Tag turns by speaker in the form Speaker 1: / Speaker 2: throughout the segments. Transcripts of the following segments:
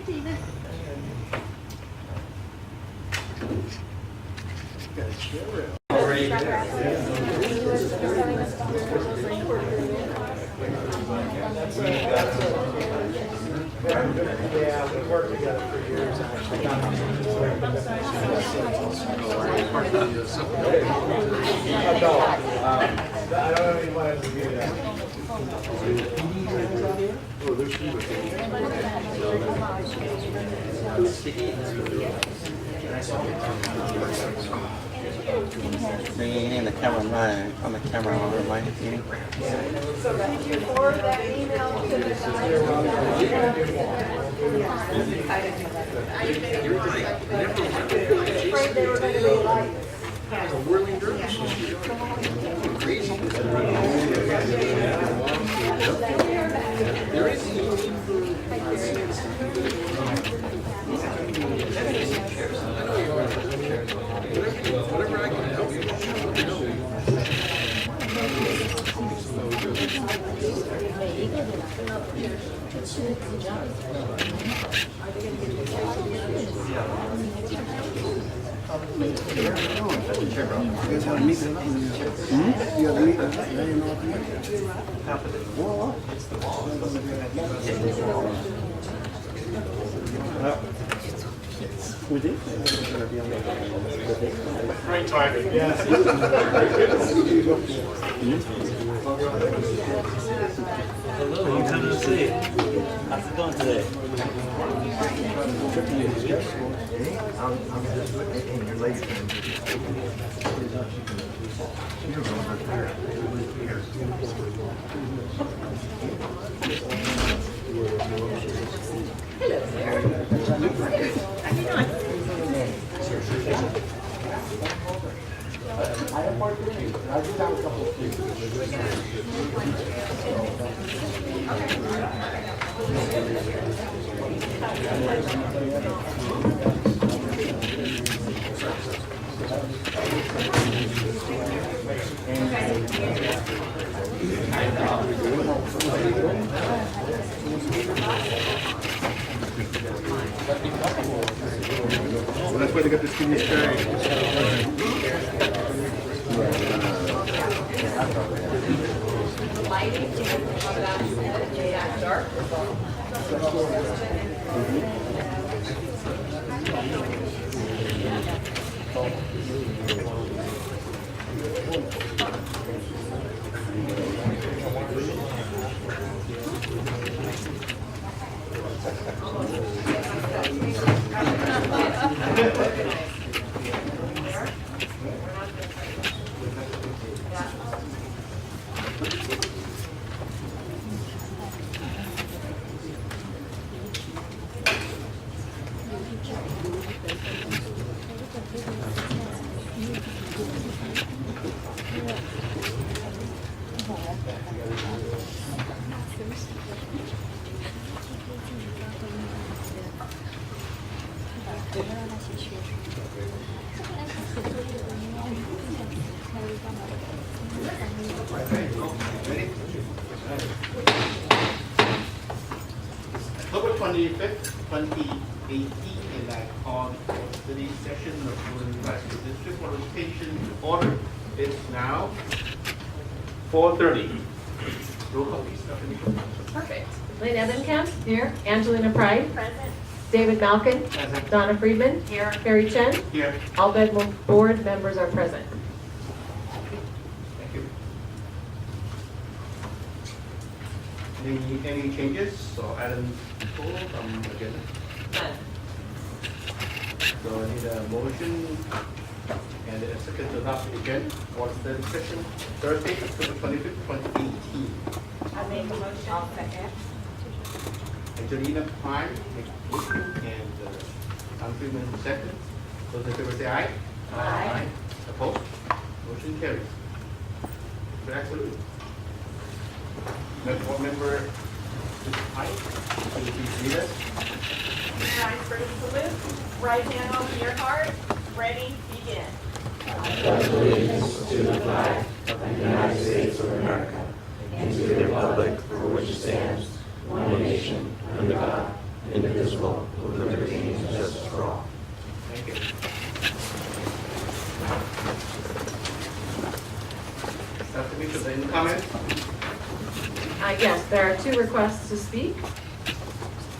Speaker 1: Tina.
Speaker 2: Got a chair around.
Speaker 3: Already there.
Speaker 2: Yeah, we worked together for years. Adult. I don't know if you wanted to do that.
Speaker 3: Oh, there's two with
Speaker 4: Bringing in the camera on the camera over my meeting.
Speaker 1: So did you forward that email to the afraid they were going to be like
Speaker 3: whirling dervish. Crazy. There is a need for whatever I can help you.
Speaker 4: We did.
Speaker 2: Great timing, yes.
Speaker 4: Hello, long time no see. How's it going today?
Speaker 5: I'm just looking your lady friend. You're going right there. I have more things. I do have a couple of things.
Speaker 3: Well, that's why they got this thing this guy.
Speaker 6: October 25th, 2018, and I call the session of the University District for rotation to order. It's now 4:30. Roll call, please, Stephanie.
Speaker 7: Perfect. Lynne Ebenkamp. Here. Angelina Pride.
Speaker 1: present.
Speaker 7: David Malkin.
Speaker 6: Present.
Speaker 7: Donna Friedman.
Speaker 1: Here.
Speaker 7: Harry Chen.
Speaker 6: Here.
Speaker 7: All board members are present.
Speaker 6: Thank you. Any changes or items pulled from agenda?
Speaker 7: None.
Speaker 6: So I need a motion and a second to adopt the agenda for study session Thursday, October 25th, 2018.
Speaker 1: I make a motion. I'll second.
Speaker 6: Angelina Prime, make motion, and Humphrey second. Those in favor say aye.
Speaker 1: Aye.
Speaker 6: Opposed? Motion carries. Absolutely. Member Hyde, will you please lead us?
Speaker 1: Rise for the salute. Right hand over your heart. Ready, begin.
Speaker 8: Republic for which it stands, one nation, under God, indivisible,
Speaker 7: Yes, there are 2 requests to speak.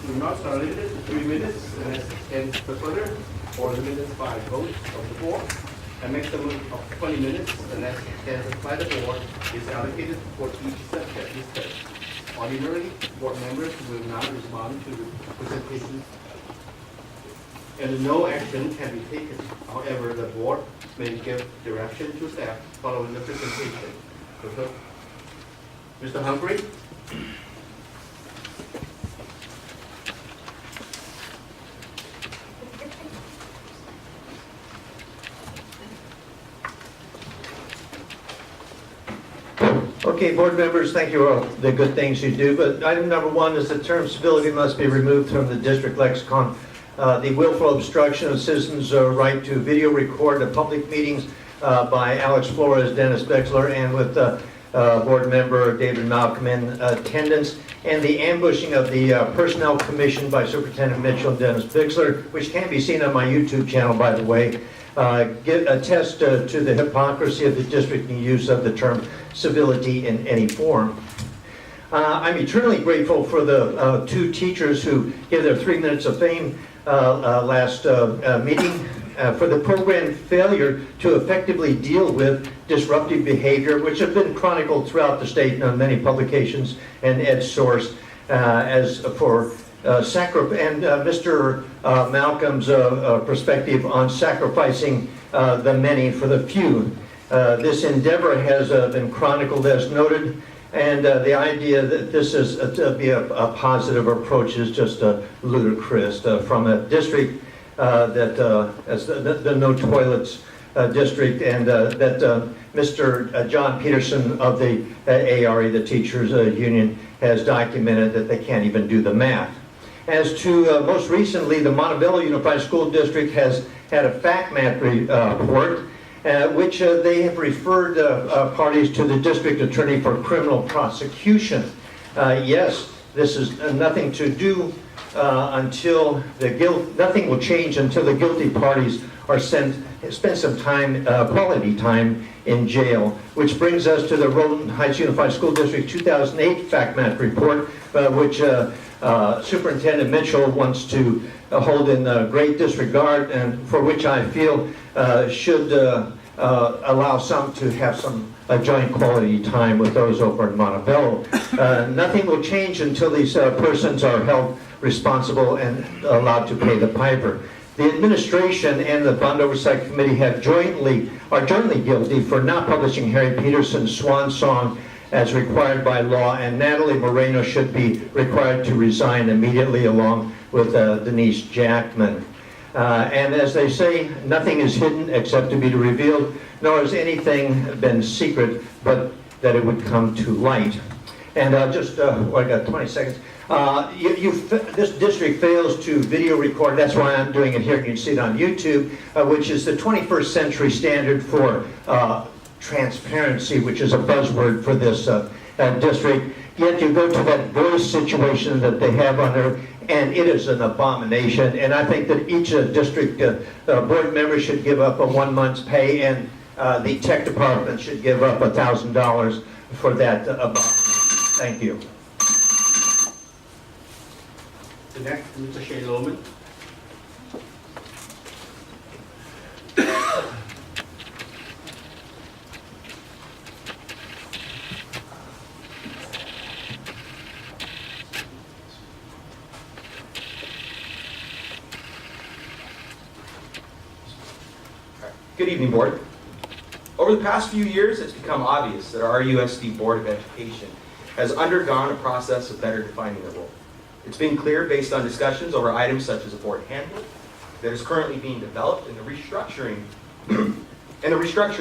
Speaker 6: Do not are limited to 3 minutes unless extended further, or limited by vote of the board. A maximum of 20 minutes unless extended by the board is allocated for each subject discussed. Ordinarily, board members will not respond to the presentation, and no action can be taken. However, the board may give direction to staff following the presentation. Mr. Humphrey?
Speaker 5: Okay, board members, thank you for all the good things you do, but item number 1 is the term civility must be removed from the district lexicon. The willful obstruction of citizens' right to video record the public meetings by Alex Flores, Dennis Bexler, and with board member David Malkin in attendance, and the ambushing of the Personnel Commission by Superintendent Mitchell and Dennis Bexler, which can be seen on my YouTube channel, by the way, attest to the hypocrisy of the district in use of the term civility in any form. I'm eternally grateful for the 2 teachers who gave their 3 minutes of fame last meeting for the program failure to effectively deal with disruptive behavior, which have been chronicled throughout the state in many publications and EdSource as for and Mr. Malcolm's perspective on sacrificing the many for the few. This endeavor has been chronicled as noted, and the idea that this is to be a positive approach is just ludicrous from a district that as the no toilets district, and that Mr. John Peterson of the ARE, the Teachers Union, has documented that they can't even do the math. As to most recently, the Montebello Unified School District has had a FACMAT report, which they have referred parties to the district attorney for criminal prosecution. Yes, this is nothing to do until nothing will change until the guilty parties are spend some time, quality time in jail, which brings us to the Rowland Heights Unified School District 2008 FACMAT report, which Superintendent Mitchell wants to hold in great disregard, and for which I feel should allow some to have some joint quality time with those over in Montebello. Nothing will change until these persons are held responsible and allowed to pay the piper. The administration and the Bond Oversight Committee are jointly guilty for not publishing Harry Peterson's swan song as required by law, and Natalie Moreno should be required to resign immediately along with Denise Jackman. And as they say, nothing is hidden except to be revealed, nor has anything been secret but that it would come to light. And I got 20 seconds. This district fails to video record. That's why I'm doing it here. You can see it on YouTube, which is the 21st century standard for transparency, which is a buzzword for this district. Yet you go to that voice situation that they have on there, and it is an abomination. And I think that each district board member should give up a 1 month's pay, and the tech department should give up $1,000 for that abomination. Thank you.
Speaker 6: The next, Mr. Shay Lohman.
Speaker 8: Good evening, Board. Over the past few years, it's become obvious that our RUSD Board of Education has undergone a process of better defining their role. It's been clear based on discussions over items such as a board handbook that is currently being developed and the restructuring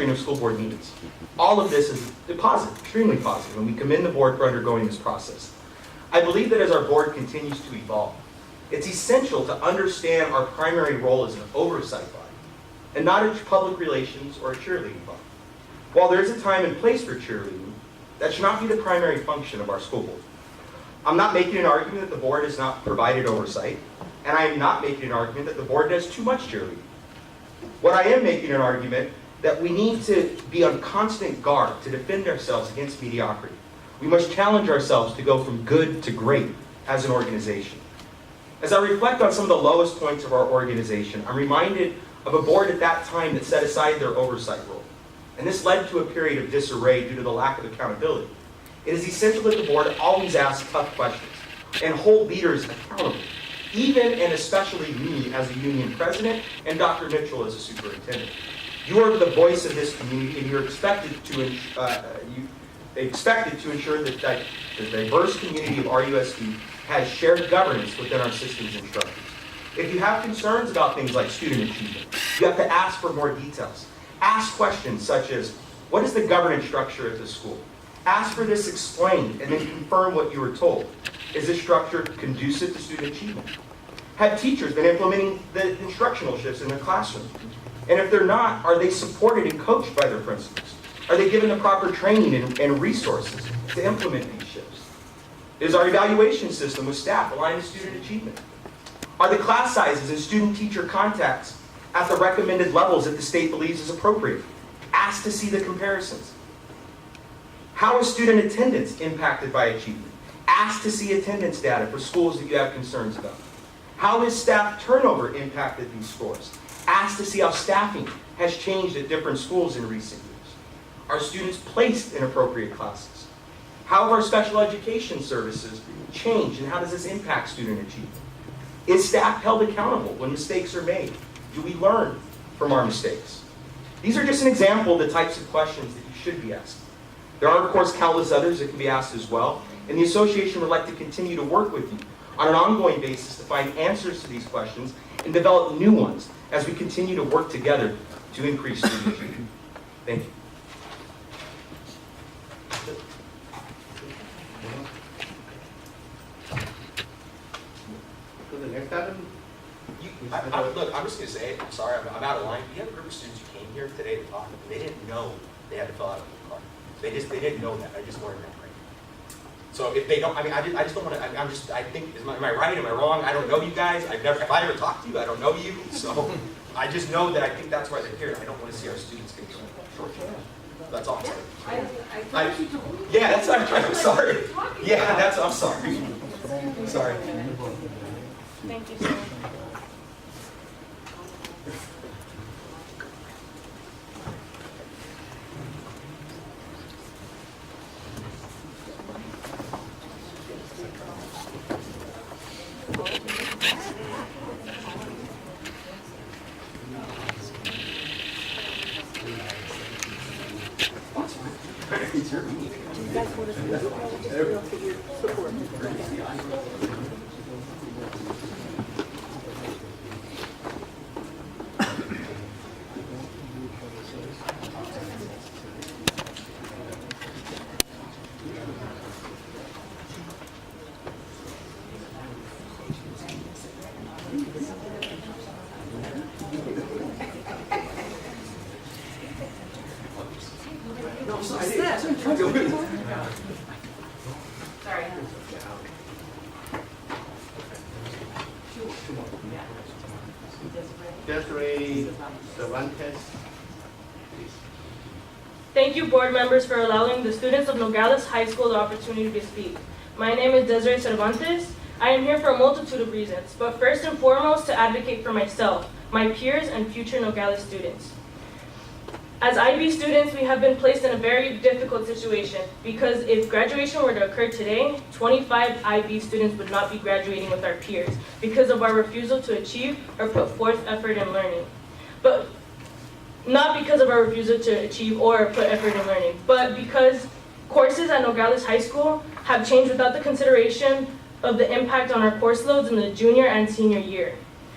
Speaker 8: of school board meetings. All of this is positive, extremely positive, and we commend the board for undergoing this process. I believe that as our board continues to evolve, it's essential to understand our primary role as an oversight body and not a public relations or a cheerleading body. While there is a time and place for cheerleading, that should not be the primary function of our school board. I'm not making an argument that the board has not provided oversight, and I am not making an argument that the board does too much cheerleading. What I am making an argument that we need to be on constant guard to defend ourselves against mediocrity. We must challenge ourselves to go from good to great as an organization. As I reflect on some of the lowest points of our organization, I'm reminded of a board at that time that set aside their oversight role. And this led to a period of disarray due to the lack of accountability. It is essential that the board always ask tough questions and hold leaders accountable, even and especially me as a union president and Dr. Mitchell as a superintendent. You are the voice of this community, and you're expected to ensure that the diverse community of RUSD has shared governance within our systems and structures. If you have concerns about things like student achievement, you have to ask for more details. Ask questions such as, what is the governance structure at the school? Ask for this explained and then confirm what you were told. Is this structure conducive to student achievement? Have teachers been implementing the instructional shifts in their classroom? And if they're not, are they supported and coached by their principals? Are they given the proper training and resources to implement these shifts? Is our evaluation system with staff aligned to student achievement? Are the class sizes and student-teacher contacts at the recommended levels that the state believes is appropriate? Ask to see the comparisons. How is student attendance impacted by achievement? Ask to see attendance data for schools that you have concerns about. How has staff turnover impacted these scores? Ask to see how staffing has changed at different schools in recent years. Are students placed in appropriate classes? How have our special education services changed, and how does this impact student achievement? Is staff held accountable when mistakes are made? Do we learn from our mistakes? These are just an example of the types of questions that you should be asking. There are, of course, countless others that can be asked as well, and the association would like to continue to work with you on an ongoing basis to find answers to these questions and develop new ones as we continue to work together to increase student achievement. Thank you.
Speaker 6: So the next item,
Speaker 8: Look, I'm just going to say it. I'm sorry, I'm out of line. We have a group of students who came here today to talk. They didn't know they had to fill out a card. They didn't know that. I just learned that right. So if they don't, I mean, I just don't want to. I think, am I right? Am I wrong? I don't know you guys. If I ever talked to you, I don't know you. So I just know that I think that's why they're here. I don't want to see our students get short. That's all. Yeah, that's. I'm sorry. Yeah, that's. I'm sorry. Sorry.
Speaker 1: Thank you so much.
Speaker 7: Sorry.
Speaker 6: Desiree Cervantes, please.
Speaker 9: Thank you, board members, for allowing the students of Nogales High School the opportunity to speak. My name is Desiree Cervantes. I am here for a multitude of reasons, but first and foremost to advocate for myself, my peers, and future Nogales students. As IB students, we have been placed in a very difficult situation because if graduation were to occur today, 25 IB students would not be graduating with our peers because of our refusal to achieve or put forth effort in learning. But not because of our refusal to achieve or put effort in learning, but because courses at Nogales High School have changed without the consideration of the impact on our course loads in the junior and senior year.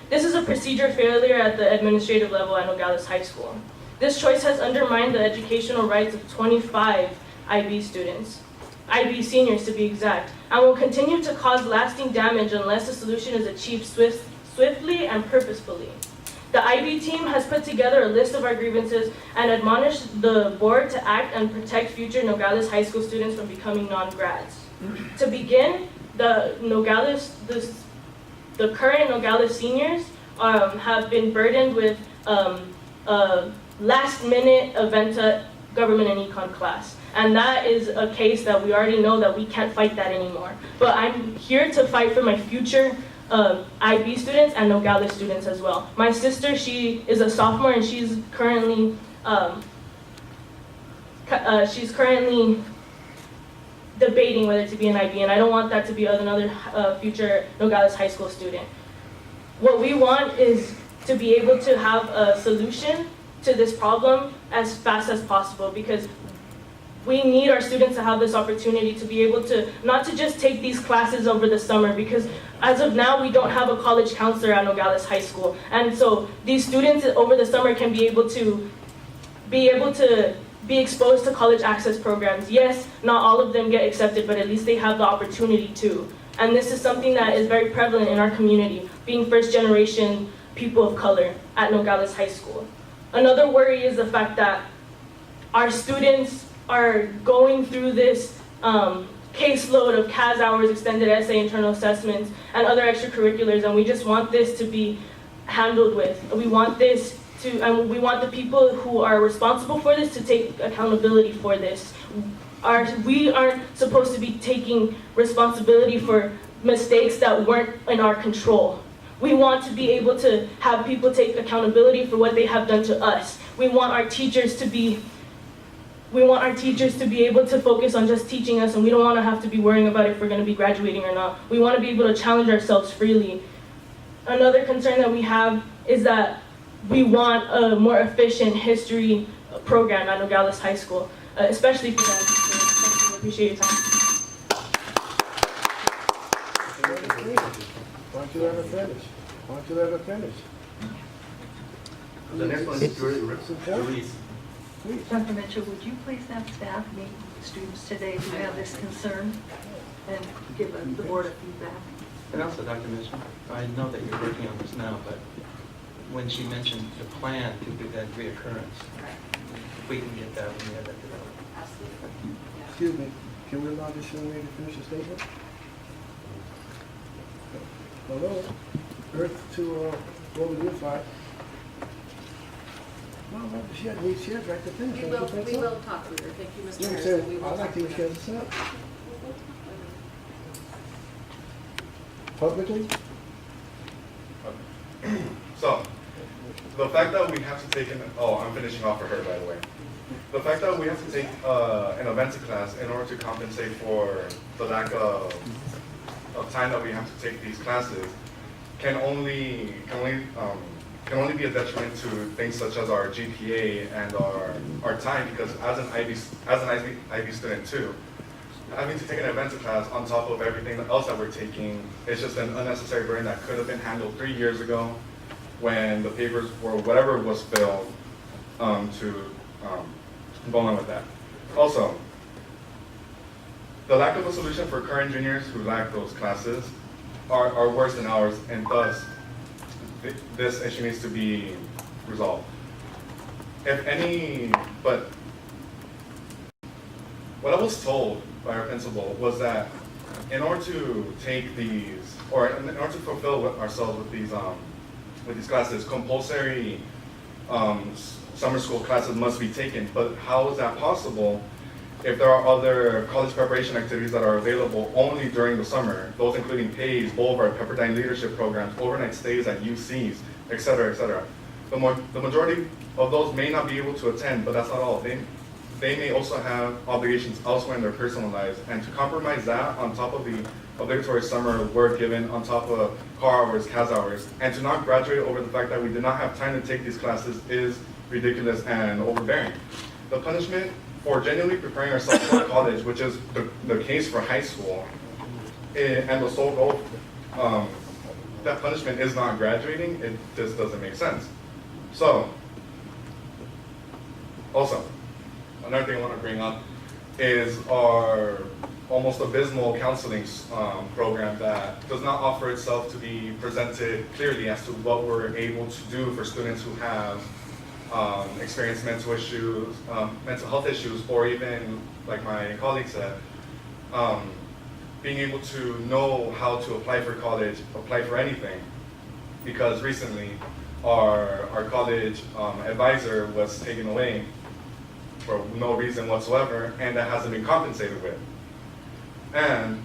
Speaker 9: This is a procedure failure at the administrative level at Nogales High School. This choice has undermined the educational rights of 25 IB students, IB seniors to be exact, and will continue to cause lasting damage unless a solution is achieved swiftly and purposefully. The IB team has put together a list of our grievances and admonished the board to act and protect future Nogales High School students from becoming non-grads. To begin, the current Nogales seniors have been burdened with last-minute Eventa government and econ class. And that is a case that we already know that we can't fight that anymore. But I'm here to fight for my future IB students and Nogales students as well. My sister, she is a sophomore and she's currently debating whether to be an IB, and I don't want that to be another future Nogales High School student. What we want is to be able to have a solution to this problem as fast as possible, because we need our students to have this opportunity to be able to, not to just take these classes over the summer, because as of now, we don't have a college counselor at Nogales High School. And so these students over the summer can be able to be exposed to college access programs. Yes, not all of them get accepted, but at least they have the opportunity to. And this is something that is very prevalent in our community, being first generation people of color at Nogales High School. Another worry is the fact that our students are going through this caseload of CAS hours, extended essay, internal assessments, and other extracurriculars, and we just want this to be handled with. We want this to, and we want the people who are responsible for this to take accountability for this. We aren't supposed to be taking responsibility for mistakes that weren't in our control. We want to be able to have people take accountability for what they have done to us. We want our teachers to be able to focus on just teaching us, and we don't want to have to be worrying about if we're going to be graduating or not. We want to be able to challenge ourselves freely. Another concern that we have is that we want a more efficient history program at Nogales High School, especially for that. Thank you. I appreciate your time.
Speaker 2: Why don't you let her finish? Why don't you let her finish?
Speaker 8: The next one is Louise.
Speaker 10: Dr. Mitchell, would you please have staff meet with the students today who have this concern and give the board a feedback?
Speaker 11: And also, Dr. Mitchell, I know that you're working on this now, but when she mentioned the plan to do that reoccurrence, if we can get that when we have that developed.
Speaker 1: Absolutely.
Speaker 2: Excuse me, can we allow this young lady to finish the statement? Hello? Earth to Roman Unified. No, she had right to finish.
Speaker 10: We will talk with her. Thank you, Mr.
Speaker 2: You know what I'm
Speaker 10: Harrison.
Speaker 2: saying?
Speaker 10: We will
Speaker 2: I'd like
Speaker 10: talk
Speaker 2: to hear
Speaker 10: with
Speaker 2: what
Speaker 10: her.
Speaker 2: she has to say. Publicly?
Speaker 12: So, the fact that we have to take I'm finishing off for her, by the way. The fact that we have to take an events class in order to compensate for the lack of time that we have to take these classes can only be a detriment to things such as our GPA and our time, because as an IB student too, having to take an events class on top of everything else that we're taking is just an unnecessary burden that could have been handled 3 years ago when the papers or whatever was filled to go on with that. Also, the lack of a solution for current juniors who lack those classes are worse than ours, and thus this issue needs to be resolved. But what I was told by our principal was that in order to take these, or in order to fulfill ourselves with these classes, compulsory summer school classes must be taken. But how is that possible if there are other college preparation activities that are available only during the summer, those including PAYS, Boulevard, Pepperdine leadership programs, overnight stays at UCs, et cetera, et cetera. The majority of those may not be able to attend, but that's not all. They may also have obligations elsewhere in their personal lives, and to compromise that on top of the obligatory summer work given on top of car hours, CAS hours, and to not graduate over the fact that we did not have time to take these classes is ridiculous and overbearing. The punishment for genuinely preparing ourselves for college, which is the case for high school, and the sole goal, that punishment is not graduating, it just doesn't make sense. So, also, another thing I want to bring up is our almost abysmal counseling program that does not offer itself to be presented clearly as to what we're able to do for students who have experienced mental issues, mental health issues, or even, like my colleague said, being able to know how to apply for college, apply for anything. Because recently, our college advisor was taken away for no reason whatsoever, and that hasn't been compensated with. And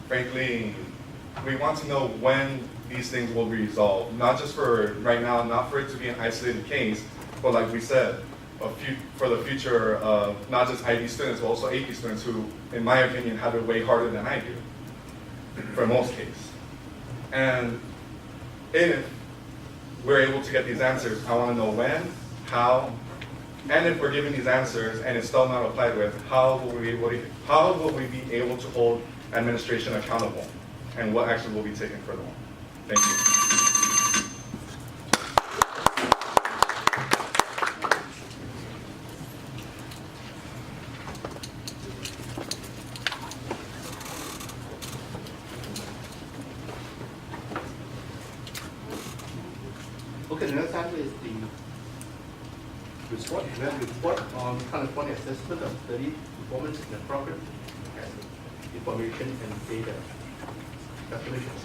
Speaker 12: frankly, we want to know when these things will be resolved, not just for right now, not for it to be an isolated case, but like we said, for the future of not just IB students, but also AP students who, in my opinion, have it way harder than I do, for most cases. And if we're able to get these answers, I want to know when, how, and if we're given these answers and it's still not applied with, how will we be able to hold administration accountable, and what action will be taken for them? Thank you.
Speaker 6: Okay, the next item is the report, report on California assessment of study performance in the program and information and data. Dr. Mitchell.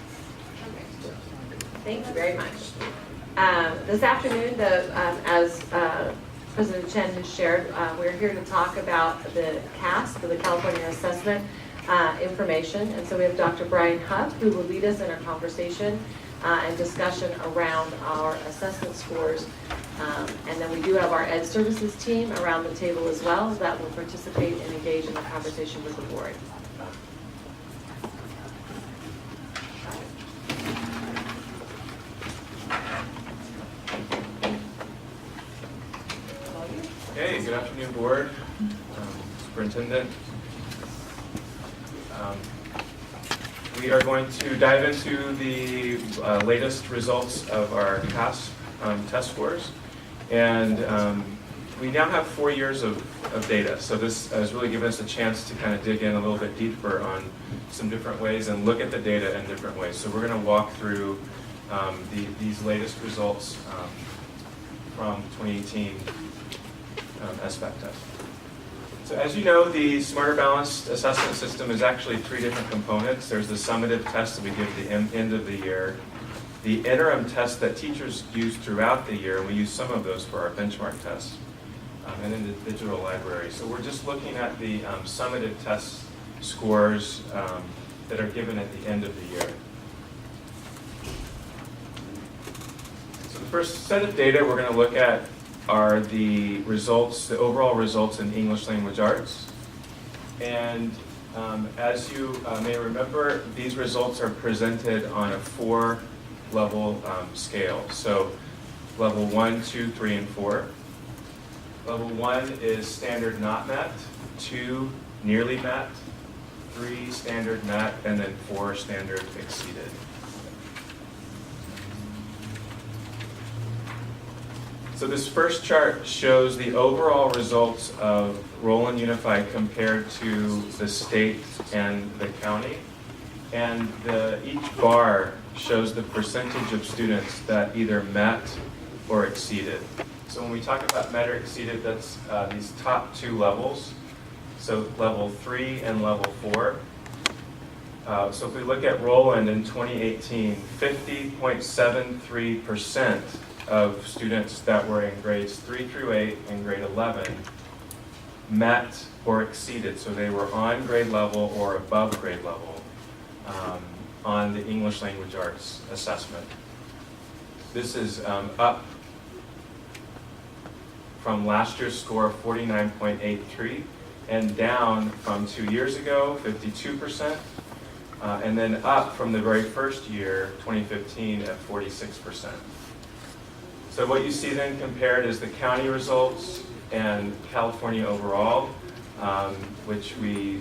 Speaker 7: Thank you very much. This afternoon, as President Chen has shared, we're here to talk about the CAS, for the California Assessment information. And so we have Dr. Brian Huff, who will lead us in our conversation and discussion around our assessment scores. And then we do have our Ed Services team around the table as well that will participate and engage in the conversation with the board.
Speaker 13: Hey, good afternoon, board, superintendent. We are going to dive into the latest results of our CAS test scores. And we now have 4 years of data. So this has really given us a chance to kind of dig in a little bit deeper on some different ways and look at the data in different ways. So we're going to walk through these latest results from 2018 SBAC test. So as you know, the Smarter Balanced Assessment System is actually 3 different components. There's the summative test that we give at the end of the year, the interim test that teachers use throughout the year, and we use some of those for our benchmark tests, and then the digital library. So we're just looking at the summative test scores that are given at the end of the year. So the first set of data we're going to look at are the results, the overall results in English language arts. And as you may remember, these results are presented on a 4-level scale. So level 1, 2, 3, and 4. Level 1 is standard not met, 2 nearly met, 3 standard met, and then 4 standard exceeded. So this first chart shows the overall results of Roland Unified compared to the state and the county. And each bar shows the percentage of students that either met or exceeded. So when we talk about met or exceeded, that's these top 2 levels. So level 3 and level 4. So if we look at Roland in 2018, 50.73% of students that were in grades 3 through 8 and grade 11 met or exceeded. So they were on grade level or above grade level on the English language arts assessment. This is up from last year's score of 49.83 and down from 2 years ago, 52%, and then up from the very first year, 2015, at 46%. So what you see then compared is the county results and California overall, which we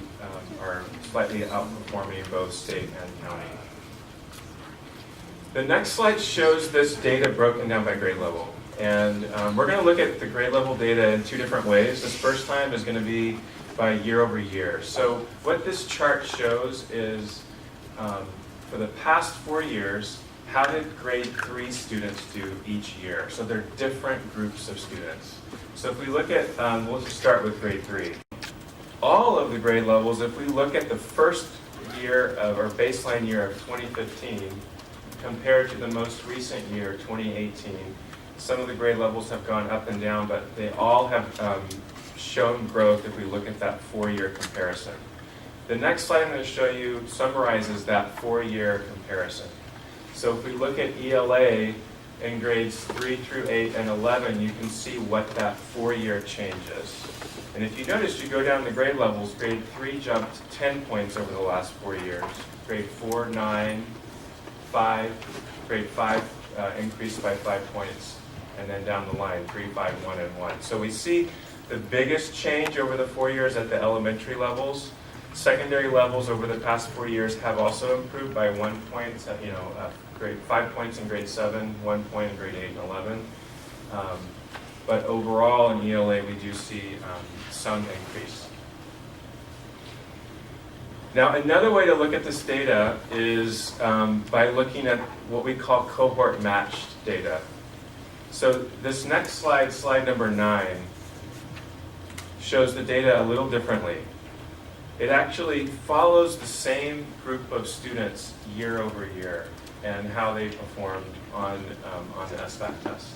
Speaker 13: are slightly outperforming both state and county. The next slide shows this data broken down by grade level. And we're going to look at the grade level data in 2 different ways. This first time is going to be by year over year. So what this chart shows is for the past 4 years, how did grade 3 students do each year? So they're different groups of students. So if we look at, we'll just start with grade 3. All of the grade levels, if we look at the first year of our baseline year of 2015 compared to the most recent year, 2018, Some of the grade levels have gone up and down, but they all have shown growth if we look at that 4-year comparison. The next slide I'm going to show you summarizes that 4-year comparison. So if we look at ELA in grades 3 through 8 and 11, you can see what that 4-year change is. And if you notice, you go down the grade levels, grade 3 jumped 10 points over the last 4 years, grade 4, 9, 5, grade 5 increased by 5 points, and then down the line, 3, 5, 1, and 1. So we see the biggest change over the 4 years at the elementary levels. Secondary levels over the past 4 years have also improved by 1 point, grade 5 points in grade 7, 1 point in grade 8 and 11. But overall in ELA, we do see some increase. Now, another way to look at this data is by looking at what we call cohort matched data. So this next slide, slide number 9, shows the data a little differently. It actually follows the same group of students year over year and how they performed on the SBAC test.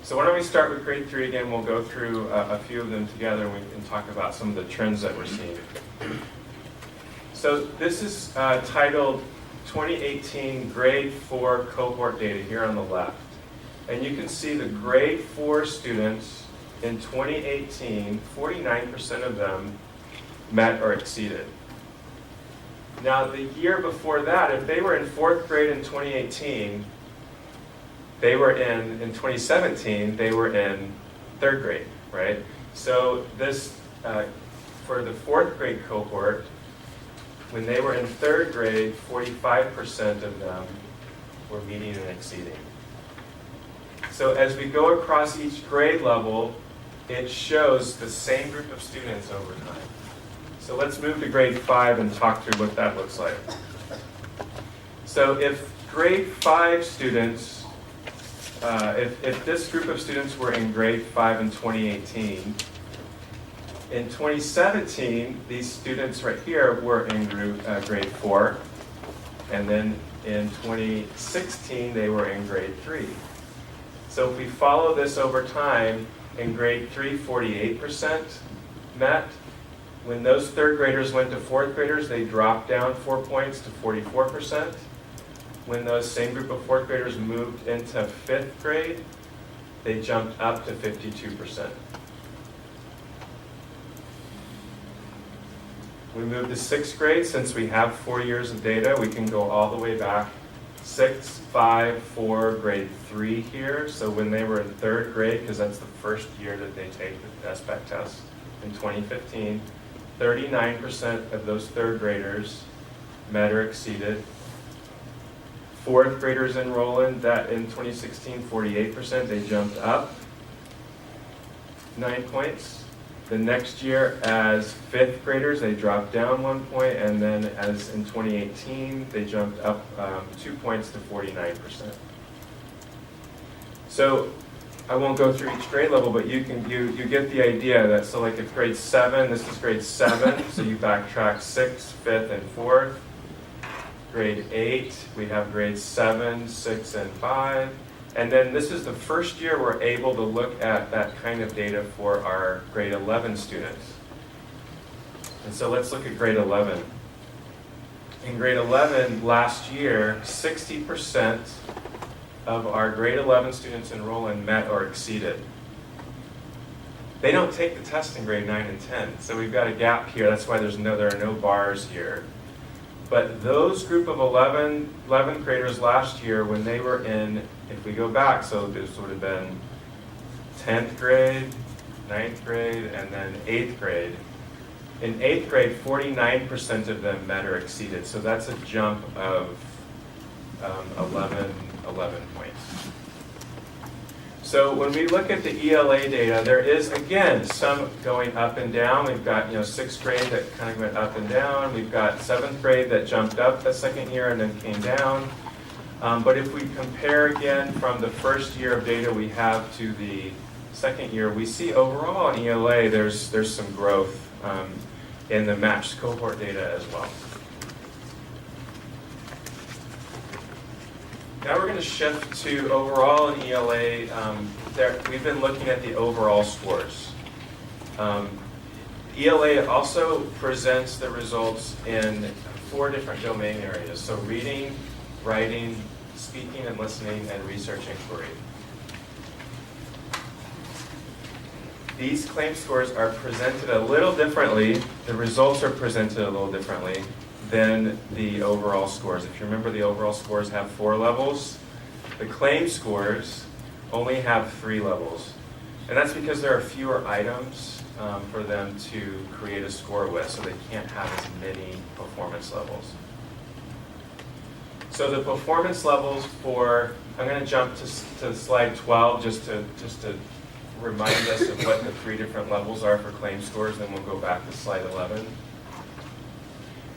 Speaker 13: So why don't we start with grade 3 again. We'll go through a few of them together and we can talk about some of the trends that we're seeing. So this is titled 2018 Grade 4 Cohort Data here on the left. And you can see the grade 4 students in 2018, 49% of them met or exceeded. Now the year before that, if they were in 4th grade in 2018, they were in 2017, they were in 3rd grade, right? So this, for the 4th grade cohort, when they were in 3rd grade, 45% of them were meeting and exceeding. So as we go across each grade level, it shows the same group of students over time. So let's move to grade 5 and talk through what that looks like. So if grade 5 students, if this group of students were in grade 5 in 2018, in 2017, these students right here were in grade 4, and then in 2016, they were in grade 3. So if we follow this over time, in grade 3, 48% met. When those 3rd graders went to 4th graders, they dropped down 4 points to 44%. When those same group of 4th graders moved into 5th grade, they jumped up to 52%. We moved to 6th grade. Since we have 4 years of data, we can go all the way back 6, 5, 4, grade 3 here. So when they were in 3rd grade, because that's the first year that they take the SBAC test, in 2015, 39% of those 3rd graders met or exceeded. 4th graders enrolling that in 2016, 48%, they jumped up 9 points. The next year, as 5th graders, they dropped down 1 point, and then as in 2018, they jumped up 2 points to 49%. So I won't go through each grade level, but you get the idea that, so like if grade 7, this is grade 7, so you backtrack 6th, 5th, and 4th. Grade 8, we have grades 7, 6, and 5. And then this is the first year we're able to look at that kind of data for our grade 11 students. And so let's look at grade 11. In grade 11, last year, 60% of our grade 11 students enrolling met or exceeded. They don't take the test in grade 9 and 10, so we've got a gap here. That's why there are no bars here. But those group of 11th graders last year, when they were in, if we go back, so this would have been 10th grade, 9th grade, and then 8th grade. In 8th grade, 49% of them met or exceeded. So that's a jump of 11 points. So when we look at the ELA data, there is, again, some going up and down. We've got 6th grade that kind of went up and down. We've got 7th grade that jumped up the second year and then came down. But if we compare again from the first year of data we have to the second year, we see overall in ELA there's some growth in the matched cohort data as well. Now we're going to shift to overall in ELA. We've been looking at the overall scores. ELA also presents the results in 4 different domain areas. So reading, writing, speaking and listening, and research inquiry. These claim scores are presented a little differently. The results are presented a little differently than the overall scores. If you remember, the overall scores have 4 levels. The claim scores only have 3 levels. And that's because there are fewer items for them to create a score with, so they can't have as many performance levels. So the performance levels for, I'm going to jump to slide 12 just to remind us of what the 3 different levels are for claim scores, then we'll go back to slide 11.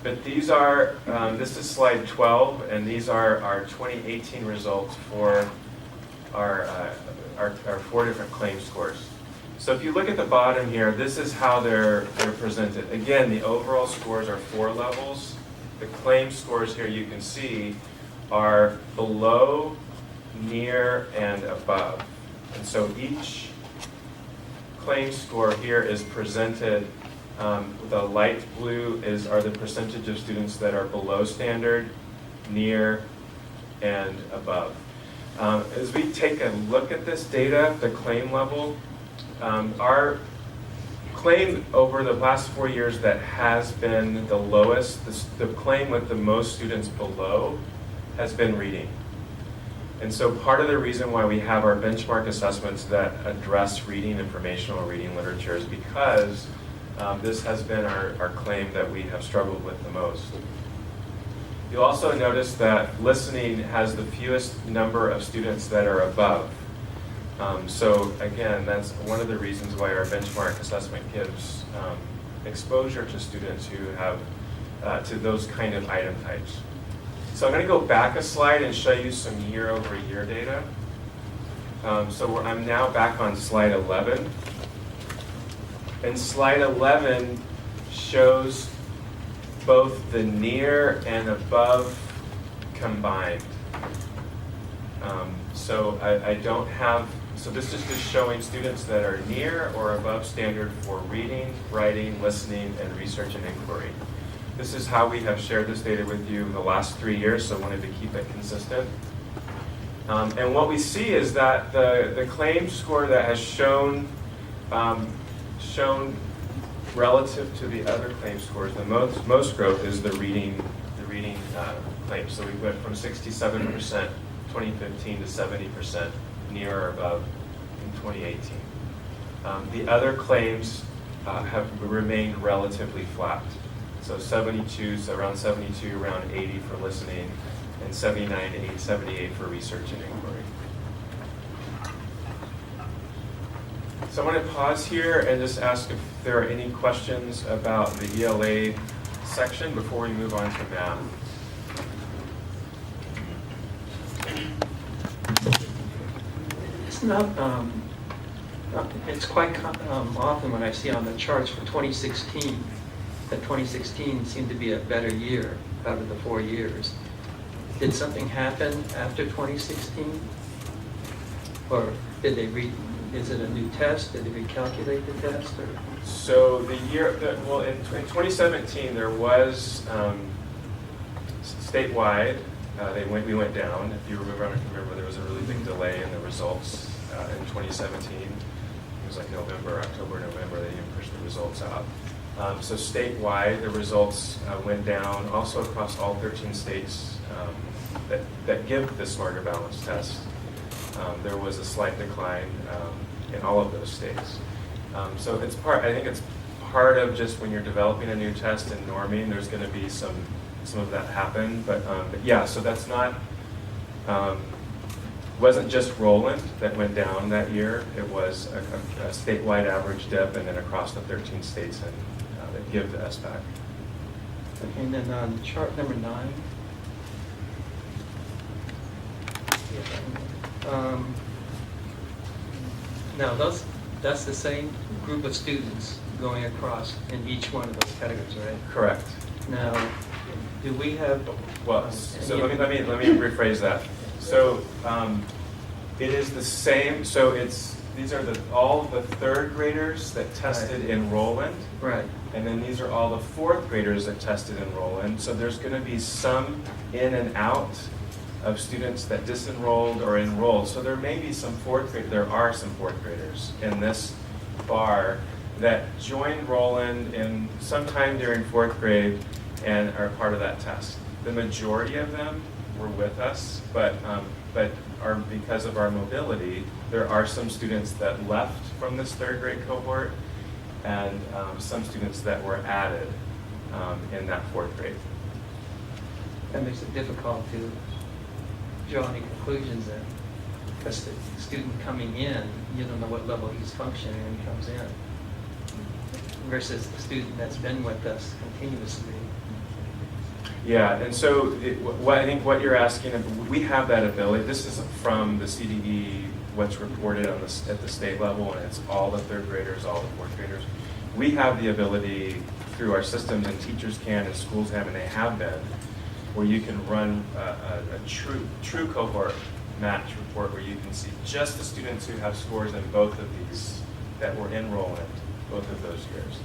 Speaker 13: But these are, this is slide 12, and these are our 2018 results for our 4 different claim scores. So if you look at the bottom here, this is how they're presented. Again, the overall scores are 4 levels. The claim scores here, you can see, are below, near, and above. And so each claim score here is presented. The light blue are the percentage of students that are below standard, near, and above. As we take a look at this data, the claim level, our claim over the last 4 years that has been the lowest, the claim with the most students below has been reading. And so part of the reason why we have our benchmark assessments that address reading, informational reading literature, is because this has been our claim that we have struggled with the most. You'll also notice that listening has the fewest number of students that are above. So again, that's one of the reasons why our benchmark assessment gives exposure to students who have to those kind of item types. So I'm going to go back a slide and show you some year-over-year data. I'm now back on slide 11. And slide 11 shows both the near and above combined. So this is just showing students that are near or above standard for reading, writing, listening, and research and inquiry. This is how we have shared this data with you the last 3 years, so I wanted to keep it consistent. And what we see is that the claim score that has shown relative to the other claim scores, the most growth is the reading claim. So we went from 67% 2015 to 70% near or above in 2018. The other claims have remained relatively flat. So 72, so around 72, around 80 for listening, and 79 to 78 for research and inquiry. So I want to pause here and just ask if there are any questions about the ELA section before we move on to math.
Speaker 11: It's not, it's quite often when I see on the charts for 2016, that 2016 seemed to be a better year out of the 4 years. Did something happen after 2016? Or did they is it a new test? Did they recalculate the test? Or?
Speaker 13: So in 2017 there was statewide, we went down. If you remember, there was a really big delay in the results in 2017. It was like October, November, they even pushed the results out. So statewide, the results went down, also across all 13 states that give the Smarter Balance test. There was a slight decline in all of those states. So I think it's part of just when you're developing a new test and norming, there's going to be some of that happen. But yeah, so that's not, wasn't just Roland that went down that year. It was a statewide average dip, and then across the 13 states that give the SBAC.
Speaker 11: Okay, and then on chart number 9. Now that's the same group of students going across in each one of those categories, right?
Speaker 13: Correct.
Speaker 11: Now, do we have?
Speaker 13: Well, so let me rephrase that. So it is the same. So these are all the third graders that tested in Roland.
Speaker 11: Right.
Speaker 13: And then these are all the fourth graders that tested in Roland. So there's going to be some in and out of students that disenrolled or enrolled. So there may be some there are some fourth graders in this bar that joined Roland in sometime during fourth grade and are part of that test. The majority of them were with us, but are because of our mobility, there are some students that left from this third grade cohort and some students that were added in that fourth grade.
Speaker 11: That makes it difficult to draw any conclusions there. Because the student coming in, you don't know what level he's functioning when he comes in. Versus the student that's been with us continuously.
Speaker 13: Yeah, and so I think what you're asking, we have that ability. This is from the CDE, what's reported at the state level, and it's all the third graders, all the fourth graders. We have the ability through our systems, and teachers can, and schools have, and they have been, where you can run a true cohort match report where you can see just the students who have scores in both of these that were enrolled both of those years.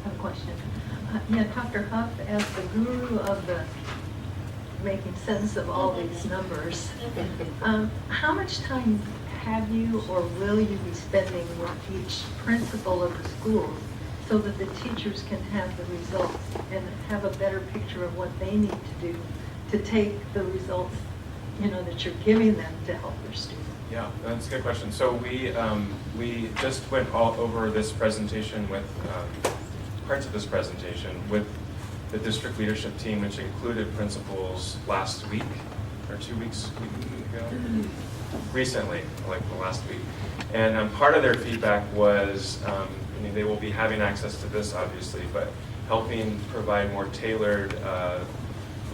Speaker 10: I have a question. Yeah, Dr. Huff, as the guru of the making sense of all these numbers, how much time have you or will you be spending with each principal of the schools so that the teachers can have the results and have a better picture of what they need to do to take the results, that you're giving them to help their students?
Speaker 13: Yeah, that's a good question. So we just went all over this presentation with parts of this presentation with the district leadership team, which included principals last week or 2 weeks ago, recently, like the last week. And part of their feedback was, they will be having access to this obviously, but helping provide more tailored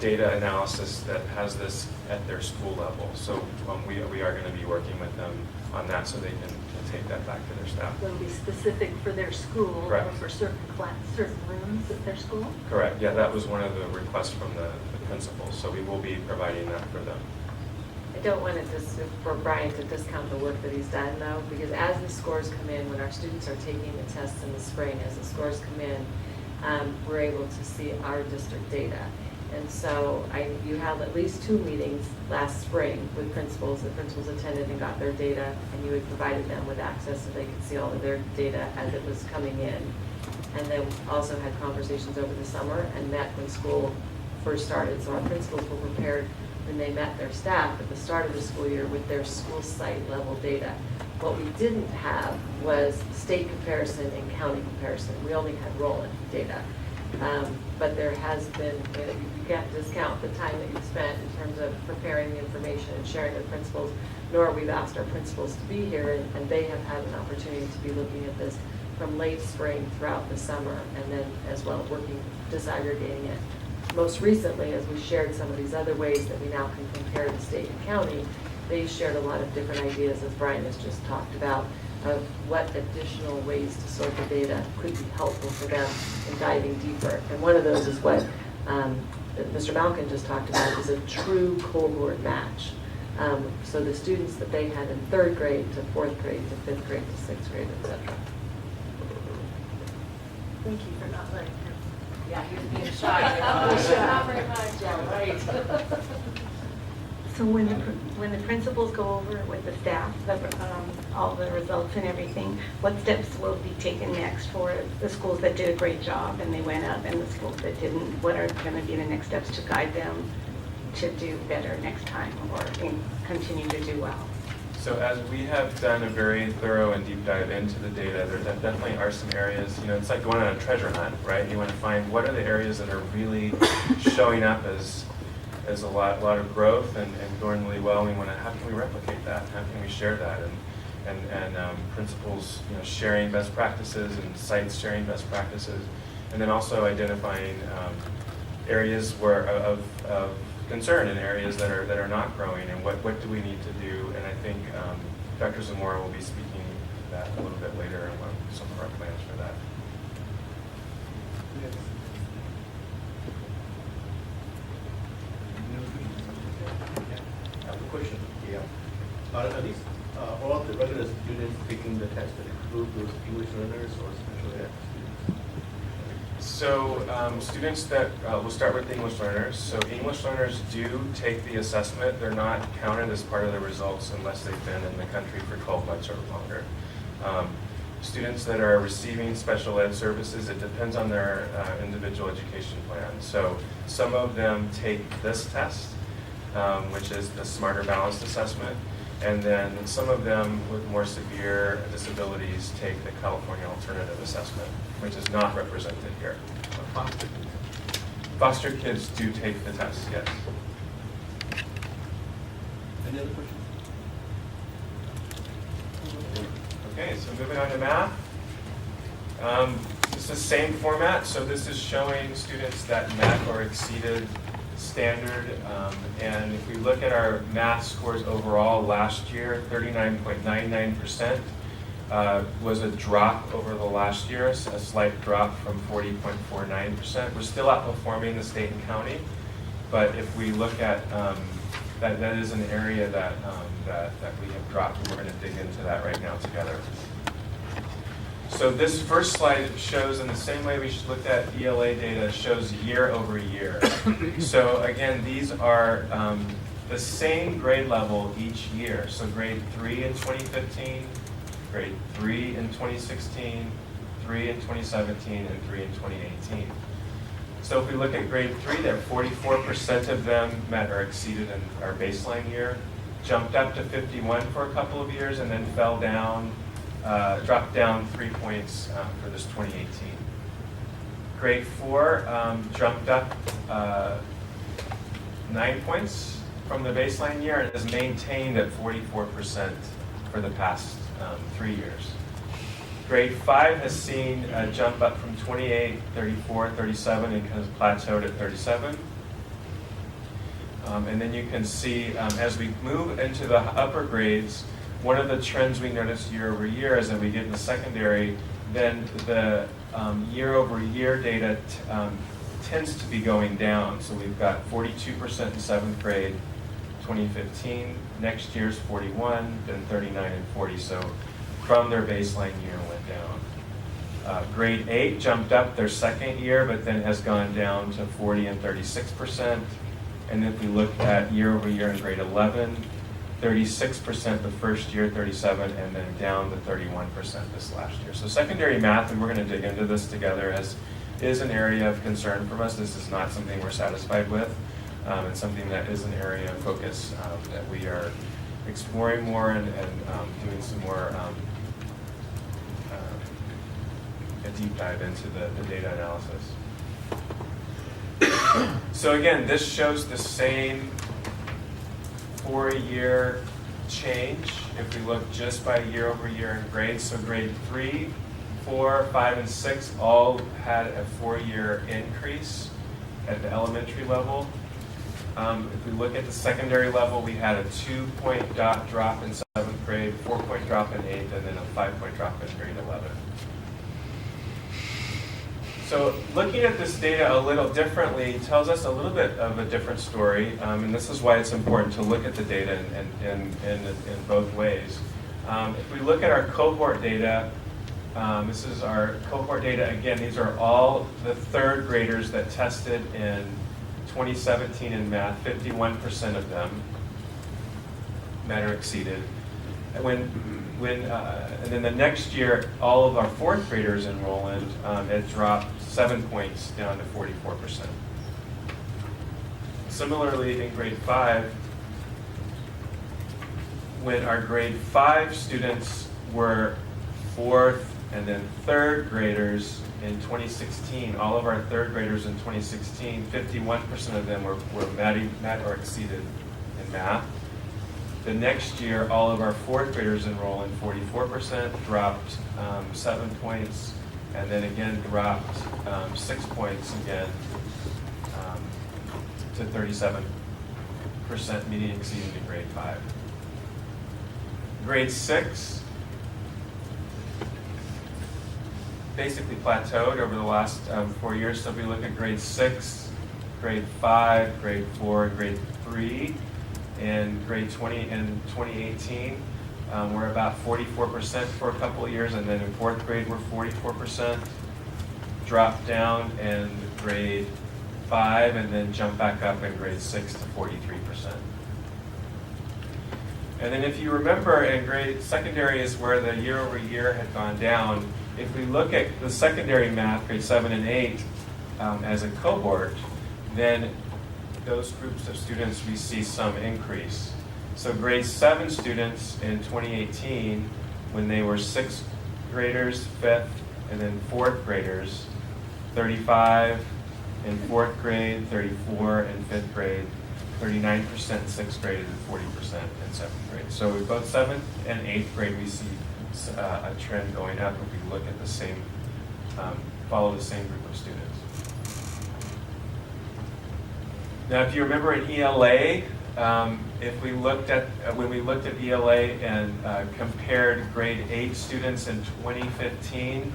Speaker 13: data analysis that has this at their school level. So we are going to be working with them on that so they can take that back to their staff.
Speaker 10: It'll be specific for their school.
Speaker 13: Correct.
Speaker 10: Or for certain rooms at their school?
Speaker 13: Correct. Yeah, that was one of the requests from the principals. So we will be providing that for them.
Speaker 7: I don't want for Brian to discount the work that he's done though, because as the scores come in, when our students are taking the tests in the spring, as the scores come in, we're able to see our district data. And so you had at least 2 meetings last spring with principals. The principals attended and got their data, and you had provided them with access so they could see all of their data as it was coming in. And then also had conversations over the summer and met when school first started. So our principals were prepared when they met their staff at the start of the school year with their school site level data. What we didn't have was state comparison and county comparison. We only had Roland data. But there has been, you can't discount the time that you've spent in terms of preparing the information and sharing with principals, nor we've asked our principals to be here, and they have had an opportunity to be looking at this from late spring throughout the summer, and then as well working, disaggregating it. Most recently, as we shared some of these other ways that we now can compare the state and county, they shared a lot of different ideas, as Brian has just talked about, of what additional ways to sort the data could be helpful for them in diving deeper. And one of those is what Mr. Malkin just talked about, is a true cohort match. So the students that they had in 3rd grade to 4th grade to 5th grade to 6th grade, etc.
Speaker 10: Thank you for not letting him.
Speaker 1: Yeah, he was being shy. Not very much. Yeah, right.
Speaker 14: So when the principals go over with the staff, all the results and everything, what steps will be taken next for the schools that did a great job and they went up, and the schools that didn't? What are going to be the next steps to guide them to do better next time or continue to do well?
Speaker 13: So as we have done a very thorough and deep dive into the data, there definitely are some areas, it's like going on a treasure hunt, right? You want to find what are the areas that are really showing up as a lot of growth and going really well. We want to, how can we replicate that? How can we share that? And principals, sharing best practices and sites sharing best practices, and then also identifying areas of concern and areas that are not growing, and what do we need to do? And I think Dr. Zamora will be speaking to that a little bit later and some of our plans for that. English learners or special ed students? So students that, we'll start with English learners. So English learners do take the assessment. They're not counted as part of the results unless they've been in the country for 12 months or longer. Students that are receiving special ed services, it depends on their individual education plan. So some of them take this test, which is the Smarter Balanced Assessment, and then some of them with more severe disabilities take the California Alternative Assessment, which is not represented here. Foster kids do take the test, yes.
Speaker 6: Any other questions?
Speaker 13: Okay, so moving on to math. This is the same format, so this is showing students that met or exceeded standard. And if we look at our math scores overall last year, 39.99% was a drop over the last year, a slight drop from 40.49%. We're still outperforming the state and county, but if we look at that is an area that we have dropped, and we're going to dig into that right now together. So this first slide shows, in the same way we looked at ELA data, shows year over year. So again, these are the same grade level each year. So grade 3 in 2015, grade 3 in 2016, 3 in 2017, and 3 in 2018. So if we look at grade 3 there, 44% of them met or exceeded in our baseline year, jumped up to 51 for a couple of years, and then fell down, dropped down 3 points for this 2018. Grade 4 jumped up 9 points from the baseline year and is maintained at 44% for the past 3 years. Grade 5 has seen a jump up from 28, 34, 37, and has plateaued at 37. And then you can see as we move into the upper grades, one of the trends we notice year over year is that we get in the secondary, then the year over year data tends to be going down. So we've got 42% in 7th grade, 2015. Next year's 41, then 39 and 40. So from their baseline year went down. Grade 8 jumped up their second year, but then has gone down to 40 and 36%. And if we look at year over year in grade 11, 36% the first year, 37, and then down to 31% this last year. So secondary math, and we're going to dig into this together, is an area of concern from us. This is not something we're satisfied with. It's something that is an area of focus that we are exploring more and doing some more a deep dive into the data analysis. So again, this shows the same 4-year change if we look just by year over year in grades. So grade 3, 4, 5, and 6 all had a 4-year increase at the elementary level. If we look at the secondary level, we had a 2-point drop in 7th grade, 4-point drop in 8th, and then a 5-point drop in grade 11. So looking at this data a little differently tells us a little bit of a different story, and this is why it's important to look at the data in both ways. If we look at our cohort data, this is our cohort data. Again, these are all the 3rd graders that tested in 2017 in math. 51% of them met or exceeded. And then the next year, all of our 4th graders enrollment, it dropped 7 points down to 44%. Similarly, in grade 5, when our grade 5 students were 4th and then 3rd graders in 2016, all of our 3rd graders in 2016, 51% of them were met or exceeded in math. The next year, all of our 4th graders enrolled in 44%, dropped 7 points, and then again dropped 6 points again to 37% meeting exceeding in grade 5. Grade 6 basically plateaued over the last 4 years. So if we look at grade 6, grade 5, grade 4, grade 3, and grade 20 in 2018, We're about 44% for a couple of years, and then in 4th grade we're 44%. Drop down in grade 5, and then jump back up in grade 6 to 43%. And then if you remember, in secondary is where the year over year had gone down. If we look at the secondary math, grade 7 and 8, as a cohort, then those groups of students, we see some increase. So grade 7 students in 2018, when they were 6th graders, 5th, and then 4th graders, 35 in 4th grade, 34 in 5th grade, 39% in 6th grade, and 40% in 7th grade. So in both 7th and 8th grade, we see a trend going up if we look at the same, follow the same group of students. Now, if you remember in ELA, if we looked at, when we looked at ELA and compared grade 8 students in 2015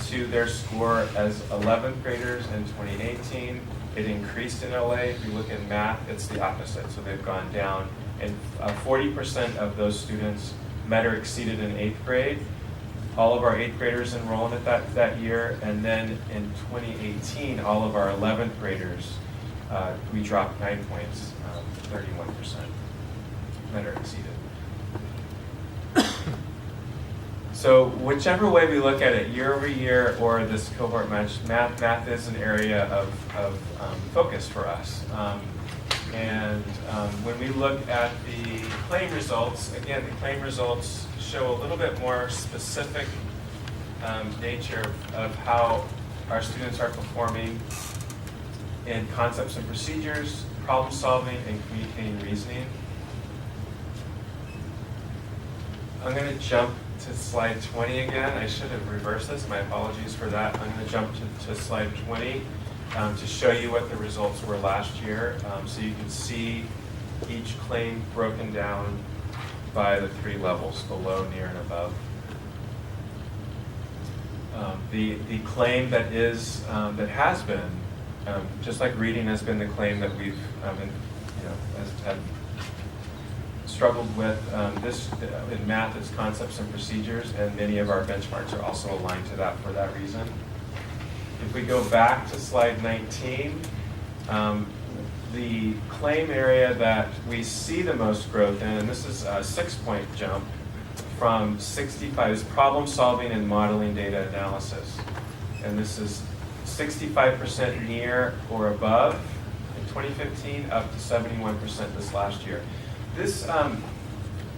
Speaker 13: to their score as 11th graders in 2018, it increased in LA. If you look at math, it's the opposite. So they've gone down, and 40% of those students met or exceeded in 8th grade. All of our 8th graders enrolled at that year, and then in 2018, all of our 11th graders, we dropped 9 points, 31% met or exceeded. So whichever way we look at it, year over year or this cohort match, math is an area of focus for us. When we look at the claim results, again, the claim results show a little bit more specific nature of how our students are performing in concepts and procedures, problem solving, and communicating reasoning. I'm going to jump to slide 20 again. I should have reversed this. My apologies for that. I'm going to jump to slide 20 to show you what the results were last year. So you can see each claim broken down by the 3 levels, below, near, and above. The claim that is that has been, just like reading has been the claim that we've have struggled with. This in math, it's concepts and procedures, and many of our benchmarks are also aligned to that for that reason. If we go back to slide 19, the claim area that we see the most growth in, and this is a 6-point jump from 65, is problem solving and modeling data analysis. And this is 65% near or above in 2015, up to 71% this last year. This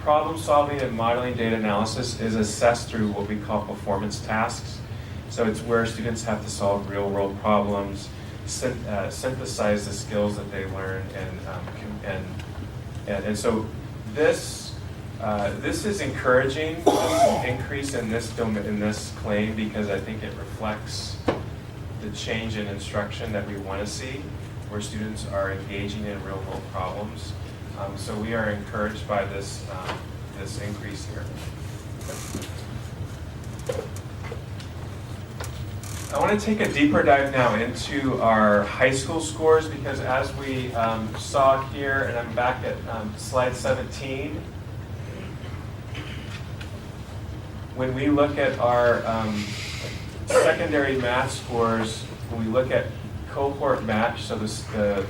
Speaker 13: problem solving and modeling data analysis is assessed through what we call performance tasks. So it's where students have to solve real world problems, synthesize the skills that they learn, and so this is encouraging, this increase in this claim, because I think it reflects the change in instruction that we want to see, where students are engaging in real world problems. So we are encouraged by this increase here. I want to take a deeper dive now into our high school scores, because as we saw here, and I'm back at slide 17, when we look at our secondary math scores, when we look at cohort match, so the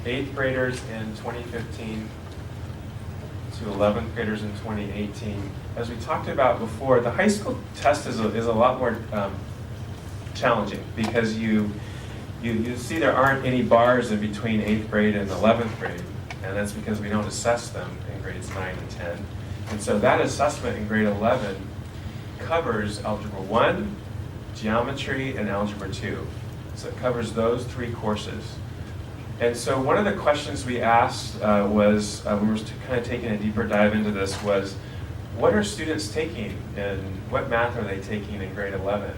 Speaker 13: 8th graders in 2015 to 11th graders in 2018. As we talked about before, the high school test is a lot more challenging, because you see there aren't any bars in between 8th grade and 11th grade, and that's because we don't assess them in grades 9 and 10. And so that assessment in grade 11 covers Algebra 1, Geometry, and Algebra 2. So it covers those 3 courses. And so one of the questions we asked was, we were kind of taking a deeper dive into this, was what are students taking, and what math are they taking in grade 11?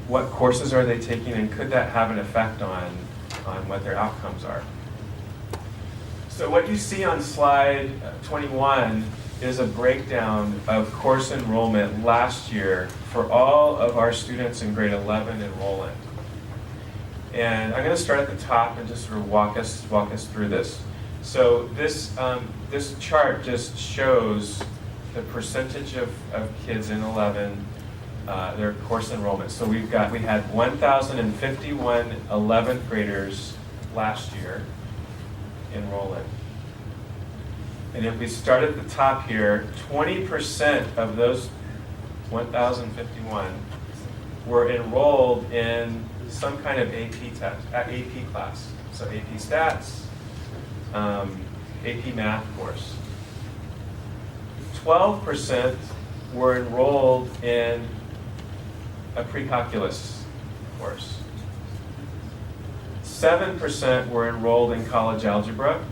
Speaker 13: What courses are they taking, and could that have an effect on what their outcomes are? So what you see on slide 21 is a breakdown of course enrollment last year for all of our students in grade 11 enrolling. And I'm going to start at the top and just sort of walk us through this. So this, this chart just shows the percentage of kids in 11, their course enrollment. So we had 1,051 11th graders last year enrolling. And if we start at the top here, 20% of those 1,051 were enrolled in some kind of AP test, AP class. So AP Stats, AP Math course. 12% were enrolled in a pre-calculus course. 7% were enrolled in college algebra.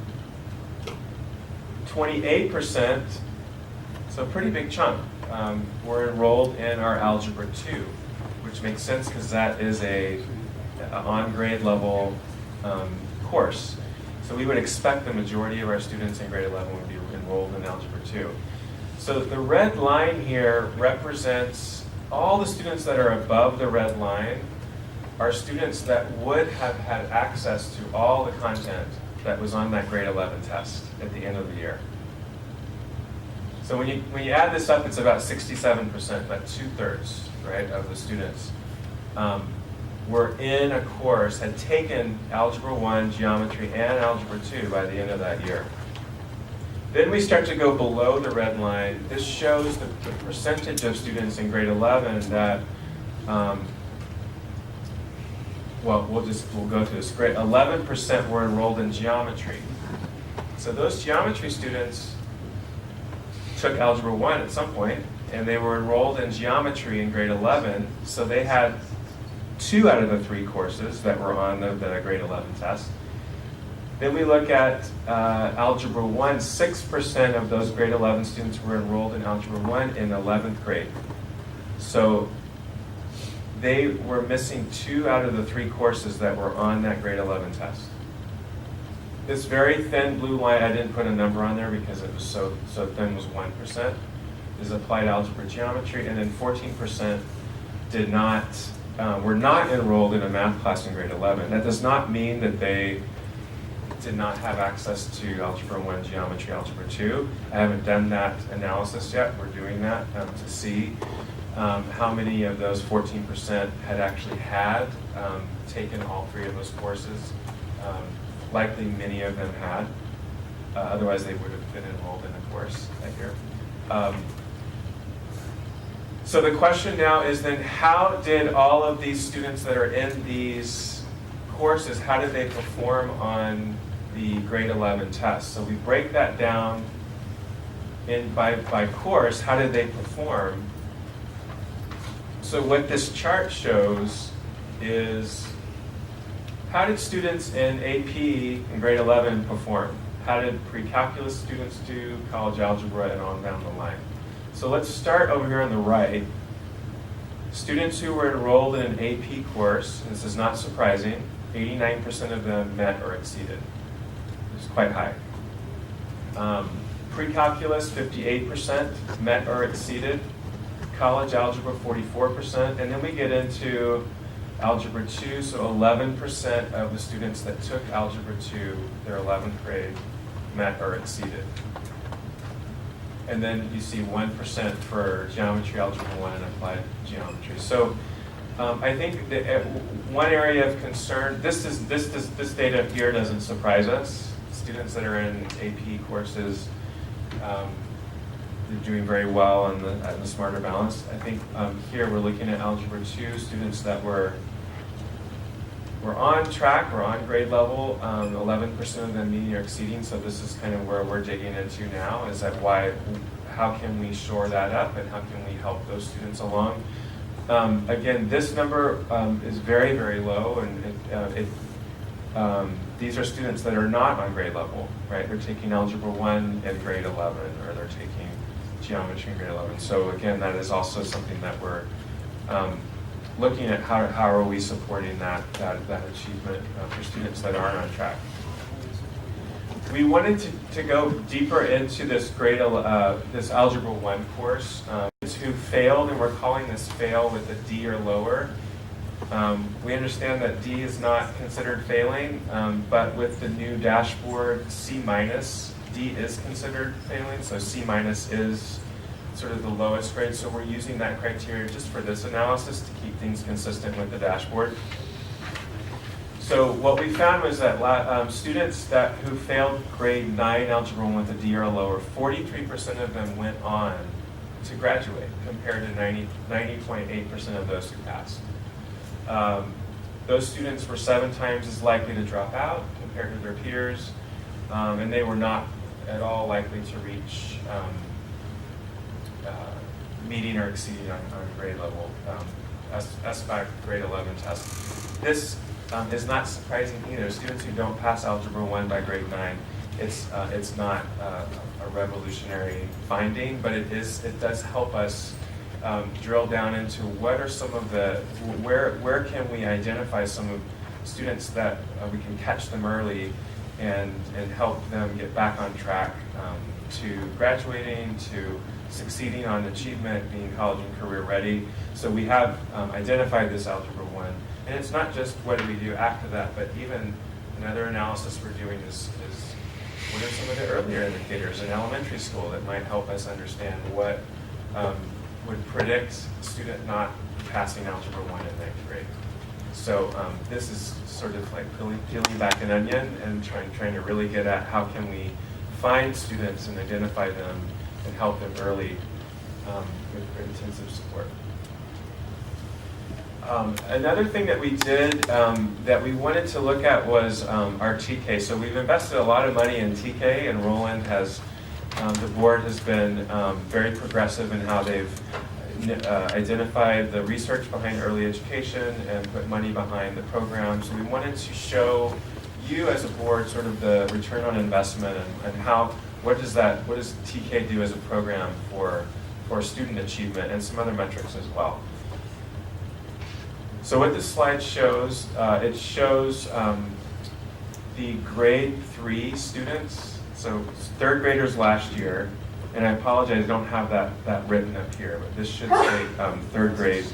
Speaker 13: 28%, so a pretty big chunk, were enrolled in our Algebra 2, which makes sense because that is a on-grade level course. So we would expect the majority of our students in grade 11 would be enrolled in Algebra 2. So the red line here represents all the students that are above the red line are students that would have had access to all the content that was on that grade 11 test at the end of the year. So when you add this up, it's about 67%, about 2/3, right, of the students were in a course, had taken Algebra 1, Geometry, and Algebra 2 by the end of that year. Then we start to go below the red line. This shows the percentage of students in grade 11 that, well, we'll go through this. Grade 11% were enrolled in geometry. So those geometry students took Algebra 1 at some point, and they were enrolled in geometry in grade 11, so they had 2 out of the 3 courses that were on the grade 11 test. Then we look at Algebra 1, 6% of those grade 11 students were enrolled in Algebra 1 in 11th grade. So they were missing 2 out of the 3 courses that were on that grade 11 test. This very thin blue line, I didn't put a number on there because it was so thin, was 1%, is applied algebra geometry, and then 14% did not, were not enrolled in a math class in grade 11. That does not mean that they did not have access to Algebra 1, Geometry, Algebra 2. I haven't done that analysis yet. We're doing that to see how many of those 14% had actually had taken all 3 of those courses. Likely many of them had. Otherwise they would have been enrolled in a course that year. So the question now is then, how did all of these students that are in these courses, how did they perform on the grade 11 test? So we break that down by course. How did they perform? So what this chart shows is, how did students in AP in grade 11 perform? How did pre-calculus students do, college algebra, and on down the line? So let's start over here on the right. Students who were enrolled in an AP course, and this is not surprising, 89% of them met or exceeded. It's quite high. Pre-calculus, 58% met or exceeded. College algebra, 44%. And then we get into Algebra 2, so 11% of the students that took Algebra 2, their 11th grade, met or exceeded. And then you see 1% for Geometry, Algebra 1, and Applied Geometry. So I think that one area of concern, this data here doesn't surprise us. Students that are in AP courses, they're doing very well on the Smarter Balance. I think here we're looking at Algebra 2, students that were on track, or on grade level, 11% of them meeting or exceeding, so this is kind of where we're digging into now, is that how can we shore that up, and how can we help those students along? Again, this number is very, very low, and these are students that are not on grade level, right? They're taking Algebra 1 in grade 11, or they're taking Geometry in grade 11. So again, that is also something that we're looking at, how are we supporting that achievement for students that aren't on track. We wanted to go deeper into this this Algebra 1 course. Who failed, and we're calling this fail with a D or lower. We understand that D is not considered failing, but with the new dashboard, C minus, D is considered failing, so C minus is sort of the lowest grade. So we're using that criteria just for this analysis to keep things consistent with the dashboard. So what we found was that students who failed grade 9 Algebra 1 with a D or lower, 43% of them went on to graduate compared to 90.8% of those who passed. Those students were 7 times as likely to drop out compared to their peers, and they were not at all likely to reach meeting or exceeding on grade level, SBAC grade 11 test. This is not surprising either. Students who don't pass Algebra 1 by grade 9, it's not a revolutionary finding, but it does help us drill down into what are some of the, where can we identify some of students that we can catch them early and help them get back on track to graduating, to succeeding on achievement, being college and career ready. So we have identified this Algebra 1. And it's not just what do we do after that, but even another analysis we're doing is what are some of the earlier indicators in elementary school that might help us understand what would predict a student not passing Algebra 1 in 9th grade. So this is sort of like peeling back an onion and trying to really get at how can we find students and identify them and help them early with intensive support. Another thing that we did that we wanted to look at was our TK. So we've invested a lot of money in TK, and Roland has, the board has been very progressive in how they've identified the research behind early education and put money behind the program. So we wanted to show you as a board sort of the return on investment and how, what does TK do as a program for student achievement and some other metrics as well. So what this slide shows, it shows the grade 3 students, so 3rd graders last year, and I apologize, I don't have that written up here, but this should say 3rd grade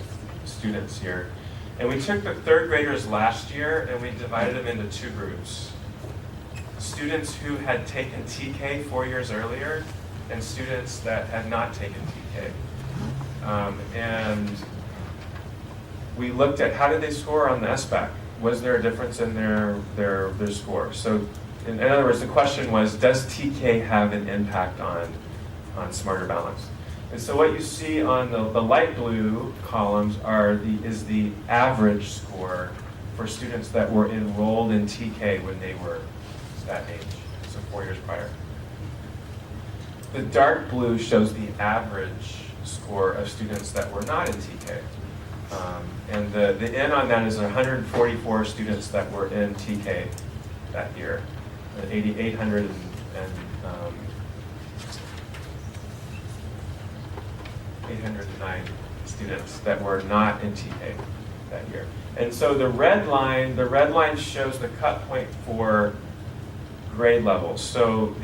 Speaker 13: students here. And we took the 3rd graders last year and we divided them into 2 groups. Students who had taken TK 4 years earlier and students that had not taken TK. And we looked at how did they score on the SBAC? Was there a difference in their score? So in other words, the question was, does TK have an impact on Smarter Balance? And so what you see on the light blue columns is the average score for students that were enrolled in TK when they were that age, so 4 years prior. The dark blue shows the average score of students that were not in TK. And the N on that is 144 students that were in TK that year, 809 students that were not in TK that year. And so the red line shows the cut point for grade levels. So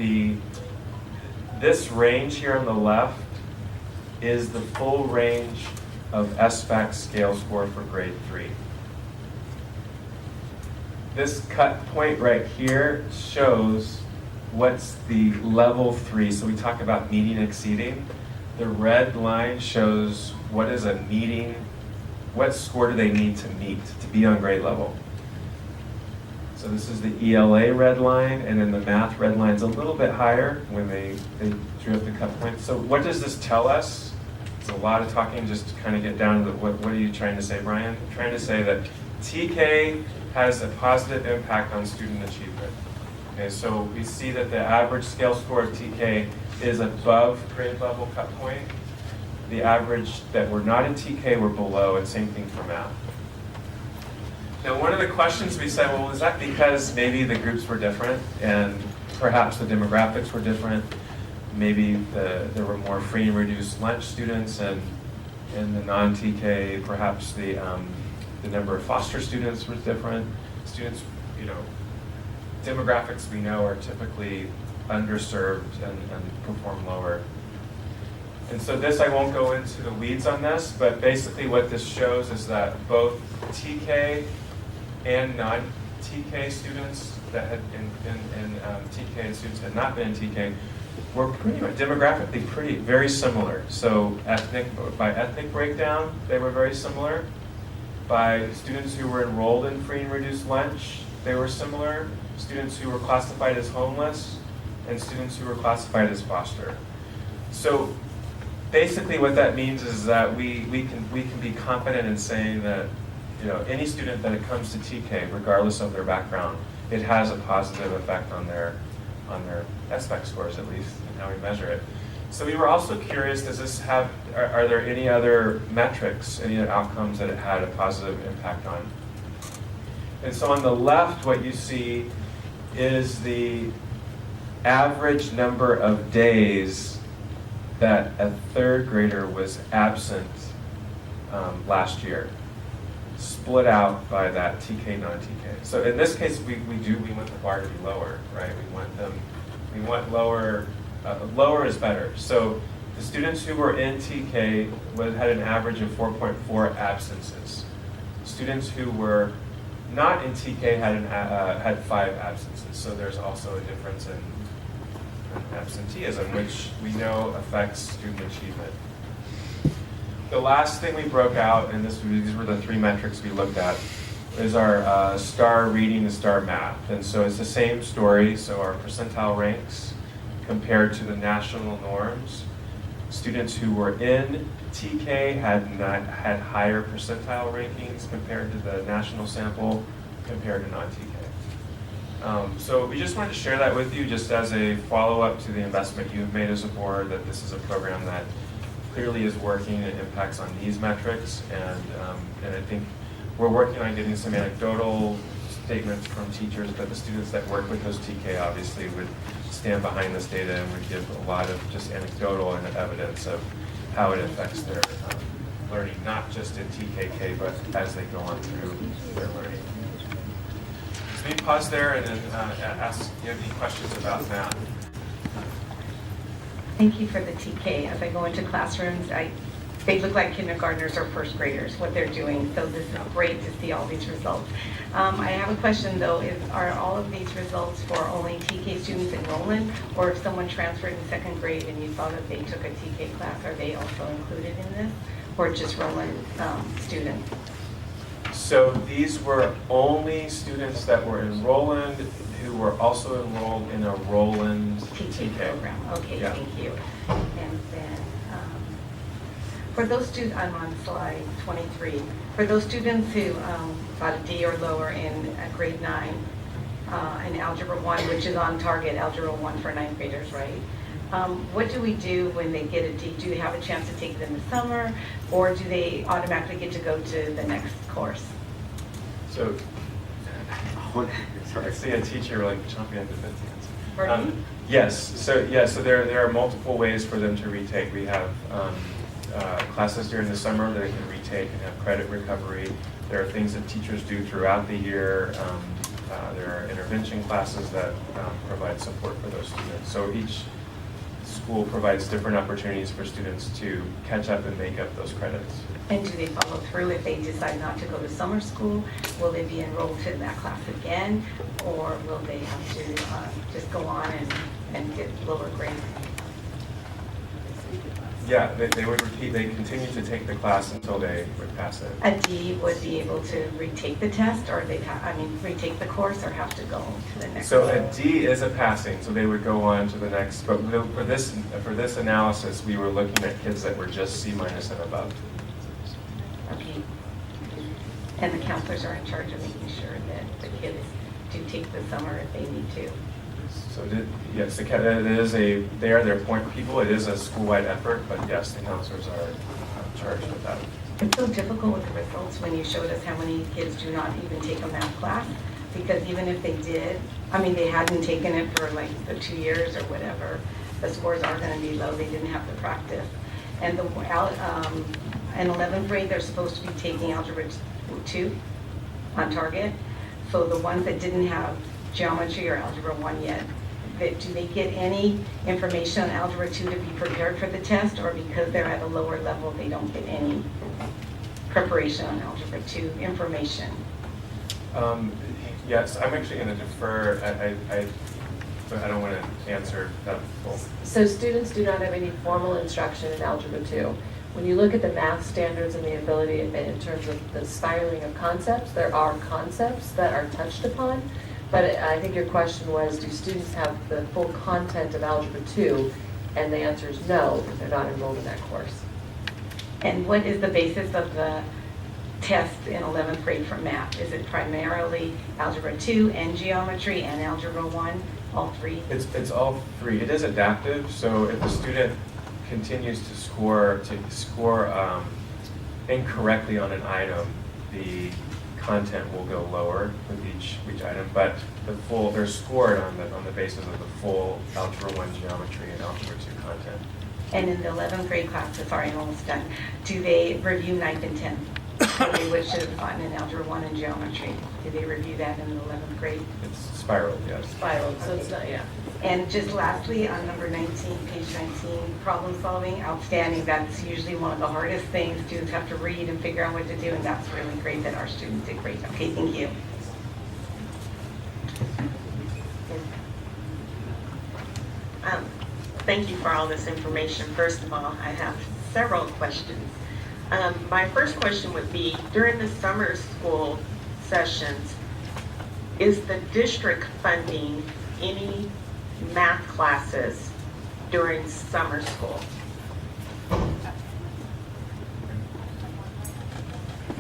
Speaker 13: this range here on the left is the full range of SBAC scale score for grade 3. This cut point right here shows what's the level 3. So we talk about meeting, exceeding. The red line shows what is a meeting, what score do they need to meet to be on grade level. So this is the ELA red line, and then the math red line is a little bit higher when they drew up the cut point. So what does this tell us? It's a lot of talking just to kind of get down to what are you trying to say, Brian? I'm trying to say that TK has a positive impact on student achievement. Okay, so we see that the average scale score of TK is above grade level cut point. The average that were not in TK were below, and same thing for math. Now, one of the questions we said, well, is that because maybe the groups were different and perhaps the demographics were different? Maybe there were more free and reduced lunch students, and in the non-TK, perhaps the number of foster students was different. Students, demographics we know are typically underserved and perform lower. And so this, I won't go into the weeds on this, but basically what this shows is that both TK and non-TK students that had in TK and students that had not been in TK were pretty much demographically very similar. So by ethnic breakdown, they were very similar. By students who were enrolled in free and reduced lunch, they were similar. Students who were classified as homeless and students who were classified as foster. So basically what that means is that we can be confident in saying that, you know, any student that it comes to TK, regardless of their background, it has a positive effect on their SBAC scores, at least in how we measure it. So we were also curious, are there any other metrics, any other outcomes that it had a positive impact on? And so on the left, what you see is the average number of days that a third grader was absent last year, split out by that TK, non-TK. So in this case, we want the bar to be lower, right? We want lower, lower is better. So the students who were in TK had an average of 4.4 absences. Students who were not in TK had 5 absences. So there's also a difference in absenteeism, which we know affects student achievement. The last thing we broke out, and these were the 3 metrics we looked at, is our STAR reading and STAR math. And so it's the same story. So our percentile ranks compared to the national norms. Students who were in TK had higher percentile rankings compared to the national sample compared to non-TK. So we just wanted to share that with you just as a follow-up to the investment you've made as a board, that this is a program that clearly is working and impacts on these metrics. And I think we're working on getting some anecdotal statements from teachers, but the students that work with those TK obviously would stand behind this data and would give a lot of just anecdotal and evidence of how it affects their learning, not just in TKK, but as they go on through their learning. So we pause there and then ask if you have any questions about that.
Speaker 14: Thank you for the TK. As I go into classrooms, they look like kindergartners or first graders, what they're doing. So this is great to see all these results. I have a question though, are all of these results for only TK students in Roland? Or if someone transferred in 2nd grade and you saw that they took a TK class, are they also included in this? Or just Roland students?
Speaker 13: So these were only students that were in Roland who were also enrolled in a Roland TK
Speaker 14: program. Okay,
Speaker 13: yeah.
Speaker 14: Thank you. And then for those students, I'm on slide 23. For those students who got a D or lower in grade 9 in Algebra 1, which is on target, Algebra 1 for 9th graders, right? What do we do when they get a D? Do they have a chance to take it in the summer, or do they automatically get to go to the next course?
Speaker 13: So, I see a teacher like jumping at the fence. Yes. So there are multiple ways for them to retake. We have classes during the summer that they can retake and have credit recovery. There are things that teachers do throughout the year. There are intervention classes that provide support for those students. So each school provides different opportunities for students to catch up and make up those credits.
Speaker 14: And do they follow through if they decide not to go to summer school? Will they be enrolled in that class again? Or will they have to just go on and get lower grades?
Speaker 13: Yeah, they would repeat, they continue to take the class until they would pass it.
Speaker 14: A D would be able to retake the test, or retake the course, or have to go to the next.
Speaker 13: So a D is a passing, so they would go on to the next. But for this analysis, we were looking at kids that were just C- and above.
Speaker 14: Okay. And the counselors are in charge of making sure that the kids do take the summer if they need to.
Speaker 13: So yes, they are their point people. It is a school-wide effort, but yes, the counselors are charged with that.
Speaker 14: It's so difficult with the results when you showed us how many kids do not even take a math class, because even if they did, they hadn't taken it for like the 2 years or whatever, the scores are going to be low. They didn't have the practice. And in 11th grade, they're supposed to be taking Algebra 2 on target. So the ones that didn't have geometry or Algebra 1 yet do they get any information on Algebra 2 to be prepared for the test, or because they're at a lower level, they don't get any preparation on Algebra 2 information?
Speaker 13: Yes, I'm actually going to defer. I don't want to answer that full.
Speaker 7: So students do not have any formal instruction in Algebra 2. When you look at the math standards and the ability in terms of the spiraling of concepts, there are concepts that are touched upon, but I think your question was, do students have the full content of Algebra 2? And the answer is no, if they're not enrolled in that course.
Speaker 14: And what is the basis of the test in 11th grade for math? Is it primarily Algebra 2 and Geometry and Algebra 1, all three?
Speaker 13: It's all three. It is adaptive, so if the student continues to score incorrectly on an item, the content will go lower with each item, but they're scored on the basis of the full Algebra 1 Geometry and Algebra 2 content.
Speaker 14: And in the 11th grade classes, sorry, I'm almost done, do they review 9th and 10th? Which should have gotten in Algebra 1 and Geometry. Do they review that in the 11th grade?
Speaker 13: It's spiraled, yes.
Speaker 7: Spiraled, so it's not, yeah.
Speaker 14: And just lastly, on number 19, page 19, problem solving, outstanding. That's usually one of the hardest things. Students have to read and figure out what to do, and that's really great that our students did great. Okay, thank you.
Speaker 15: Thank you for all this information. First of all, I have several questions. My first question would be, during the summer school sessions, is the district funding any math classes during summer school?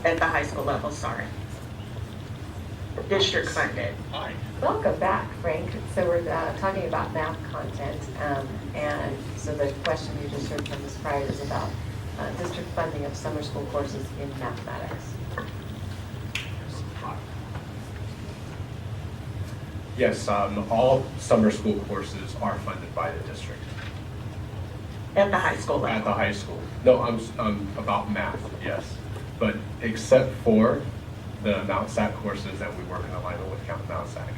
Speaker 15: At the high school level, sorry. District funded.
Speaker 7: Welcome back, Frank. So we're talking about math content, and so the question you just heard from Ms. Pryor is about district funding of summer school courses in mathematics.
Speaker 16: Yes, all summer school courses are funded by the district.
Speaker 15: At the high school level?
Speaker 16: At the high school. No, I'm about math, yes. But except for the Mount SAC courses that we work in alignment with Mount SAC.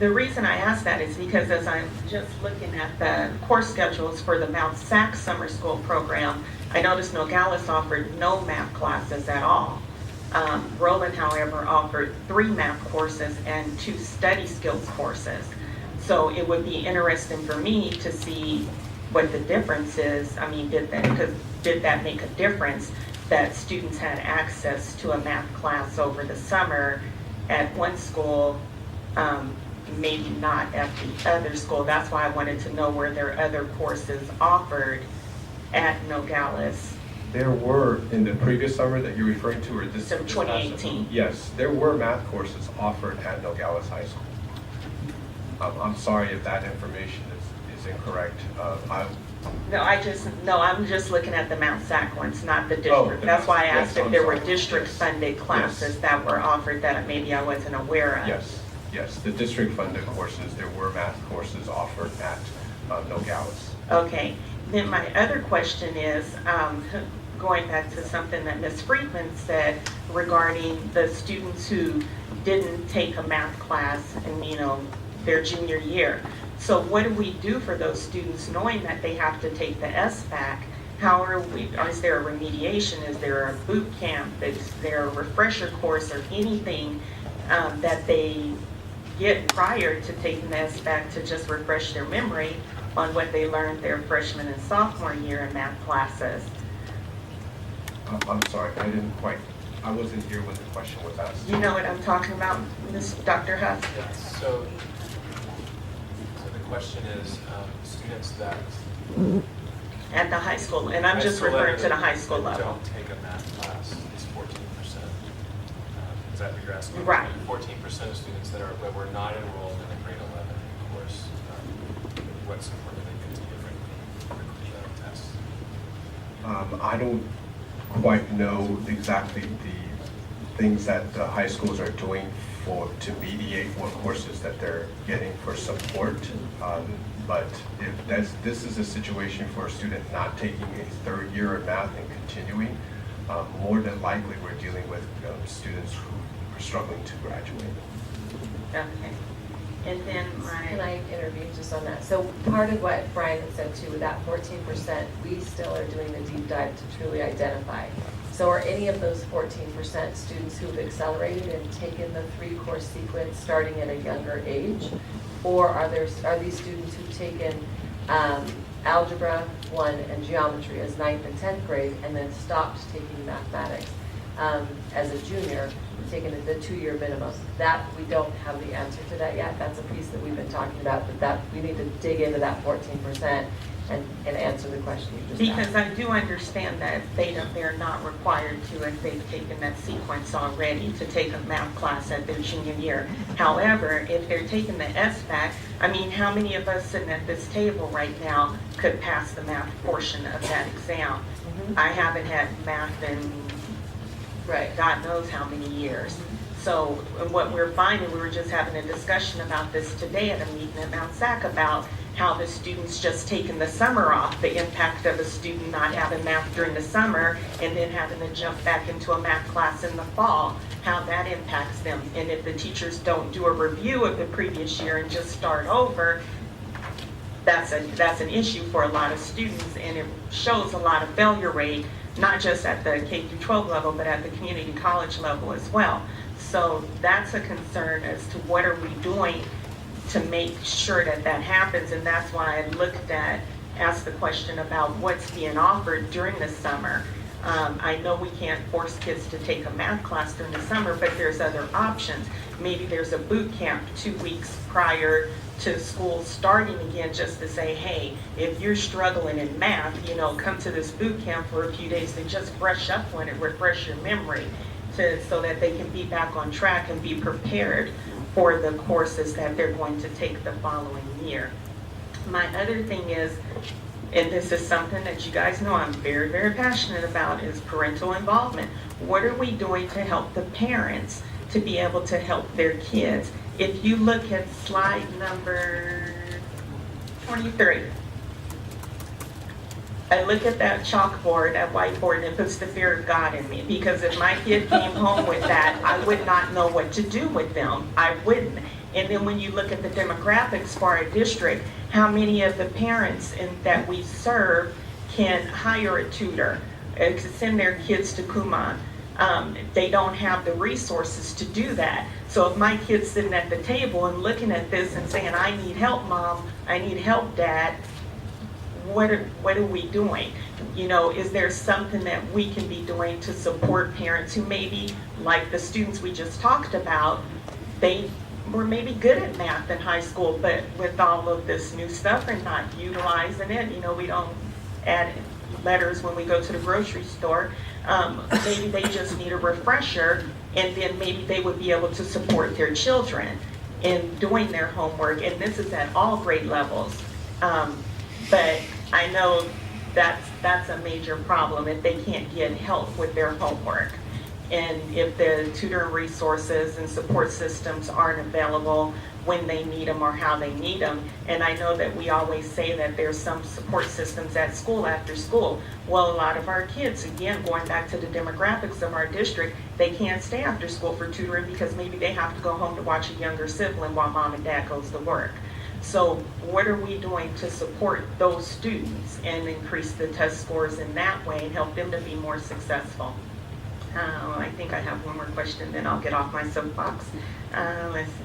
Speaker 15: The reason I ask that is because as I'm just looking at the course schedules for the Mount SAC summer school program, I noticed Nogales offered no math classes at all. Roland, however, offered 3 math courses and 2 study skills courses. So it would be interesting for me to see what the difference is. I mean, did that make a difference that students had access to a math class over the summer at one school, maybe not at the other school? That's why I wanted to know, were there other courses offered at Nogales?
Speaker 16: There were, in the previous summer that you're referring to, or this?
Speaker 15: So 2018.
Speaker 16: Yes, there were math courses offered at Nogales High School. I'm sorry if that information is incorrect.
Speaker 15: I'm just looking at the Mount SAC ones, not the district. That's why I asked if there were district-funded classes that were offered that maybe I wasn't aware of.
Speaker 16: Yes, the district-funded courses, there were math courses offered at Nogales.
Speaker 15: Okay, then my other question is, going back to something that Ms. Friedman said regarding the students who didn't take a math class in, their junior year. So what do we do for those students knowing that they have to take the SBAC? Is there a remediation? Is there a boot camp? Is there a refresher course or anything that they get prior to taking the SBAC to just refresh their memory on what they learned their freshman and sophomore year in math classes?
Speaker 16: I'm sorry, I wasn't here when the question was asked.
Speaker 15: You know what I'm talking about, Dr. Huff?
Speaker 17: Yes, so the question is students that
Speaker 15: at the high school, and I'm just referring to the high school level.
Speaker 17: Don't take a math class is 14%. Is that what you're asking?
Speaker 15: Right.
Speaker 17: 14% of students that were not enrolled in a grade 11 course. What support do they get to different tests?
Speaker 16: I don't quite know exactly the things that the high schools are doing to mediate what courses that they're getting for support. But if this is a situation for a student not taking a third year of math and continuing, more than likely we're dealing with students who are struggling to graduate.
Speaker 15: Okay. And then
Speaker 7: Can I intervene just on that? So part of what Brian had said too, with that 14%, we still are doing the deep dive to truly identify. So are any of those 14% students who've accelerated and taken the 3-course sequence starting at a younger age? Or are these students who've taken Algebra 1 and Geometry as 9th and 10th grade and then stopped taking mathematics as a junior, taking the 2-year minimum? That, we don't have the answer to that yet. That's a piece that we've been talking about, but that we need to dig into that 14% and answer the question you just asked.
Speaker 15: Because I do understand that they're not required to, if they've taken that sequence already, to take a math class at their junior year. However, if they're taking the SBAC, I mean, how many of us sitting at this table right now could pass the math portion of that exam? I haven't had math in God knows how many years. So what we're finding, we were just having a discussion about this today at a meeting at Mount SAC about how the students just taking the summer off, the impact of a student not having math during the summer and then having to jump back into a math class in the fall, how that impacts them. And if the teachers don't do a review of the previous year and just start over, that's an issue for a lot of students, and it shows a lot of failure rate, not just at the K-12 level, but at the community college level as well. So that's a concern as to what are we doing to make sure that that happens, and that's why I asked the question about what's being offered during the summer. I know we can't force kids to take a math class during the summer, but there's other options. Maybe there's a boot camp 2 weeks prior to school starting again, just to say, hey, if you're struggling in math, come to this boot camp for a few days to just brush up on it, refresh your memory, so that they can be back on track and be prepared for the courses that they're going to take the following year. My other thing is, and this is something that you guys know I'm very, very passionate about, is parental involvement. What are we doing to help the parents to be able to help their kids? If you look at slide number 23, I look at that chalkboard, that whiteboard, and it puts the fear of God in me. Because if my kid came home with that, I would not know what to do with them. I wouldn't. And then when you look at the demographics for our district, how many of the parents that we serve can hire a tutor to send their kids to Kumon? They don't have the resources to do that. So if my kid's sitting at the table and looking at this and saying, I need help, Mom, I need help, Dad, what are we doing? Is there something that we can be doing to support parents who maybe, like the students we just talked about, they were maybe good at math in high school, but with all of this new stuff and not utilizing it, we don't add letters when we go to the grocery store. Maybe they just need a refresher, and then maybe they would be able to support their children in doing their homework. And this is at all grade levels. But I know that's a major problem if they can't get help with their homework. And if the tutoring resources and support systems aren't available when they need them or how they need them. And I know that we always say that there's some support systems at school after school. Well, a lot of our kids, again, going back to the demographics of our district, they can't stay after school for tutoring because maybe they have to go home to watch a younger sibling while Mom and Dad goes to work. So what are we doing to support those students and increase the test scores in that way and help them to be more successful? I think I have one more question, then I'll get off my soapbox. Let's see.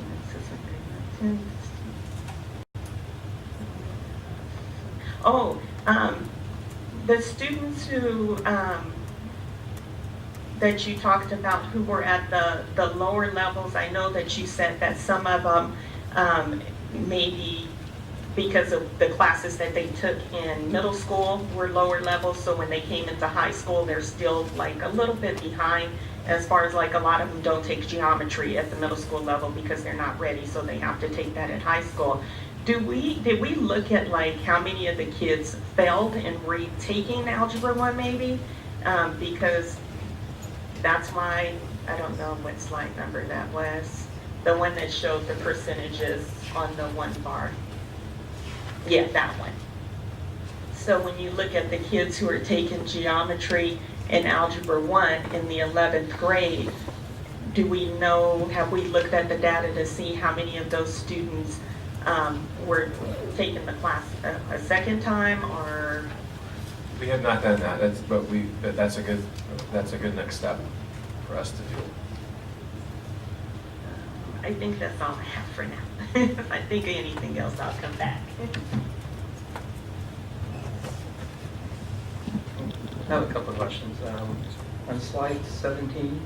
Speaker 15: The students who that you talked about who were at the lower levels, I know that you said that some of them maybe because of the classes that they took in middle school were lower levels, so when they came into high school, they're still like a little bit behind as far as like a lot of them don't take geometry at the middle school level because they're not ready, so they have to take that at high school. Did we look at like how many of the kids failed in retaking Algebra 1 maybe? Because that's why, I don't know what slide number that was, the one that showed the percentages on the one bar. Yeah, that one. So when you look at the kids who are taking geometry and Algebra 1 in the 11th grade, do we know, have we looked at the data to see how many of those students were taking the class a second time, or?
Speaker 17: We have not done that, but that's a good next step for us to do.
Speaker 15: I think that's all I have for now. If I think of anything else, I'll come back.
Speaker 11: I have a couple of questions. On slide 17,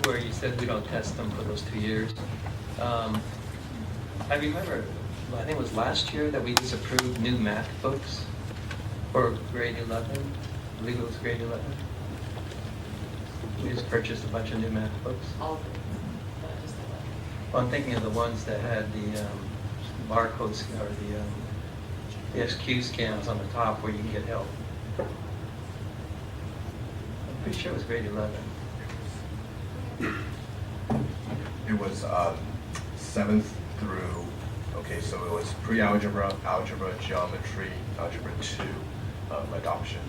Speaker 11: where you said we don't test them for those 2 years. I remember, I think it was last year that we disapproved new math books for grade 11. I believe it was grade 11. We just purchased a bunch of new math books.
Speaker 7: All of them, not just the one.
Speaker 11: Well, I'm thinking of the ones that had the barcodes or the SQ scans on the top where you can get help. I'm pretty sure it was grade 11.
Speaker 16: It was 7th through, okay, so it was pre-algebra, algebra, geometry, algebra 2, adoption.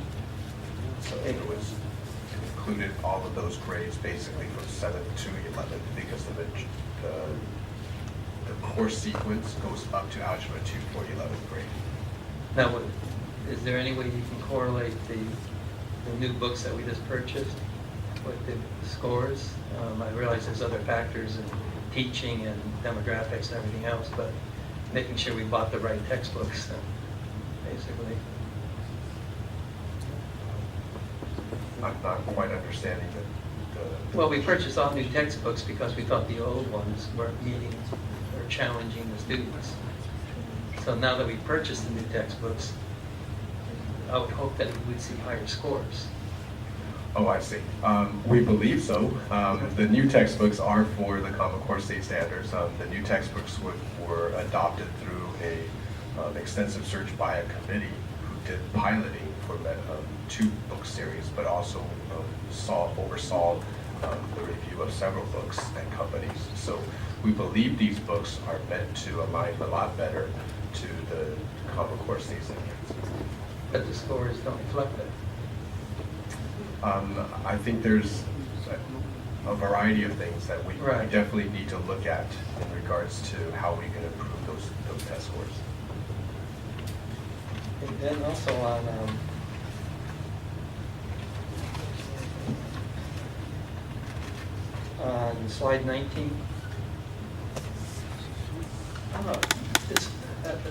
Speaker 16: So it included all of those grades basically from 7th to 11th because the course sequence goes up to algebra 2 for 11th grade.
Speaker 11: Now, is there any way you can correlate the new books that we just purchased with the scores? I realize there's other factors in teaching and demographics and everything else, but making sure we bought the right textbooks, basically.
Speaker 16: I'm not quite understanding
Speaker 11: Well, we purchased all new textbooks because we thought the old ones weren't meeting or challenging the students. So now that we purchased the new textbooks, I would hope that we would see higher scores.
Speaker 16: Oh, I see. We believe so. The new textbooks are for the Common Core State Standards. The new textbooks were adopted through an extensive search by a committee who did piloting for 2 book series, but also oversaw the review of several books and companies. So we believe these books are meant to align a lot better to the Common Core State Standards.
Speaker 11: But the scores don't reflect that.
Speaker 16: I think there's a variety of things that we definitely need to look at in regards to how we can improve those test scores.
Speaker 11: And then also on slide 19, I don't know,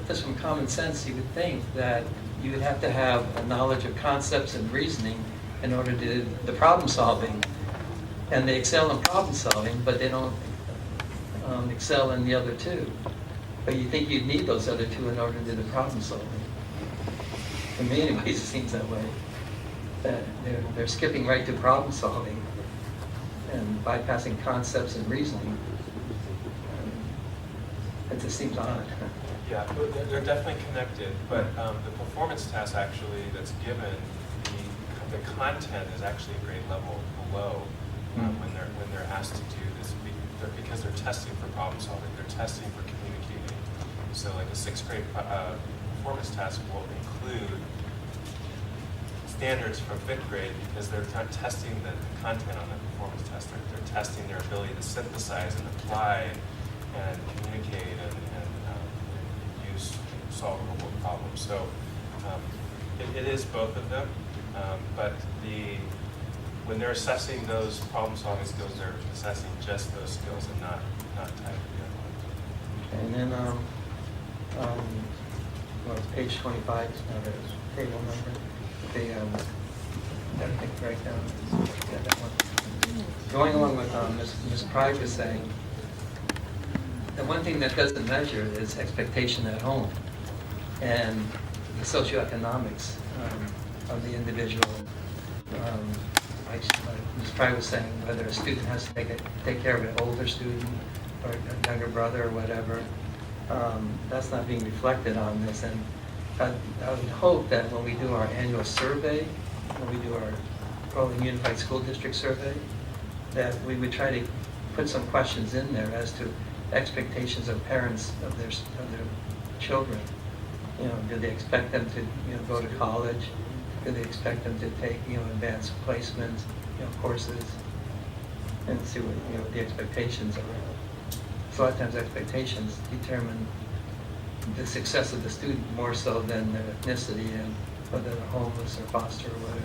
Speaker 11: just from common sense, you would think that you would have to have a knowledge of concepts and reasoning in order to do the problem solving. And they excel in problem solving, but they don't excel in the other 2. But you think you'd need those other 2 in order to do the problem solving. To me anyways, it seems that way. That they're skipping right to problem solving and bypassing concepts and reasoning. It just seems odd.
Speaker 17: Yeah, they're definitely connected, but the performance test actually that's given, the content is actually a grade level below when they're asked to do this because they're testing for problem solving, they're testing for communicating. So like a 6th grade performance test will include standards from 5th grade because they're not testing the content on the performance test. They're testing their ability to synthesize and apply and communicate and use solvable problems. So it is both of them, but when they're assessing those problem-solving skills, they're assessing just those skills and not tied to the other ones.
Speaker 11: And then well, page 25 is not a table number. Everything right down. Yeah, that one. Going along with Ms. Pride was saying, the one thing that doesn't measure is expectation at home and the socioeconomics of the individual. Ms. Pride was saying whether a student has to take care of an older student or a younger brother or whatever, that's not being reflected on this. And I would hope that when we do our annual survey, when we do our Rolling Unified School District survey, that we would try to put some questions in there as to expectations of parents of their children. Do they expect them to go to college? Do they expect them to take, advanced placement, courses, and see what, the expectations are? So a lot of times expectations determine the success of the student more so than their ethnicity and whether they're homeless or foster or whatever.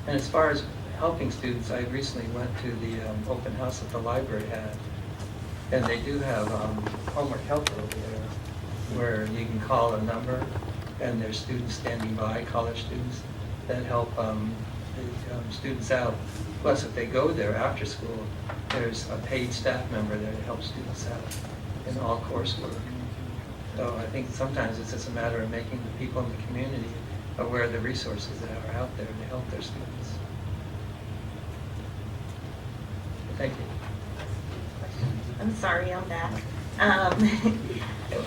Speaker 11: And as far as helping students, I recently went to the open house that the library had, and they do have homework helper over there, where you can call a number, and there's students standing by, college students, that help the students out. Plus, if they go there after school, there's a paid staff member there to help students out in all coursework. So I think sometimes it's just a matter of making the people in the community aware of the resources that are out there to help their students. Thank you.
Speaker 15: I'm sorry, I'm back.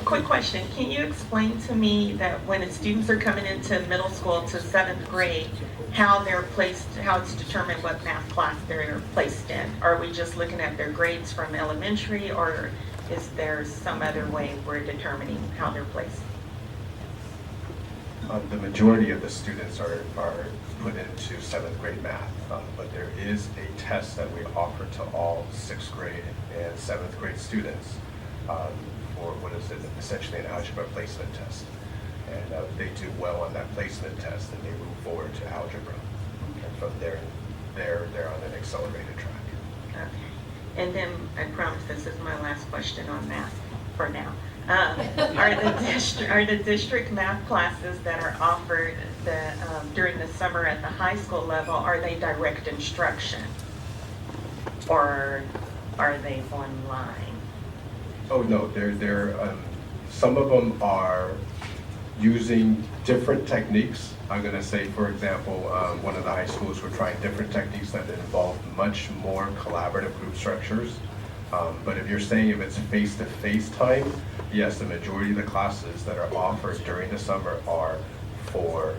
Speaker 15: Quick question. Can you explain to me that when the students are coming into middle school to 7th grade, how they're placed, how it's determined what math class they're placed in? Are we just looking at their grades from elementary, or is there some other way we're determining how they're placed?
Speaker 16: The majority of the students are put into 7th grade math, but there is a test that we offer to all 6th grade and 7th grade students for what is essentially an algebra placement test. And they do well on that placement test, and they move forward to algebra. And from there, they're on an accelerated track.
Speaker 15: Okay. And then I promise this is my last question on math for now. Are the district math classes that are offered during the summer at the high school level, are they direct instruction, or are they online?
Speaker 16: Oh no, they're some of them are using different techniques. I'm going to say, for example, one of the high schools were trying different techniques that involve much more collaborative group structures. But if you're saying if it's face-to-face time, yes, the majority of the classes that are offered during the summer are for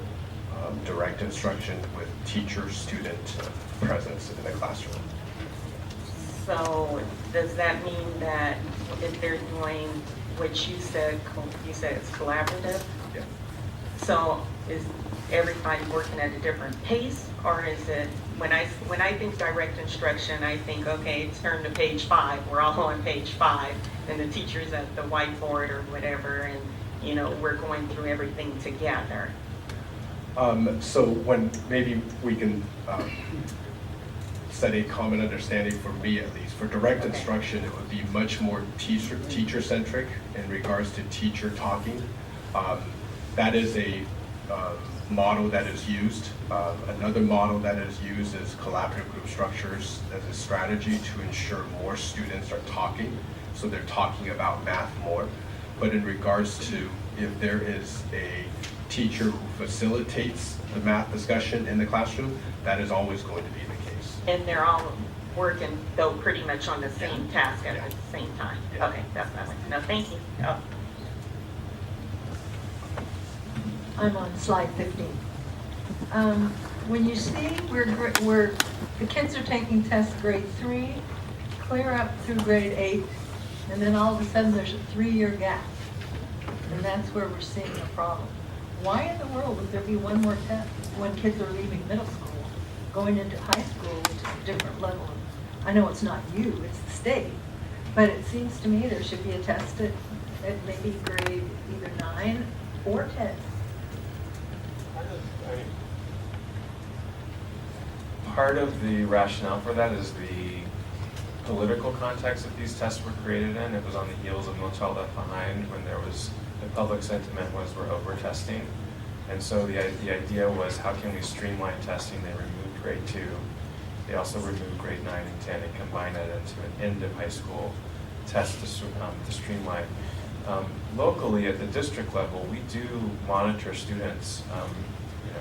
Speaker 16: direct instruction with teacher-student presence in the classroom.
Speaker 15: So does that mean that if they're doing what you said it's collaborative?
Speaker 16: Yeah.
Speaker 15: So is everybody working at a different pace, or is it, when I think direct instruction, I think, okay, it's turn to page 5, we're all on page 5, and the teacher's at the whiteboard or whatever, and we're going through everything together.
Speaker 16: So when maybe we can set a common understanding, for me at least. For direct instruction, it would be much more teacher-centric in regards to teacher talking. That is a model that is used. Another model that is used is collaborative group structures as a strategy to ensure more students are talking, so they're talking about math more. But in regards to if there is a teacher who facilitates the math discussion in the classroom, that is always going to be the case.
Speaker 15: And they're all working, though, pretty much on the same task at the same time.
Speaker 16: Yeah.
Speaker 15: Okay, that's what I like to know. Thank you. Oh.
Speaker 10: I'm on slide 15. When you see where the kids are taking tests grade 3, clear up through grade 8, and then all of a sudden there's a 3-year gap. And that's where we're seeing the problem. Why in the world would there be one more test when kids are leaving middle school, going into high school, which is a different level of, I know it's not you, it's the state, but it seems to me there should be a test at maybe grade either 9 or 10.
Speaker 17: Part of the rationale for that is the political context that these tests were created in. It was on the heels of No Child Left Behind, when there was, the public sentiment was we're over testing. And so the idea was, how can we streamline testing? They removed grade 2. They also removed grade 9 and 10 and combined that into an end of high school test to streamline. Locally at the district level, we do monitor students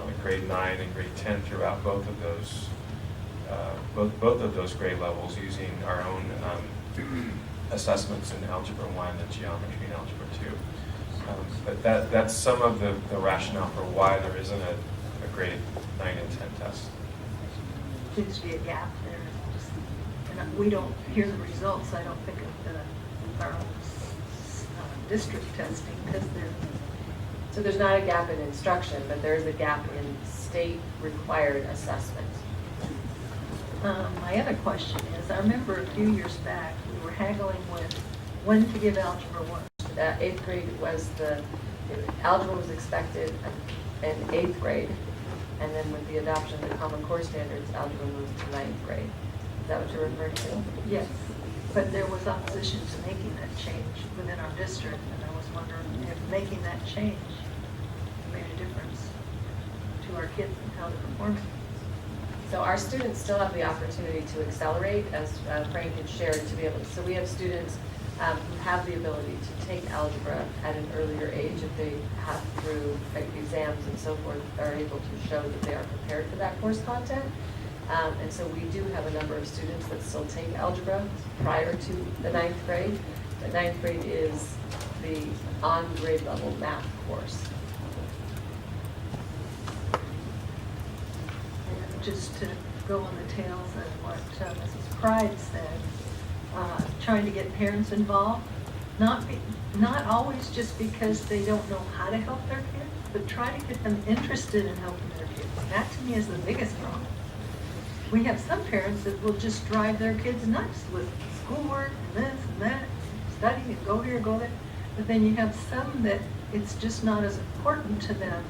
Speaker 17: in grade 9 and grade 10 throughout both of those grade levels, using our own assessments in Algebra 1 and Geometry in Algebra 2. But that's some of the rationale for why there isn't a grade 9 and 10 test.
Speaker 10: Seems to be a gap there. And we don't hear the results, I don't think, of our own district testing, because
Speaker 7: So there's not a gap in instruction, but there is a gap in state-required assessment.
Speaker 10: My other question is, I remember a few years back, we were haggling with when to give Algebra 1.
Speaker 7: Eighth grade algebra was expected in 8th grade, and then with the adoption of the Common Core standards, algebra moved to 9th grade. Is that what you're referring to?
Speaker 10: Yes, but there was opposition to making that change within our district, and I was wondering if making that change made a difference to our kids and how they're performing.
Speaker 7: So our students still have the opportunity to accelerate, as Frank had shared, to be able to. So we have students who have the ability to take algebra at an earlier age if they have through exams and so forth are able to show that they are prepared for that course content. And so we do have a number of students that still take algebra prior to the 9th grade. The 9th grade is the on-grade level math course.
Speaker 10: And just to go on the tails of what Mrs. Pride said, trying to get parents involved, not always just because they don't know how to help their kids, but try to get them interested in helping their kids. That to me is the biggest problem. We have some parents that will just drive their kids nuts with schoolwork and this and that, study and go here, go there. But then you have some that it's just not as important to them.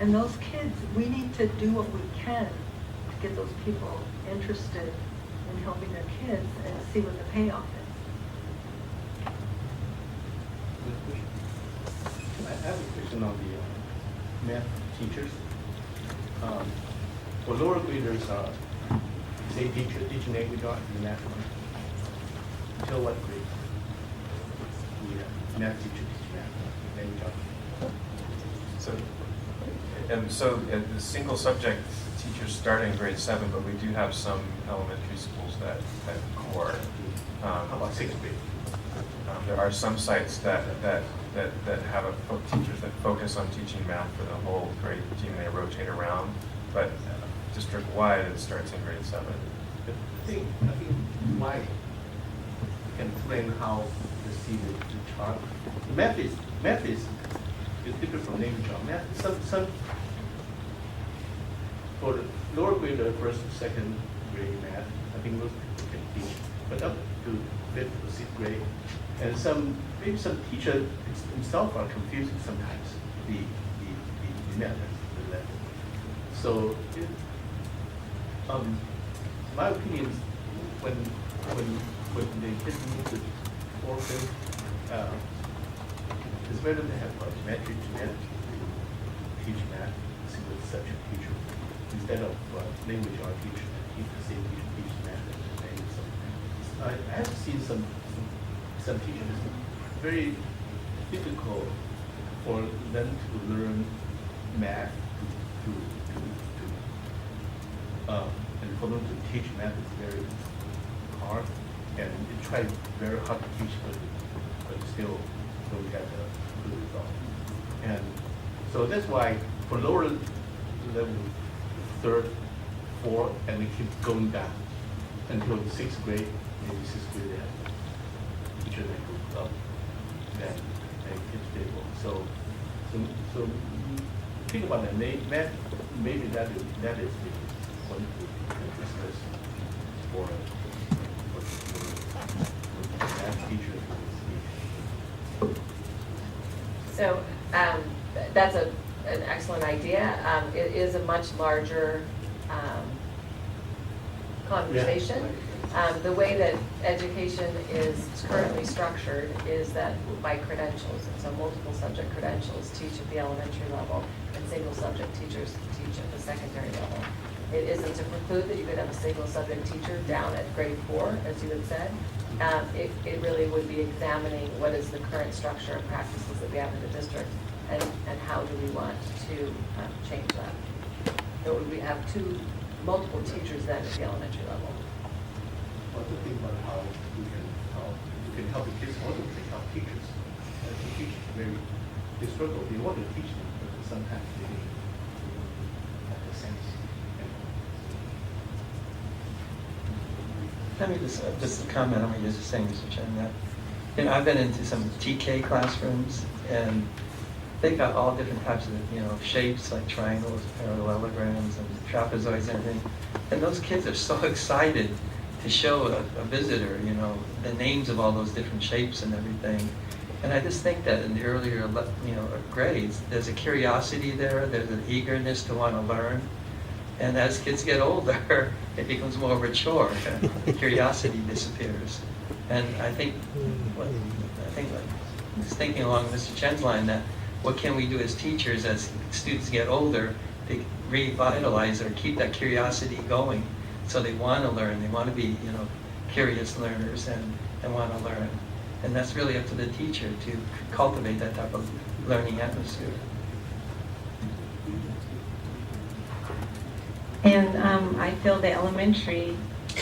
Speaker 10: And those kids, we need to do what we can to get those people interested in helping their kids and see what the payoff is.
Speaker 6: I have a question on the math teachers. For lower graders, say teaching language art in the math one. Until what grade? The math teacher teach math language art.
Speaker 13: So the single subject teachers start in grade 7, but we do have some elementary schools that core.
Speaker 6: How about 6th grade?
Speaker 13: There are some sites that have teachers that focus on teaching math for the whole grade team. They rotate around, but district-wide it starts in grade 7.
Speaker 6: I think Mike can explain how to see the chart. Math is different from language art. Math, some for the lower grade, first, second grade math, I think most people can teach, but up to 5th or 6th grade, and maybe some teacher himself are confusing sometimes the methods, the level. So, my opinion is when they get into the 4th grade, it's better to have elementary genetics teach math, single subject teacher, instead of language art teacher, the same teacher teach math and so I have seen some teachers, it's very difficult for them to learn math and for them to teach math is very hard, and they try very hard to teach, but still don't get a good result. And so that's why for lower level, 3rd, 4th, and we keep going down until the 6th grade, maybe 6th grade, they have a teacher that goes up, then they get stable. So think about that. Maybe that is the one to discuss for math teachers.
Speaker 7: So that's an excellent idea. It is a much larger conversation. The way that education is currently structured is that by credentials, and so multiple subject credentials teach at the elementary level, and single subject teachers teach at the secondary level. It isn't to preclude that you could have a single subject teacher down at grade 4, as you had said. It really would be examining what is the current structure and practices that we have in the district, and how do we want to change that. So we have multiple teachers then at the elementary level.
Speaker 6: Well, to think about how we can help the kids, also we can help teachers. The teachers they struggle, they want to teach them, but sometimes they don't have the sense.
Speaker 11: Let me just comment on what you're just saying, Mr. Chen. That, I've been into some TK classrooms, and they got all different types of, shapes like triangles, parallelograms, and trapezoids and everything. And those kids are so excited to show a visitor, the names of all those different shapes and everything. And I just think that in the earlier, grades, there's a curiosity there, there's an eagerness to want to learn. And as kids get older, it becomes more mature. Curiosity disappears. And I think, just thinking along Mr. Chen's line, that what can we do as teachers as students get older to revitalize or keep that curiosity going, so they want to learn, they want to be, curious learners and want to learn. And that's really up to the teacher to cultivate that type of learning atmosphere.
Speaker 14: And I feel the elementary,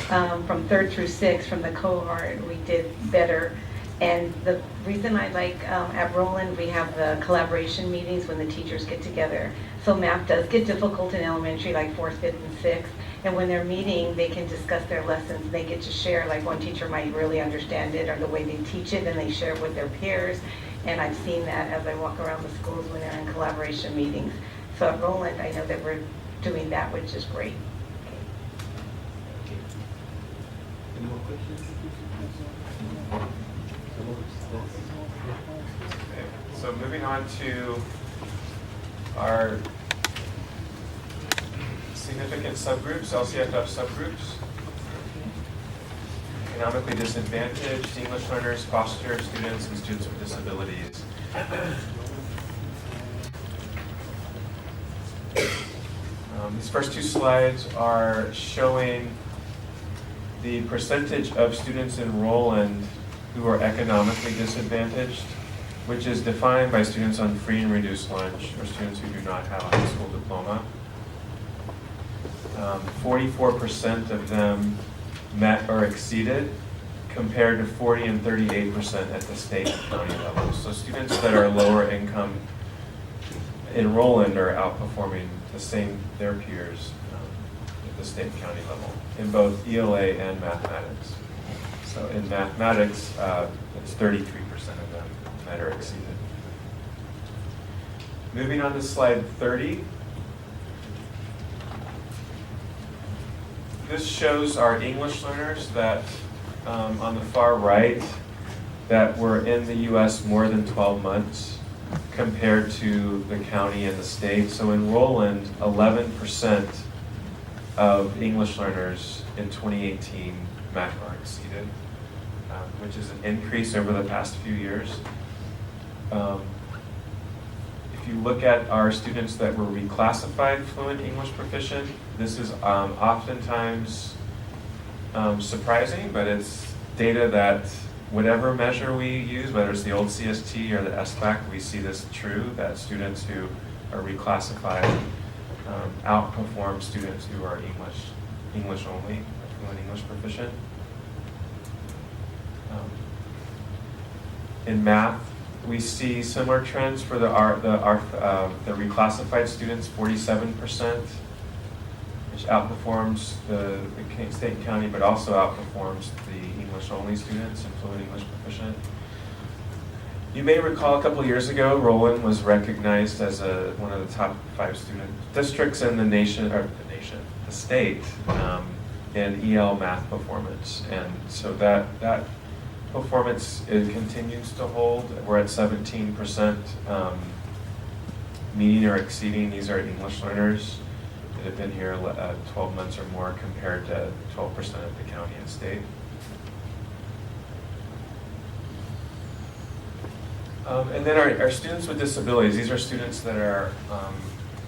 Speaker 14: from 3rd through 6th, from the cohort, we did better. And the reason I like at Roland, we have the collaboration meetings when the teachers get together. So math does get difficult in elementary, like 4th, 5th, and 6th. And when they're meeting, they can discuss their lessons. They get to share, like one teacher might really understand it or the way they teach it, and they share it with their peers. And I've seen that as I walk around the schools when they're in collaboration meetings. So at Roland, I know that we're doing that, which is great.
Speaker 6: Any more questions?
Speaker 13: Okay, so moving on to our significant subgroups, LCFF subgroups. Economically disadvantaged, English learners, foster students, and students with disabilities. These first two slides are showing the percentage of students in Roland who are economically disadvantaged, which is defined by students on free and reduced lunch, or students who do not have a high school diploma. 44% of them met or exceeded, compared to 40 and 38% at the state and county level. So students that are lower income in Roland are outperforming their peers at the state and county level in both ELA and mathematics. So in mathematics, it's 33% of them met or exceeded. Moving on to slide 30. This shows our English learners that on the far right that were in the U.S. more than 12 months compared to the county and the state. So in Roland, 11% of English learners in 2018 met or exceeded, which is an increase over the past few years. If you look at our students that were reclassified fluent English proficient, this is oftentimes surprising, but it's data that whatever measure we use, whether it's the old CST or the SBAC, we see this true, that students who are reclassified outperform students who are English only, fluent English proficient. In math, we see similar trends for the reclassified students, 47%, which outperforms the state and county, but also outperforms the English-only students and fluent English proficient. You may recall a couple of years ago, Roland was recognized as one of the top 5 student districts in the state, in EL math performance. And so that performance continues to hold. We're at 17% meeting or exceeding. These are English learners that have been here 12 months or more, compared to 12% at the county and state. And then our students with disabilities, these are students that are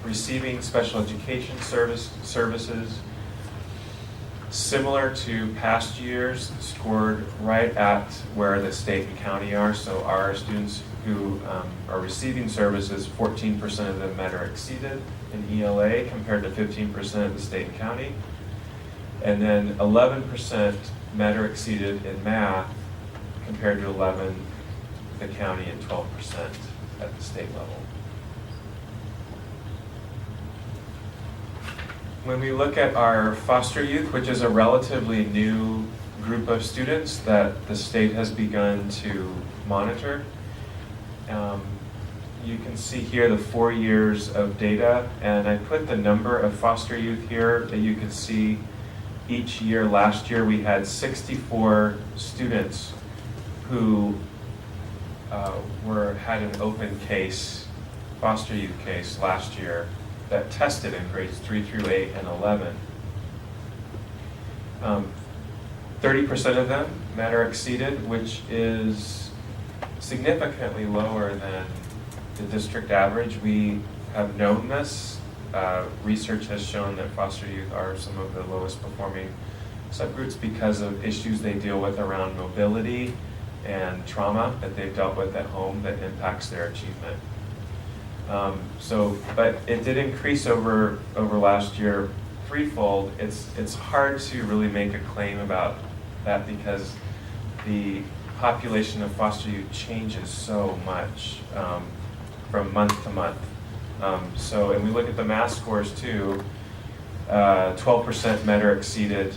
Speaker 13: receiving special education services. Similar to past years, scored right at where the state and county are. So our students who are receiving services, 14% of them met or exceeded in ELA, compared to 15% of the state and county. And then 11% met or exceeded in math, compared to 11% the county and 12% at the state level. When we look at our foster youth, which is a relatively new group of students that the state has begun to monitor, you can see here the 4 years of data, and I put the number of foster youth here that you can see each year. Last year we had 64 students who had an open case, foster youth case last year that tested in grades 3 through 8 and 11. 30% of them met or exceeded, which is significantly lower than the district average. We have known this. Research has shown that foster youth are some of the lowest performing subgroups because of issues they deal with around mobility and trauma that they've dealt with at home that impacts their achievement. But it did increase over last year threefold. It's hard to really make a claim about that because the population of foster youth changes so much from month to month. And we look at the math scores too. 12% met or exceeded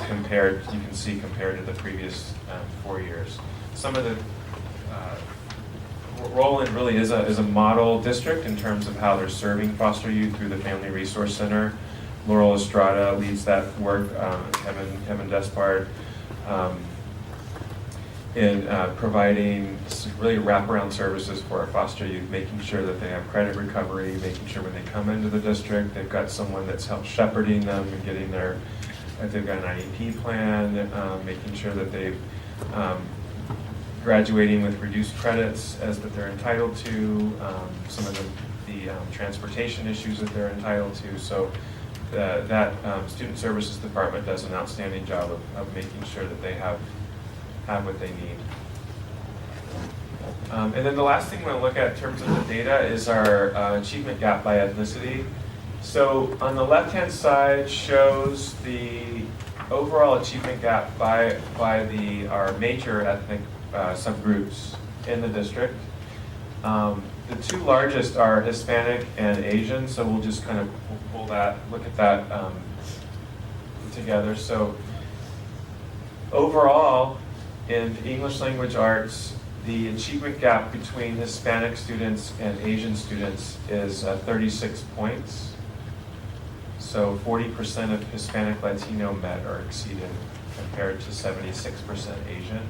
Speaker 13: compared to the previous 4 years. Some of the Roland really is a model district in terms of how they're serving foster youth through the Family Resource Center. Laurel Estrada leads that work, Kevin Despard, in providing really wraparound services for our foster youth, making sure that they have credit recovery, making sure when they come into the district, they've got someone that's helped shepherding them and getting if they've got an IEP plan, making sure that they've graduating with reduced credits as that they're entitled to, some of the transportation issues that they're entitled to. So that Student Services Department does an outstanding job of making sure that they have what they need. And then the last thing we're going to look at in terms of the data is our achievement gap by ethnicity. So on the left-hand side shows the overall achievement gap by our major ethnic subgroups in the district. The two largest are Hispanic and Asian, so we'll just kind of look at that together. So overall, in English language arts, the achievement gap between Hispanic students and Asian students is 36 points. So 40% of Hispanic Latino met or exceeded compared to 76% Asian.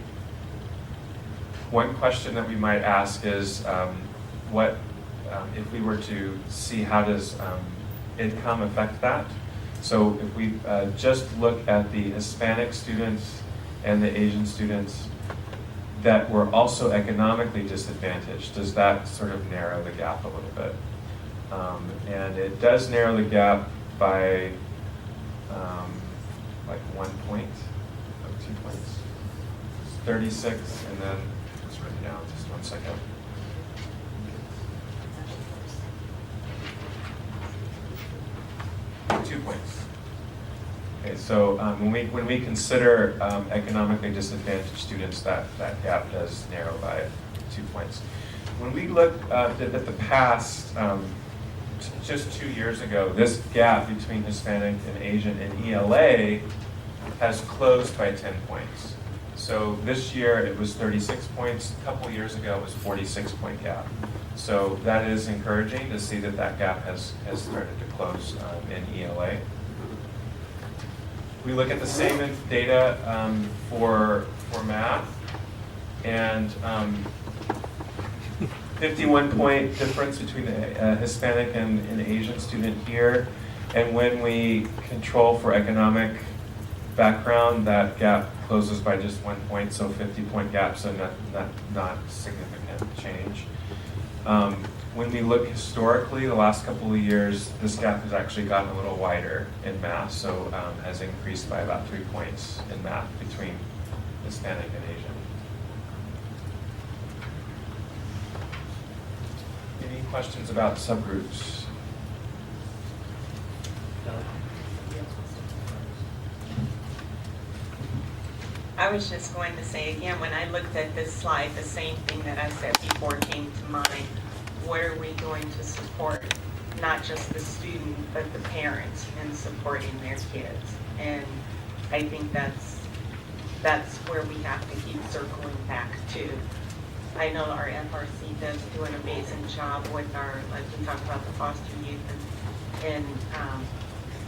Speaker 13: One question that we might ask is, if we were to see how does income affect that? So if we just look at the Hispanic students and the Asian students that were also economically disadvantaged, does that sort of narrow the gap a little bit? And it does narrow the gap by like 1 point or 2 points. 36, and then it's written down, just 1 second. Points. Okay, so when we consider economically disadvantaged students, that gap does narrow by 2 points. When we look at the past, just 2 years ago, this gap between Hispanic and Asian in ELA has closed by 10 points. So this year it was 36 points. A couple years ago it was 46-point gap. So that is encouraging to see that gap has started to close in ELA. We look at the same data for math, and 51-point difference between the Hispanic and Asian student here. And when we control for economic background, that gap closes by just 1 point, so 50-point gap, so not significant change. When we look historically, the last couple of years, this gap has actually gotten a little wider in math, so has increased by about 3 points in math between Hispanic and Asian. Any questions about subgroups?
Speaker 15: I was just going to say again, when I looked at this slide, the same thing that I said before came to mind. What are we going to support? Not just the student, but the parents in supporting their kids. And I think that's where we have to keep circling back to. I know our FRC does do an amazing job with our, like we talked about the foster youth, and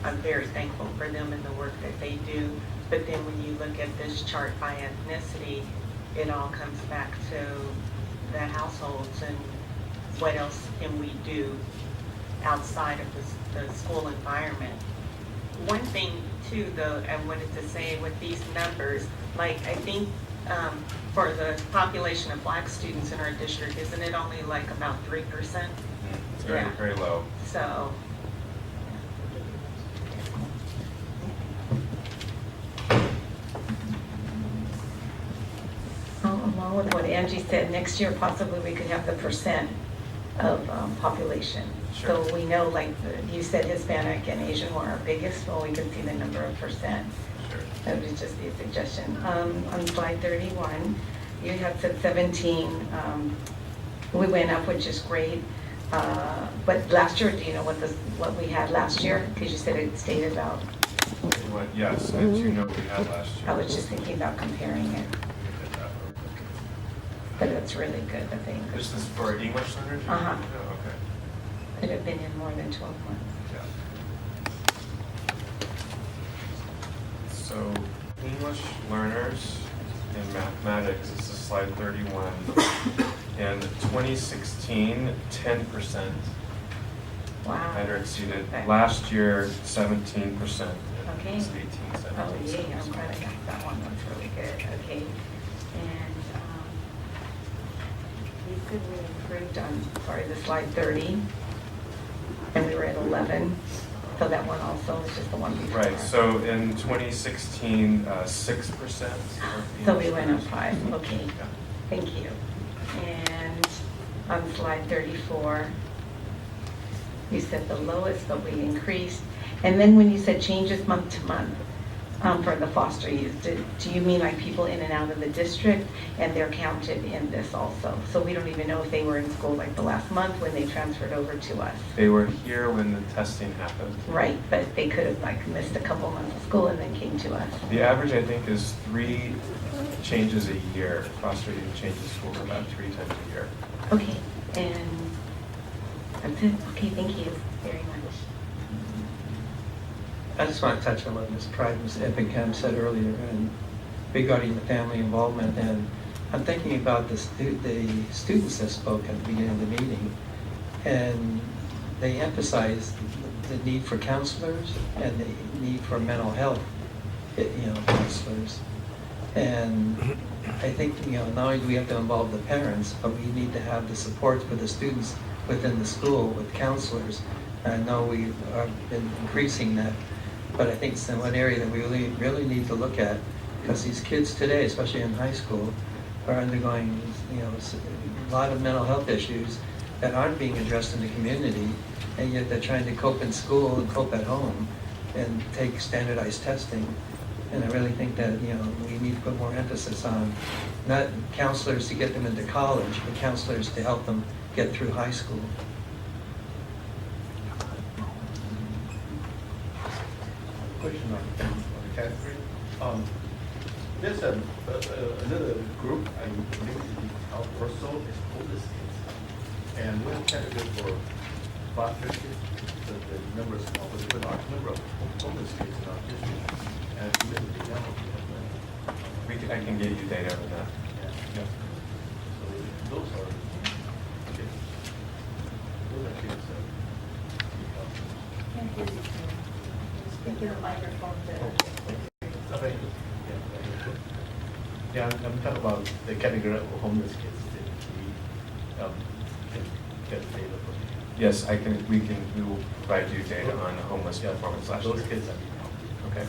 Speaker 15: I'm very thankful for them and the work that they do. But then when you look at this chart by ethnicity, it all comes back to the households and what else can we do outside of the school environment. One thing too, though, I wanted to say with these numbers, like I think for the population of Black students in our district, isn't it only like about 3%?
Speaker 13: It's very, very low.
Speaker 15: So. Along with what Angie said, next year possibly we could have the percent of population.
Speaker 13: Sure.
Speaker 15: So we know, like you said, Hispanic and Asian were our biggest, well, we can see the number of percent.
Speaker 13: Sure.
Speaker 15: That would just be a suggestion. On slide 31, you have said 17. We went up, which is great. But last year, do you know what we had last year? Because you said it stayed about.
Speaker 13: Yes, I do know what we had last year.
Speaker 15: I was just thinking about comparing it. But that's really good, I think.
Speaker 13: This is for English learners?
Speaker 15: Uh-huh.
Speaker 13: Oh, okay.
Speaker 15: Could have been in more than 12 months.
Speaker 13: Yeah. So English learners in mathematics, this is slide 31. In 2016, 10%
Speaker 15: Wow.
Speaker 13: had or exceeded.
Speaker 15: Okay.
Speaker 13: Last year, 17%.
Speaker 15: Okay.
Speaker 13: It's 18, 17.
Speaker 15: Oh, yeah, I'm glad I got that one. That's really good. Okay. And you said we improved on, sorry, the slide 30. And we were at 11. So that one also is just the one before.
Speaker 13: Right, so in 2016, 6%.
Speaker 15: So we went up 5. Okay.
Speaker 13: Yeah.
Speaker 15: Thank you. And on slide 34, you said the lowest, but we increased. And then when you said changes month to month for the foster youth, do you mean like people in and out of the district, and they're counted in this also? So we don't even know if they were in school like the last month when they transferred over to us.
Speaker 13: They were here when the testing happened.
Speaker 15: Right, but they could have like missed a couple months of school and then came to us.
Speaker 13: The average, I think, is 3 changes a year. Foster youth changes schools about 3 times a year.
Speaker 15: Okay, and that's it. Okay, thank you very much.
Speaker 11: I just want to touch on what Ms. Ebenkamp said earlier and regarding the family involvement. And I'm thinking about the students that spoke at the beginning of the meeting, and they emphasized the need for counselors and the need for mental health, counselors. And I think, not only do we have to involve the parents, but we need to have the support for the students within the school with counselors. And I know we have been increasing that, but I think it's one area that we really need to look at, because these kids today, especially in high school, are undergoing, a lot of mental health issues that aren't being addressed in the community, and yet they're trying to cope in school and cope at home and take standardized testing. And I really think that, we need to put more emphasis on not counselors to get them into college, but counselors to help them get through high school.
Speaker 6: Question on Catherine. There's another group, I believe also is homeless kids. And we're category for foster kids, the numbers of the large number of homeless kids in our district. And community level,
Speaker 13: I can get you data on that.
Speaker 6: yeah. So those are kids. Those are kids that
Speaker 10: Can't hear you. Speak in the microphone there.
Speaker 6: okay. Yeah, I'm talking about the category of homeless kids that we can get data from.
Speaker 13: Yes, we will provide you data on the homeless performance last year.
Speaker 6: Those kids are.
Speaker 13: Okay.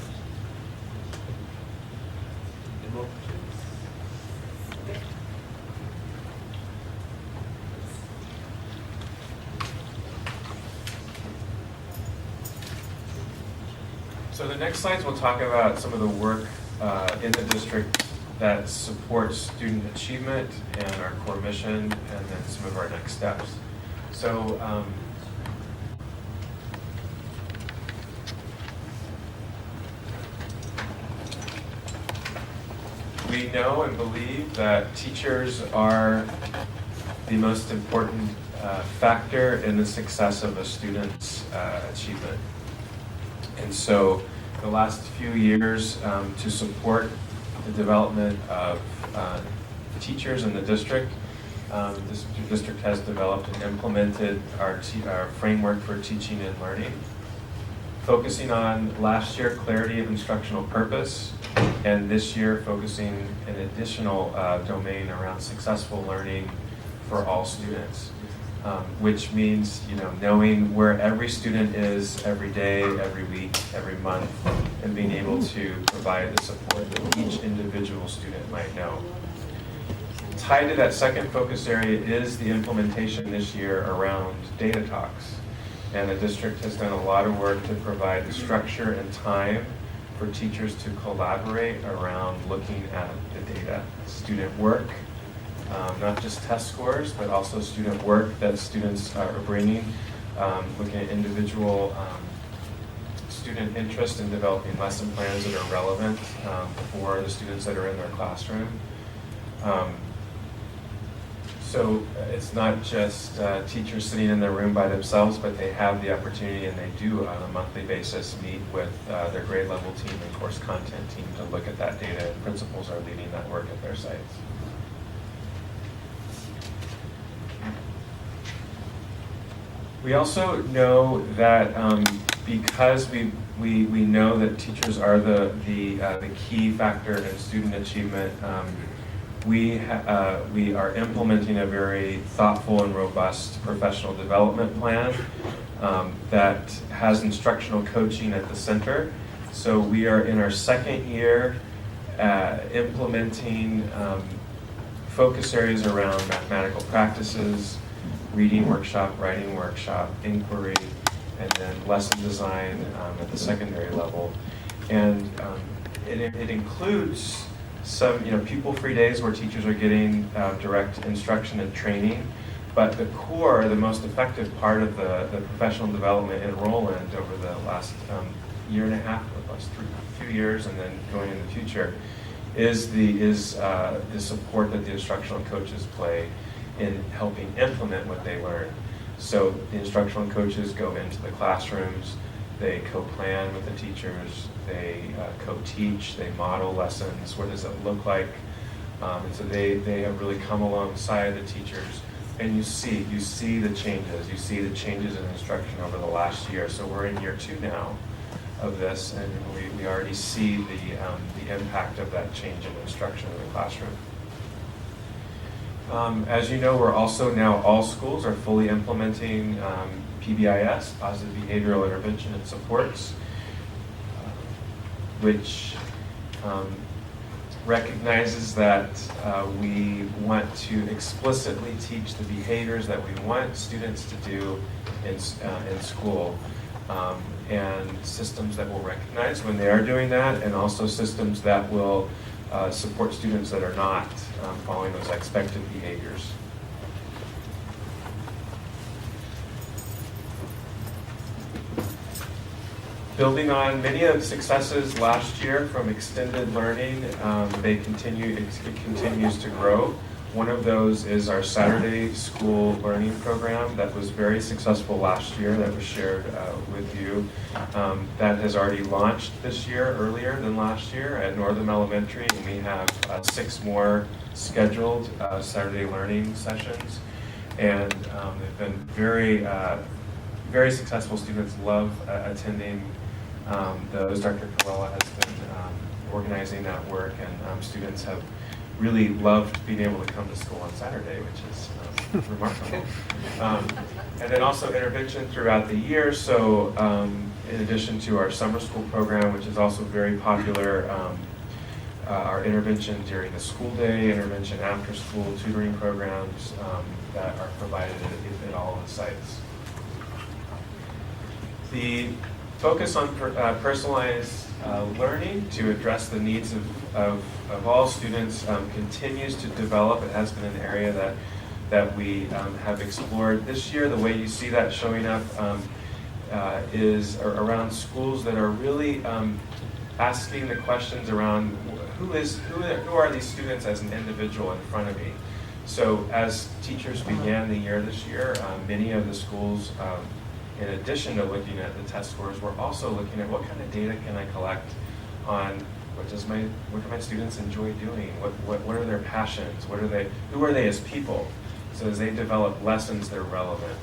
Speaker 13: So the next slides will talk about some of the work in the district that supports student achievement and our core mission, and then some of our next steps. So know and believe that teachers are the most important factor in the success of a student's achievement. And so the last few years, to support the development of teachers in the district, this district has developed and implemented our framework for teaching and learning, focusing on last year clarity of instructional purpose, and this year focusing an additional domain around successful learning for all students, which means knowing where every student is every day, every week, every month, and being able to provide the support that each individual student might know. Tied to that second focus area is the implementation this year around data talks. And the district has done a lot of work to provide the structure and time for teachers to collaborate around looking at the data, student work, not just test scores, but also student work that students are bringing, looking at individual student interest in developing lesson plans that are relevant for the students that are in their classroom. So it's not just teachers sitting in their room by themselves, but they have the opportunity, and they do on a monthly basis meet with their grade level team and course content team to look at that data, and principals are leading that work at their sites. We also know that because we know that teachers are the key factor in student achievement, we are implementing a very thoughtful and robust professional development plan that has instructional coaching at the center. So we are in our second year implementing focus areas around mathematical practices, reading workshop, writing workshop, inquiry, and then lesson design at the secondary level. And it includes some pupil-free days where teachers are getting direct instruction and training, but the core, the most effective part of the professional development in Roland over the last year and a half, the last few years, and then going in the future, is the support that the instructional coaches play in helping implement what they learn. So the instructional coaches go into the classrooms, they co-plan with the teachers, they co-teach, they model lessons, what does it look like? And so they have really come alongside the teachers, and you see the changes in instruction over the last year. So we're in year 2 now of this, and we already see the impact of that change in instruction in the classroom. As you know, we're also now, all schools are fully implementing PBIS, Positive Behavioral Intervention and Supports, which recognizes that we want to explicitly teach the behaviors that we want students to do in school, and systems that will recognize when they are doing that, and also systems that will support students that are not following those expected behaviors. Building on many of the successes last year from extended learning, it continues to grow. One of those is our Saturday School Learning Program that was very successful last year, that was shared with you. That has already launched this year, earlier than last year at Northam Elementary, and we have 6 more scheduled Saturday learning sessions. And they've been very successful. Students love attending those. Dr. Colella has been organizing that work, and students have really loved being able to come to school on Saturday, which is remarkable. And then also intervention throughout the year. So in addition to our summer school program, which is also very popular, our intervention during the school day, intervention after school, tutoring programs that are provided at all of the sites. The focus on personalized learning to address the needs of all students continues to develop. It has been an area that we have explored this year. The way you see that showing up is around schools that are really asking the questions around who are these students as an individual in front of me? So as teachers began the year this year, many of the schools, in addition to looking at the test scores, we're also looking at what kind of data can I collect on what do my students enjoy doing? What are their passions? Who are they as people? So as they develop lessons that are relevant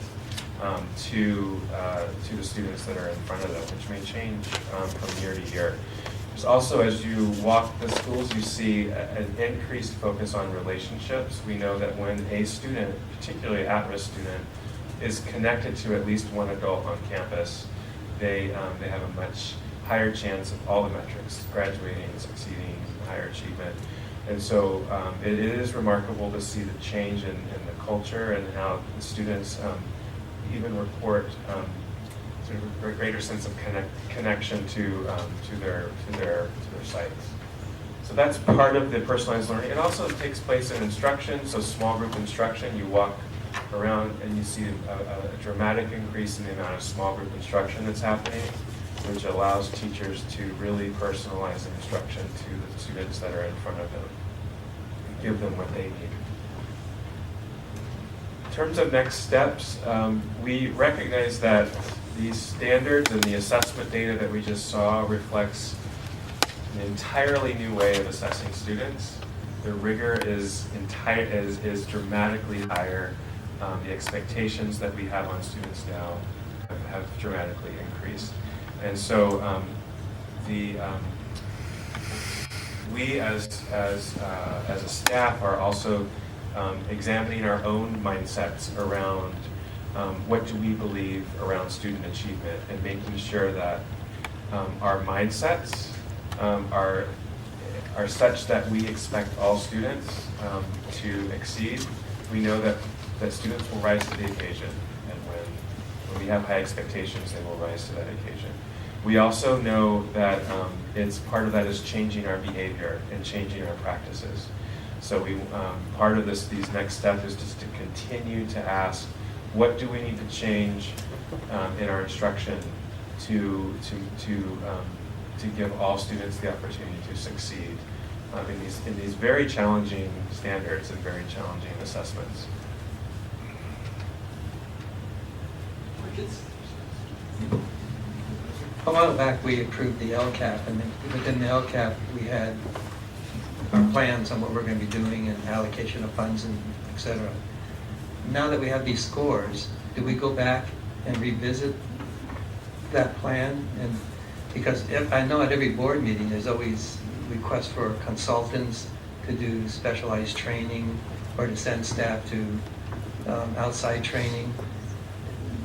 Speaker 13: to the students that are in front of them, which may change from year to year. There's also, as you walk the schools, you see an increased focus on relationships. We know that when a student, particularly at-risk student, is connected to at least one adult on campus, they have a much higher chance of all the metrics, graduating, succeeding, higher achievement. And so it is remarkable to see the change in the culture and how the students even report sort of a greater sense of connection to their sites. So that's part of the personalized learning. It also takes place in instruction, so small group instruction. You walk around and you see a dramatic increase in the amount of small group instruction that's happening, which allows teachers to really personalize the instruction to the students that are in front of them and give them what they need. In terms of next steps, we recognize that these standards and the assessment data that we just saw reflects an entirely new way of assessing students. The rigor is dramatically higher. The expectations that we have on students now have dramatically increased. And so we as a staff are also examining our own mindsets around what do we believe around student achievement, and making sure that our mindsets are such that we expect all students to exceed. We know that students will rise to the occasion, and when we have high expectations, they will rise to that occasion. We also know that it's part of that is changing our behavior and changing our practices. So part of these next steps is just to continue to ask, what do we need to change in our instruction to give all students the opportunity to succeed in these very challenging standards and very challenging assessments.
Speaker 11: A while back, we approved the LCAP, and within the LCAP, we had our plans on what we're going to be doing and allocation of funds and et cetera. Now that we have these scores, do we go back and revisit that plan? And because I know at every board meeting, there's always requests for consultants to do specialized training or to send staff to outside training.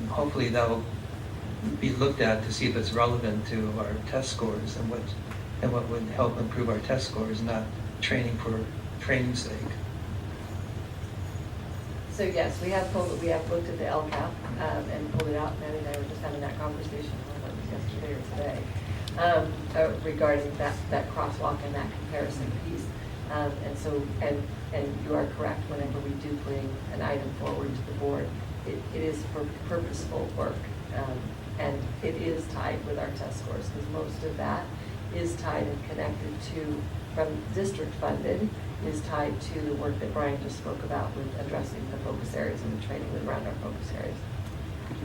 Speaker 11: Hopefully that'll be looked at to see if it's relevant to our test scores and what would help improve our test scores, not training for training's sake.
Speaker 7: So yes, we have looked at the LCAP and pulled it out. Maddie and I were just having that conversation, I don't know if it was yesterday or today, regarding that crosswalk and that comparison piece. And you are correct, whenever we do bring an item forward to the board, it is for purposeful work. And it is tied with our test scores, because most of that is tied and connected to, from district funded, is tied to the work that Brian just spoke about with addressing the focus areas and the training around our focus areas.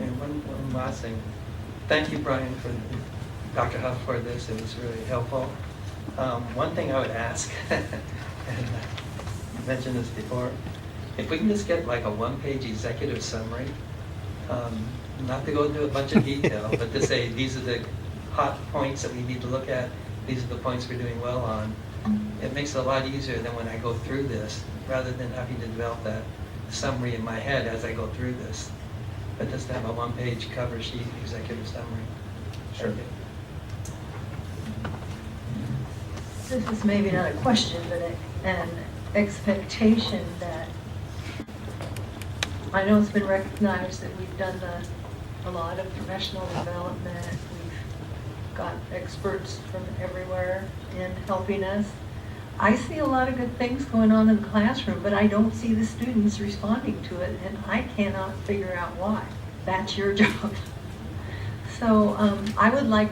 Speaker 11: And one last thing. Thank you, Brian, for Dr. Huff for this. It was really helpful. One thing I would ask, and I mentioned this before, if we can just get like a one-page executive summary, not to go into a bunch of detail, but to say these are the hot points that we need to look at, these are the points we're doing well on. It makes it a lot easier than when I go through this, rather than having to develop that summary in my head as I go through this. But just to have a one-page cover sheet executive summary.
Speaker 13: Sure.
Speaker 10: This is maybe not a question, but an expectation that I know it's been recognized that we've done a lot of professional development. We've got experts from everywhere in helping us. I see a lot of good things going on in the classroom, but I don't see the students responding to it, and I cannot figure out why. That's your job. So I would like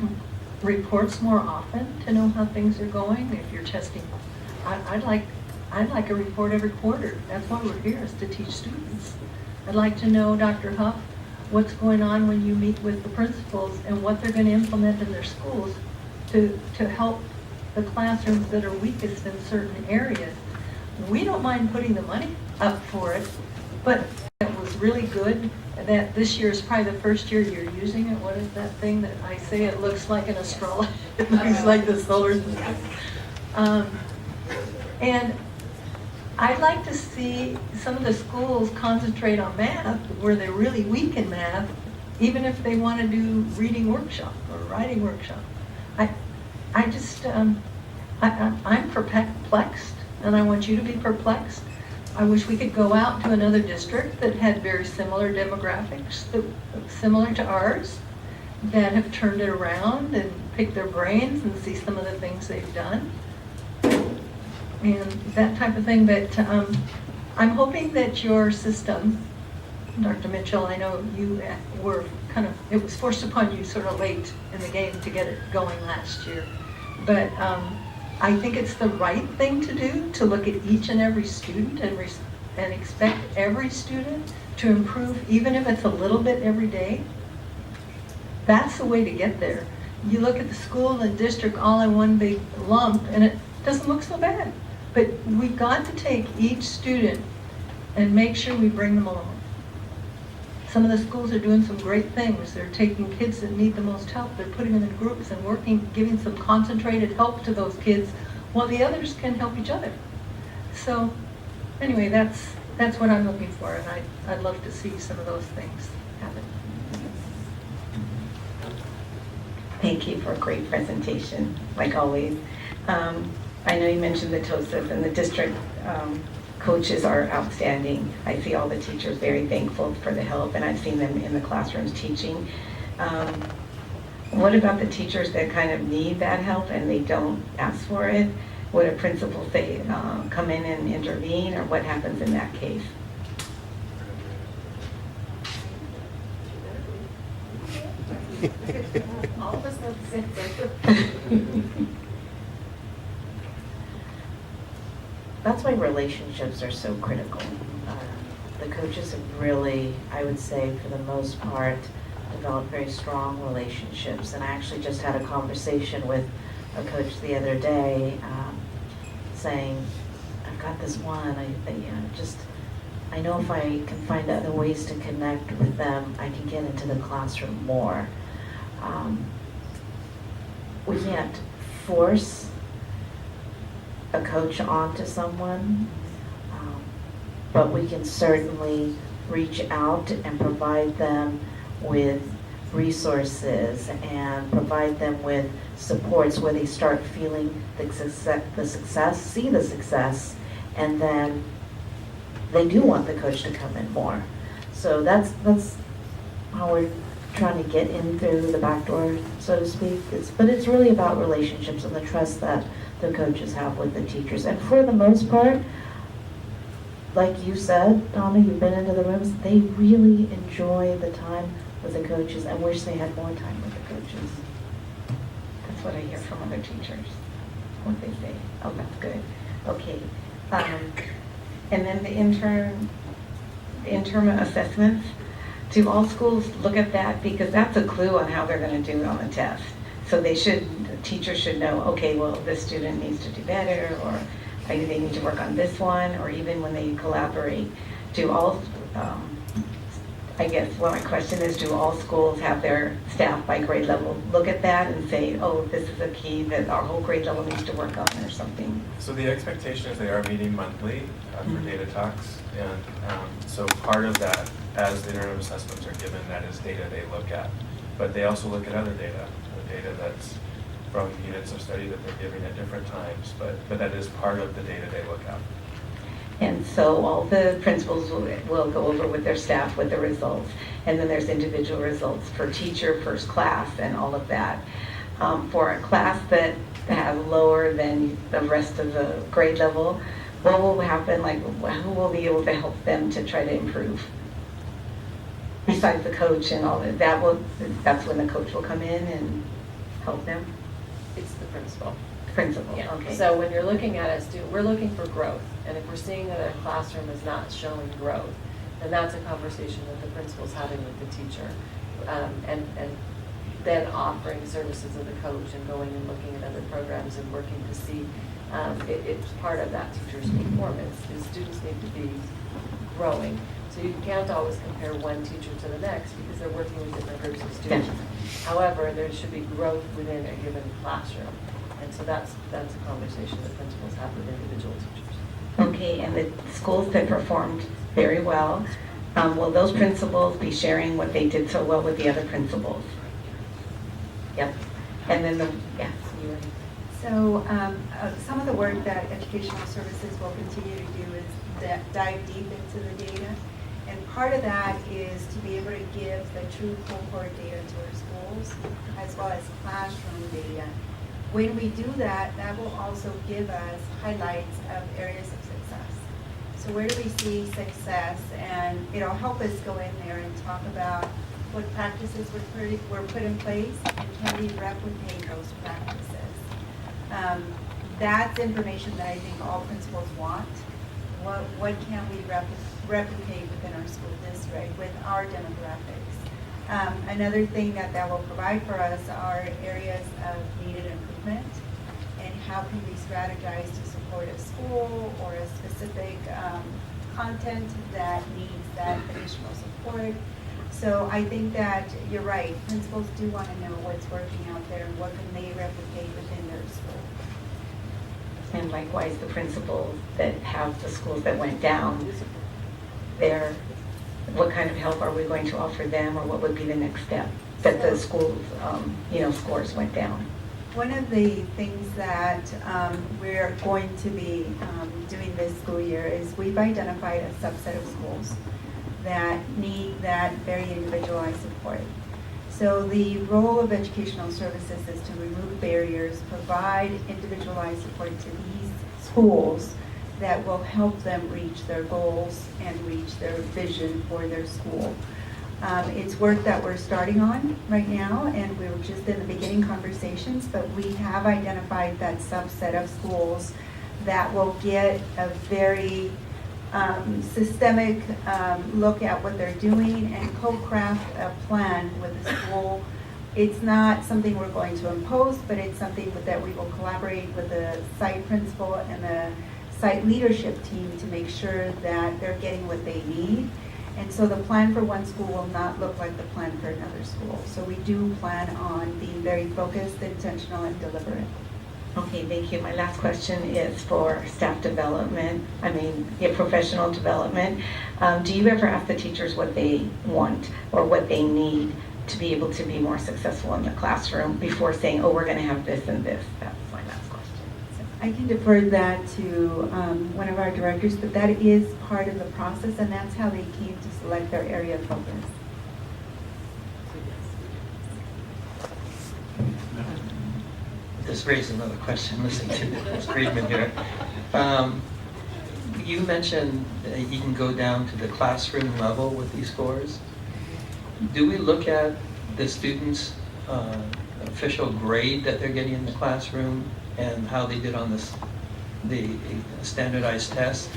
Speaker 10: reports more often to know how things are going? If you're testing, I'd like a report every quarter. That's why we're here, is to teach students. I'd like to know, Dr. Huff, what's going on when you meet with the principals and what they're going to implement in their schools to help the classrooms that are weakest in certain areas. We don't mind putting the money up for it, but it was really good that this year is probably the first year you're using it. What is that thing that I say? It looks like an astrology. It looks like the solar system. And I'd like to see some of the schools concentrate on math where they're really weak in math, even if they want to do reading workshop or writing workshop. I'm perplexed, and I want you to be perplexed. I wish we could go out to another district that had very similar demographics, similar to ours, that have turned it around and picked their brains and see some of the things they've done, and that type of thing. But I'm hoping that your system, Dr. Mitchell, I know you were it was forced upon you sort of late in the game to get it going last year. But I think it's the right thing to do, to look at each and every student and expect every student to improve, even if it's a little bit every day. That's the way to get there. You look at the school and district all in one big lump, and it doesn't look so bad. But we've got to take each student and make sure we bring them along. Some of the schools are doing some great things. They're taking kids that need the most help. They're putting them in groups and working, giving some concentrated help to those kids while the others can help each other. So anyway, that's what I'm looking for, and I'd love to see some of those things happen.
Speaker 15: Thank you for a great presentation, like always. I know you mentioned the TOSAs, and the district coaches are outstanding. I see all the teachers very thankful for the help, and I've seen them in the classrooms teaching. What about the teachers that kind of need that help and they don't ask for it? Would a principal say, come in and intervene, or what happens in that case?
Speaker 7: All of us know the same thing.
Speaker 18: That's why relationships are so critical. The coaches have really, I would say, for the most part, developed very strong relationships. And I actually just had a conversation with a coach the other day, saying, I've got this one, I know if I can find other ways to connect with them, I can get into the classroom more. We can't force a coach onto someone, but we can certainly reach out and provide them with resources and provide them with supports where they start feeling the success, see the success, and then they do want the coach to come in more. So that's how we're trying to get in through the back door, so to speak. But it's really about relationships and the trust that the coaches have with the teachers. And for the most part, like you said, Donna, you've been into the rooms, they really enjoy the time with the coaches and wish they had more time with the coaches. That's what I hear from other teachers, what they say. Oh, that's good. Okay. And then the interim assessments, do all schools look at that? Because that's a clue on how they're going to do it on the test. So teachers should know, okay, well, this student needs to do better, or maybe they need to work on this one, or even when they collaborate, I guess what my question is, do all schools have their staff by grade level look at that and say, oh, this is a key that our whole grade level needs to work on, or something?
Speaker 17: So the expectation is they are meeting monthly for data talks, and so part of that, as the interim assessments are given, that is data they look at. But they also look at other data, data that's from units of study that they're giving at different times, but that is part of the data they look at.
Speaker 15: And so all the principals will go over with their staff with the results, and then there's individual results for teacher, first class, and all of that. For a class that have lower than the rest of the grade level, what will happen? Like, who will be able to help them to try to improve? Besides the coach and all that, that's when the coach will come in and
Speaker 14: help them?
Speaker 7: It's the principal.
Speaker 14: Principal,
Speaker 7: Yeah.
Speaker 14: okay.
Speaker 7: So when you're looking at a student, we're looking for growth. And if we're seeing that a classroom is not showing growth, then that's a conversation that the principal's having with the teacher. And then offering services of the coach and going and looking at other programs and working to see, it's part of that teacher's performance. The students need to be growing. So you can't always compare one teacher to the next because they're working with different groups of students. However, there should be growth within a given classroom. And so that's a conversation that principals have with individual teachers.
Speaker 14: Okay, and the schools that performed very well, will those principals be sharing what they did so well with the other principals? Yep. And then yes, you were.
Speaker 19: So some of the work that educational services will continue to do is dive deep into the data. And part of that is to be able to give the true cohort data to our schools, as well as classroom data. When we do that, that will also give us highlights of areas of success. So where do we see success? And it'll help us go in there and talk about what practices were put in place and can we replicate those practices. That's information that I think all principals want. What can we replicate within our school district with our demographics? Another thing that will provide for us are areas of needed improvement and how can we strategize to support a school or a specific content that needs that additional support. So I think that you're right, principals do want to know what's working out there and what can they replicate within their school.
Speaker 14: And likewise, the principals that have the schools that went down, what kind of help are we going to offer them, or what would be the next step that the schools, scores went down?
Speaker 19: One of the things that we're going to be doing this school year is we've identified a subset of schools that need that very individualized support. So the role of educational services is to remove barriers, provide individualized support to these schools that will help them reach their goals and reach their vision for their school. It's work that we're starting on right now, and we're just in the beginning conversations, but we have identified that subset of schools that will get a very systemic look at what they're doing and co-craft a plan with the school. It's not something we're going to impose, but it's something that we will collaborate with the site principal and the site leadership team to make sure that they're getting what they need. And so the plan for one school will not look like the plan for another school. So we do plan on being very focused, intentional, and deliberate.
Speaker 14: Okay, thank you. My last question is for staff development, professional development. Do you ever ask the teachers what they want or what they need to be able to be more successful in the classroom before saying, oh, we're going to have this and this? That's my last question.
Speaker 19: I can defer that to one of our directors, but that is part of the process, and that's how they came to select their area of focus.
Speaker 11: This raises another question, listening to this treatment here. You mentioned that you can go down to the classroom level with these scores. Do we look at the students' official grade that they're getting in the classroom and how they did on the standardized test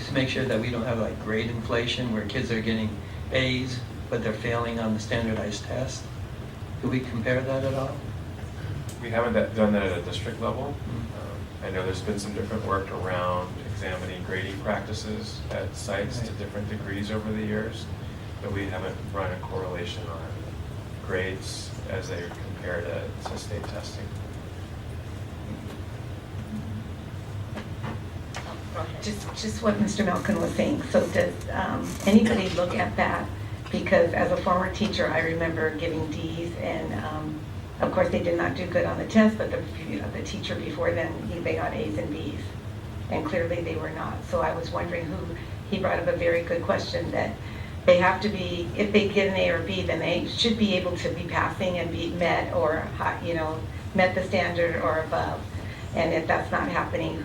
Speaker 11: to make sure that we don't have like grade inflation where kids are getting A's but they're failing on the standardized test? Do we compare that at all?
Speaker 17: We haven't done that at a district level. I know there's been some different work around examining grading practices at sites to different degrees over the years, but we haven't run a correlation on grades as they compare to state testing.
Speaker 14: Just what Mr. Malkin was saying. So does anybody look at that? Because as a former teacher, I remember giving D's, and of course they did not do good on the test, but the teacher before them, they got A's and B's, and clearly they were not. So I was wondering he brought up a very good question that they have to be, if they get an A or B, then they should be able to be passing and be met or, met the standard or above. And if that's not happening,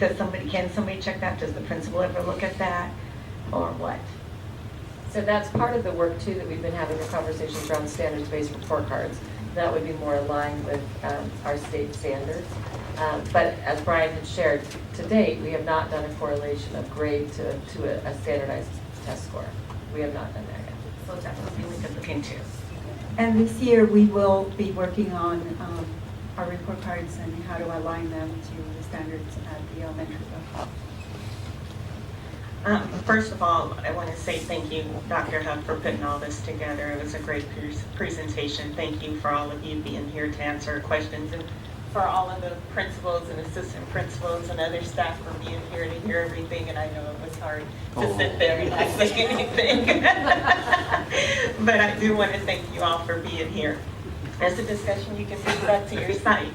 Speaker 14: can somebody check that? Does the principal ever look at that, or what?
Speaker 7: So that's part of the work too that we've been having the conversations around standards-based report cards. that would be more aligned with our state standards. But as Brian had shared, to date, we have not done a correlation of grade to a standardized test score. We have not done that yet.
Speaker 15: So that's something we could look into.
Speaker 19: And this year, we will be working on our report cards and how to align them to the standards at the elementary level.
Speaker 15: First of all, I want to say thank you, Dr. Huff, for putting all this together. It was a great presentation. Thank you for all of you being here to answer questions, and for all of the principals and assistant principals and other staff for being here to hear everything. And I know it was hard to sit there and not say anything. But I do want to thank you all for being here. As a discussion, you can take back to your site.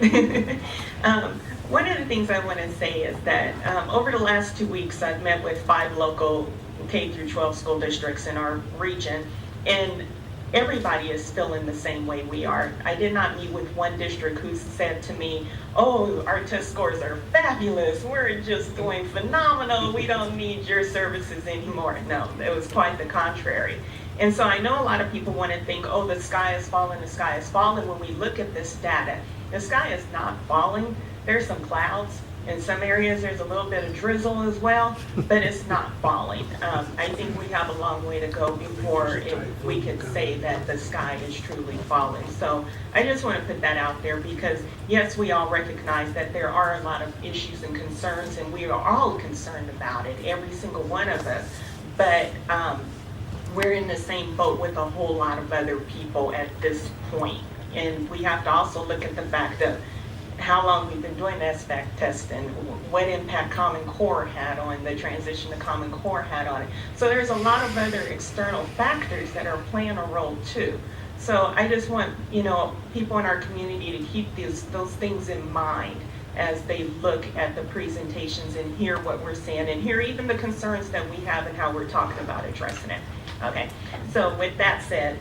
Speaker 15: One of the things I want to say is that over the last 2 weeks, I've met with 5 local K through 12 school districts in our region, and everybody is feeling the same way we are. I did not meet with one district who said to me, oh, our test scores are fabulous, we're just doing phenomenal, we don't need your services anymore. No, it was quite the contrary. And so I know a lot of people want to think, oh, the sky is falling, the sky is falling. When we look at this data, the sky is not falling. There's some clouds. In some areas, there's a little bit of drizzle as well, but it's not falling. I think we have a long way to go before we can say that the sky is truly falling. So I just want to put that out there because, yes, we all recognize that there are a lot of issues and concerns, and we are all concerned about it, every single one of us. But we're in the same boat with a whole lot of other people at this point. And we have to also look at the fact of how long we've been doing SBAC testing, what impact Common Core had on the transition to Common Core had on it. So there's a lot of other external factors that are playing a role too. So I just want, people in our community to keep those things in mind as they look at the presentations and hear what we're saying and hear even the concerns that we have and how we're talking about addressing it. Okay, so with that said,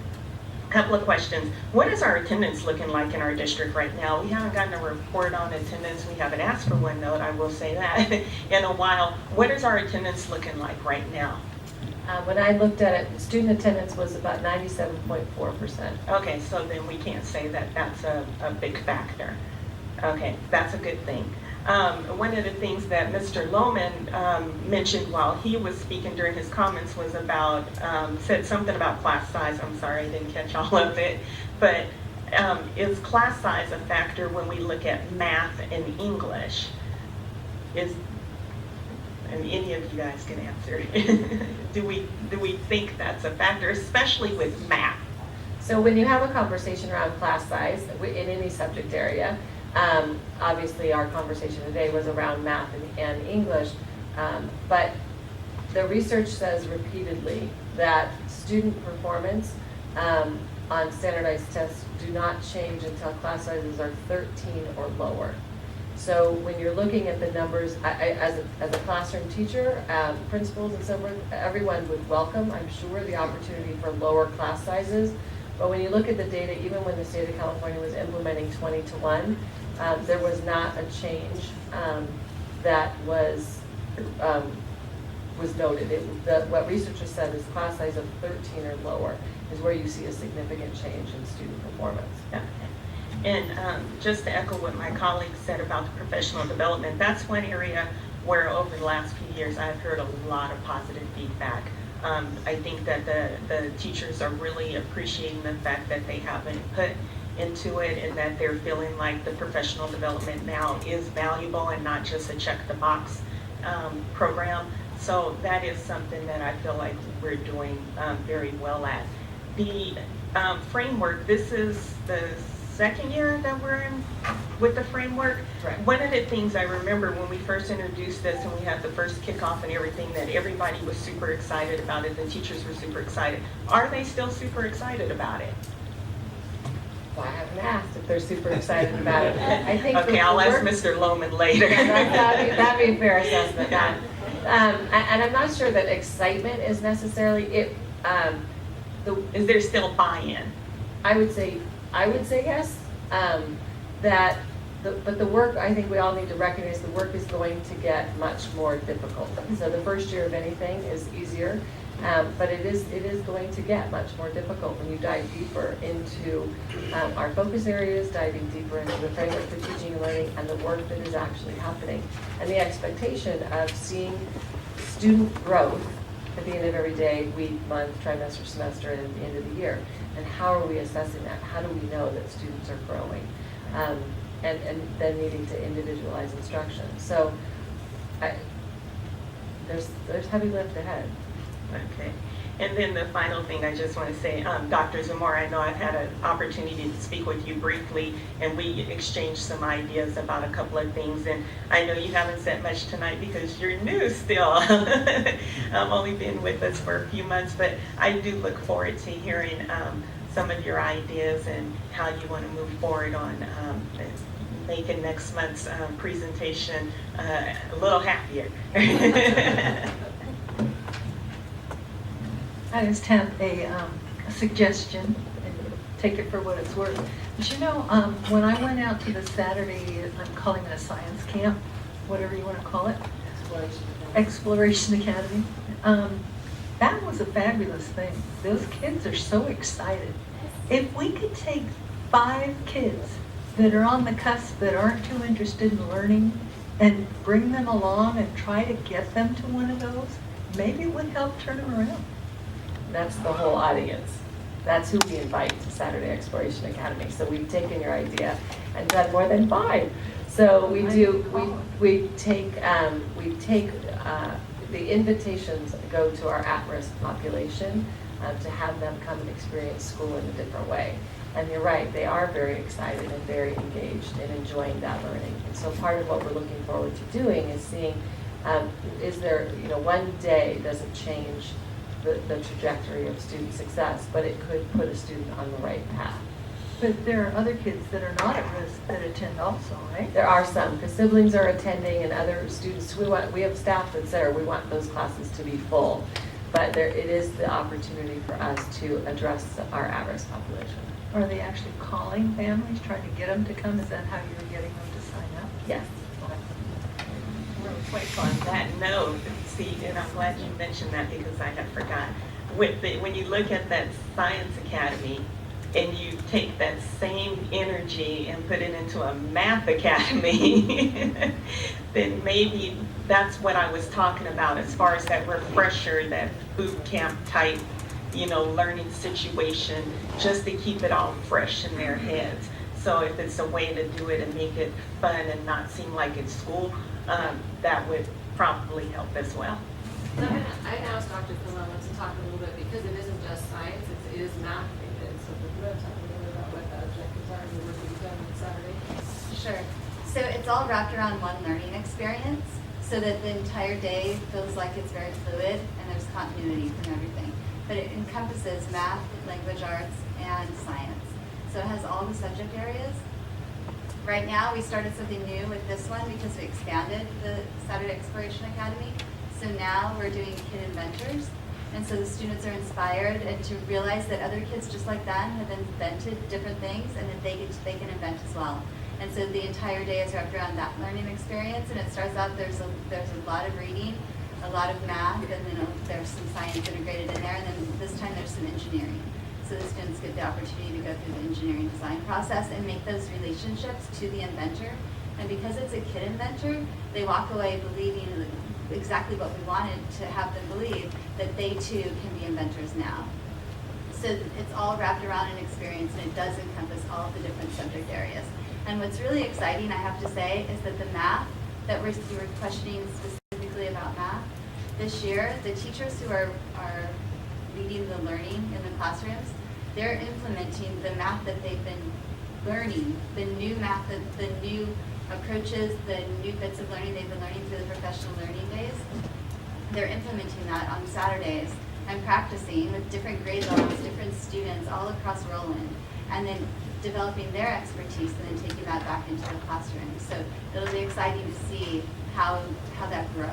Speaker 15: a couple of questions. What is our attendance looking like in our district right now? We haven't gotten a report on attendance. We haven't asked for one note, I will say that, in a while. What is our attendance looking like right now?
Speaker 7: When I looked at it, student attendance was about 97.4%.
Speaker 15: Okay, so then we can't say that that's a big factor. Okay, that's a good thing. One of the things that Mr. Lohman mentioned while he was speaking during his comments was about, said something about class size. I'm sorry, I didn't catch all of it. But is class size a factor when we look at math and English? And any of you guys can answer. Do we think that's a factor, especially with math?
Speaker 7: So when you have a conversation around class size in any subject area, obviously our conversation today was around math and English, but the research says repeatedly that student performance on standardized tests do not change until class sizes are 13 or lower. So when you're looking at the numbers, as a classroom teacher, principals and so forth, everyone would welcome, I'm sure, the opportunity for lower class sizes. But when you look at the data, even when the state of California was implementing 20-1, there was not a change that was noted. What researchers said is class size of 13 or lower is where you see a significant change in student performance.
Speaker 15: Yeah. And just to echo what my colleagues said about the professional development, that's one area where over the last few years I've heard a lot of positive feedback. I think that the teachers are really appreciating the fact that they have input into it and that they're feeling like the professional development now is valuable and not just a check the box program. So that is something that I feel like we're doing very well at. The framework, this is the second year that we're in with the framework.
Speaker 7: Right.
Speaker 15: One of the things I remember when we first introduced this and we had the first kickoff and everything, that everybody was super excited about it, the teachers were super excited. Are they still super excited about it?
Speaker 7: Well, I haven't asked if they're super excited about it. I think
Speaker 15: okay, I'll ask Mr. Lohman later.
Speaker 7: That'd be a fair assessment. And I'm not sure that excitement is necessarily it.
Speaker 15: Is there still buy-in?
Speaker 7: I would say yes. But the work, I think we all need to recognize the work is going to get much more difficult. So the first year of anything is easier. But it is going to get much more difficult when you dive deeper into our focus areas, diving deeper into the framework for teaching and learning, and the work that is actually happening. And the expectation of seeing student growth at the end of every day, week, month, trimester, semester, and at the end of the year. And how are we assessing that? How do we know that students are growing? And then needing to individualize instruction. So there's heavy lift ahead.
Speaker 15: Okay. And then the final thing I just want to say, Dr. Zamora, I know I've had an opportunity to speak with you briefly, and we exchanged some ideas about a couple of things. And I know you haven't said much tonight because you're new still. Only been with us for a few months, but I do look forward to hearing some of your ideas and how you want to move forward on making next month's presentation a little happier.
Speaker 10: I just have a suggestion, and take it for what it's worth. But you know, when I went out to the Saturday, I'm calling it a science camp, whatever you want to call it, Exploration Academy. That was a fabulous thing. Those kids are so excited. If we could take 5 kids that are on the cusp, that aren't too interested in learning, and bring them along and try to get them to one of those, maybe it would help turn them around.
Speaker 7: That's the whole audience. That's who we invite to Saturday Exploration Academy. So we've taken your idea and done more than 5. So we take the invitations go to our at-risk population to have them come and experience school in a different way. And you're right, they are very excited and very engaged in enjoying that learning. And so part of what we're looking forward to doing is seeing, is there, one day doesn't change the trajectory of student success, but it could put a student on the right path.
Speaker 10: But there are other kids that are not at risk that attend also, right?
Speaker 7: There are some, because siblings are attending and other students, we have staff that's there, we want those classes to be full. But it is the opportunity for us to address our at-risk population.
Speaker 10: Are they actually calling families, trying to get them to come? Is that how you're getting them to sign up?
Speaker 7: Yes.
Speaker 15: Real quick on that note, see, and I'm glad you mentioned that because I had forgot. When you look at that Science Academy and you take that same energy and put it into a Math Academy, then maybe that's what I was talking about as far as that refresher, that boot camp type, learning situation, just to keep it all fresh in their heads. So if it's a way to do it and make it fun and not seem like it's school, that would probably help as well.
Speaker 20: So I asked Dr. Lohman to talk a little bit, because it isn't just science, it is math related. So if you want to talk a little bit about what the objectives are and the work that you've done on Saturday.
Speaker 21: Sure. So it's all wrapped around one learning experience, so that the entire day feels like it's very fluid and there's continuity from everything. But it encompasses math, language arts, and science. So it has all the subject areas. Right now, we started something new with this one because we expanded the Saturday Exploration Academy. So now we're doing Kid Inventors. And so the students are inspired and to realize that other kids just like them have invented different things, and that they can invent as well. And so the entire day is wrapped around that learning experience. And it starts out, there's a lot of reading, a lot of math, and then there's some science integrated in there. And then this time there's some engineering. So the students get the opportunity to go through the engineering design process and make those relationships to the inventor. And because it's a kid inventor, they walk away believing exactly what we wanted to have them believe, that they too can be inventors now. So it's all wrapped around an experience, and it does encompass all of the different subject areas. And what's really exciting, I have to say, is that the math that you were questioning specifically about math, this year, the teachers who are leading the learning in the classrooms, they're implementing the math that they've been learning, the new math, the new approaches, the new bits of learning they've been learning through the professional learning days. They're implementing that on Saturdays and practicing with different grade levels, different students all across Roland, and then developing their expertise and then taking that back into the classroom. So it'll be exciting to see how that grows.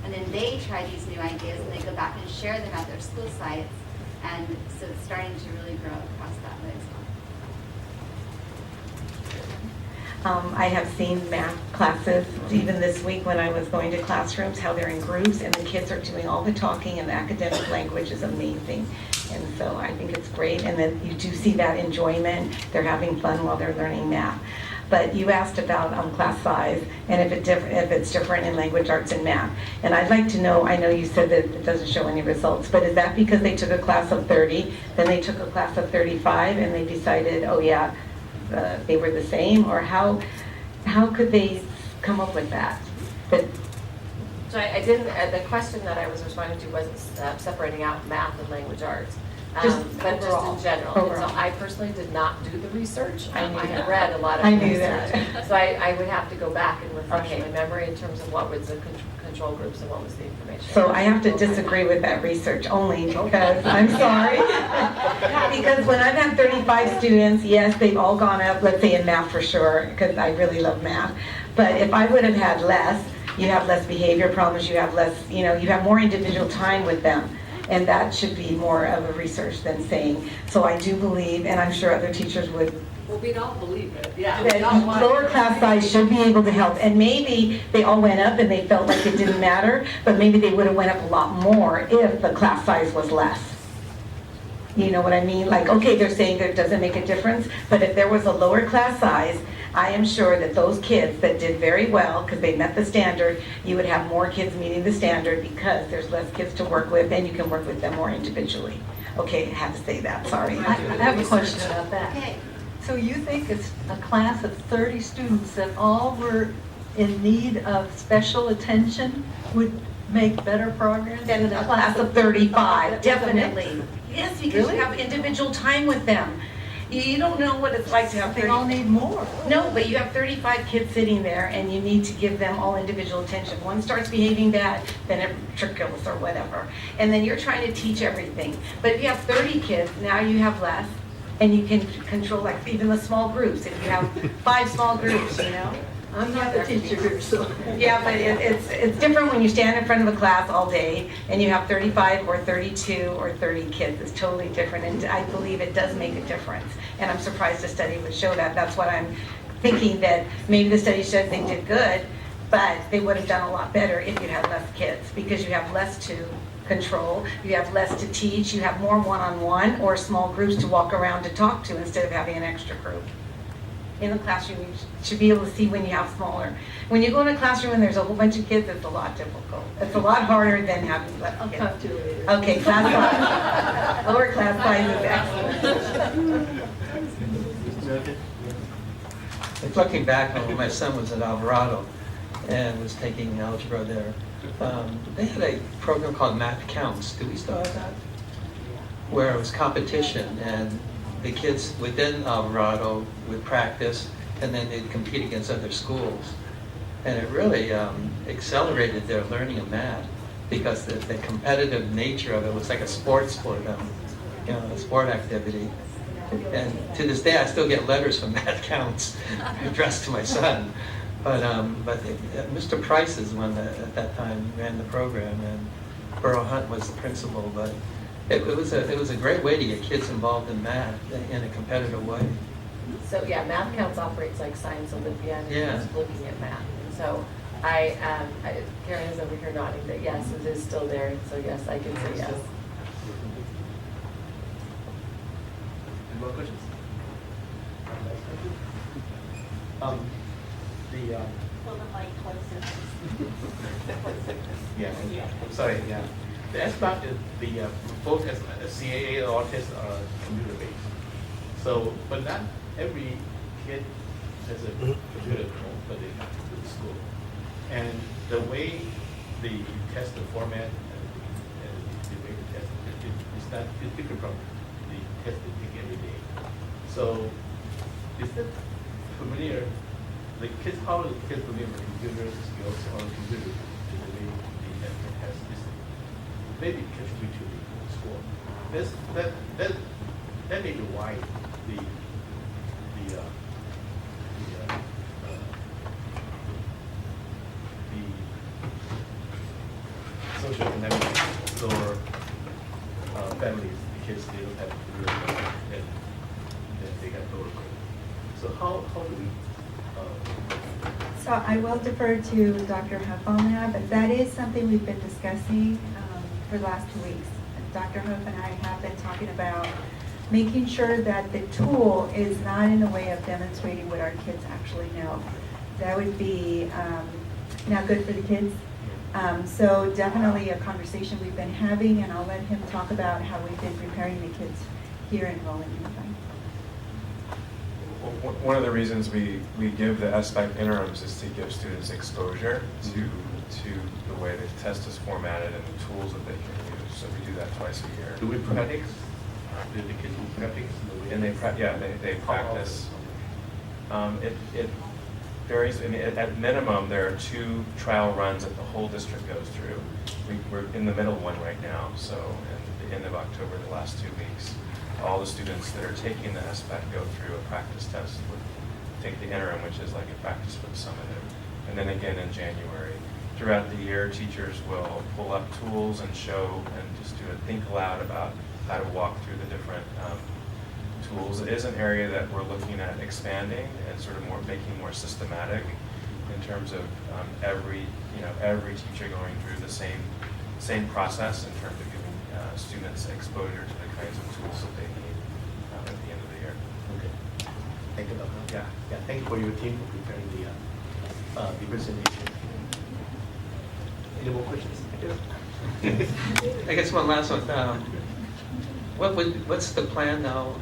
Speaker 21: And then they try these new ideas and they go back and share them at their school sites. And so it's starting to really grow across that way as
Speaker 15: I have seen math classes, even this week when I was going to classrooms, how they're in groups and the kids are doing all the talking and the academic language is amazing. And so I think it's great, and then you do see that enjoyment. They're having fun while they're learning math. But you asked about class size and if it's different in language arts and math. And I'd like to know, I know you said that it doesn't show any results, but is that because they took a class of 30, then they took a class of 35 and they decided, oh yeah, they were the same? Or how could they come up with that?
Speaker 7: So I didn't, the question that I was responding to wasn't separating out math and language arts. But just in general. And so I personally did not do the research. I had read a lot of research. So I would have to go back and refresh my memory in terms of what was the control groups and what was the information.
Speaker 15: So I have to disagree with that research only because, I'm sorry. Because when I've had 35 students, yes, they've all gone up, let's say in math for sure, because I really love math. But if I would have had less, you have less behavior problems, you have less, you have more individual time with them. And that should be more of a research than saying. So I do believe, and I'm sure other teachers would,
Speaker 7: Well, we don't believe it. Yeah.
Speaker 15: that lower class size should be able to help. And maybe they all went up and they felt like it didn't matter, but maybe they would have went up a lot more if the class size was less. You know what I mean? Like, okay, they're saying that it doesn't make a difference, but if there was a lower class size, I am sure that those kids that did very well, because they met the standard, you would have more kids meeting the standard because there's less kids to work with and you can work with them more individually. Okay, I had to say that, sorry.
Speaker 10: I have a question about that.
Speaker 21: Okay.
Speaker 10: So you think it's a class of 30 students that all were in need of special attention would make better progress?
Speaker 15: Than a class of 35, definitely. Yes, because you have individual time with them. You don't know what it's like to have 30.
Speaker 10: They all need more.
Speaker 15: No, but you have 35 kids sitting there and you need to give them all individual attention. One starts behaving bad, then it trickles or whatever. And then you're trying to teach everything. But if you have 30 kids, now you have less and you can control like even the small groups. If you have 5 small groups,
Speaker 10: I'm not a teacher, so.
Speaker 15: Yeah, but it's different when you stand in front of a class all day and you have 35 or 32 or 30 kids. It's totally different, and I believe it does make a difference. And I'm surprised a study would show that. That's what I'm thinking, that maybe the study said they did good, but they would have done a lot better if you had less kids, because you have less to control, you have less to teach, you have more one-on-one or small groups to walk around to talk to instead of having an extra group. In the classroom, you should be able to see when you have smaller. When you go in a classroom and there's a whole bunch of kids, it's a lot difficult. It's a lot harder than having less kids.
Speaker 10: I'll talk to you later.
Speaker 15: Okay, class size. Lower class size is excellent.
Speaker 11: Looking back on when my son was at Alvarado and was taking algebra there, they had a program called Math Counts. Do we still have that? Where it was competition, and the kids within Alvarado would practice and then they'd compete against other schools. And it really accelerated their learning of math because the competitive nature of it was like a sport for them, a sport activity. And to this day, I still get letters from Math Counts addressed to my son. But Mr. Price is the one that at that time ran the program, and Burrow Hunt was the principal. But it was a great way to get kids involved in math in a competitive way.
Speaker 7: So yeah, Math Counts operates like Science Olympiad, and
Speaker 11: Yeah.
Speaker 7: just looking at math. And so Karen is over here nodding that yes, it is still there. And so yes, I can say yes.
Speaker 6: Any more questions? Yeah, I'm sorry, yeah. The SBAC is both as CAA or tests are computer-based. So, but not every kid has a computer at home, but they have to go to school. And the way the test, the format, and the way the test, it's different from the test they take every day. So, is that familiar? The kids, how are the kids familiar with computer skills on the computer? The way the test is maybe contribute to the score. That may be why the socioeconomic lower families, the kids, they don't have computer and they got lower grade. So how do we
Speaker 19: So I will defer to Dr. Huff on that, but that is something we've been discussing for the last 2 weeks. Dr. Huff and I have been talking about making sure that the tool is not in the way of demonstrating what our kids actually know. That would be not good for the kids. So definitely a conversation we've been having, and I'll let him talk about how we've been preparing the kids here in Rolling Unified.
Speaker 13: One of the reasons we give the SBAC interims is to give students exposure to the way the test is formatted and the tools that they can use. So we do that twice a year.
Speaker 6: Do we practice? Do the kids practice?
Speaker 13: And they practice. It varies. I mean, at minimum, there are 2 trial runs that the whole district goes through. We're in the middle of one right now. So at the end of October, the last 2 weeks, all the students that are taking the SBAC go through a practice test, take the interim, which is like a practice for the summative, and then again in January. Throughout the year, teachers will pull up tools and show and just do a think aloud about how to walk through the different tools. It is an area that we're looking at expanding and sort of making more systematic in terms of every teacher going through the same process in terms of giving students exposure to the kinds of tools that they need at the end of the year.
Speaker 6: Okay. Thank you, Doctor. Yeah. Thank you for your team for preparing the presentation. Any more questions?
Speaker 11: I guess one last one. What's the plan now?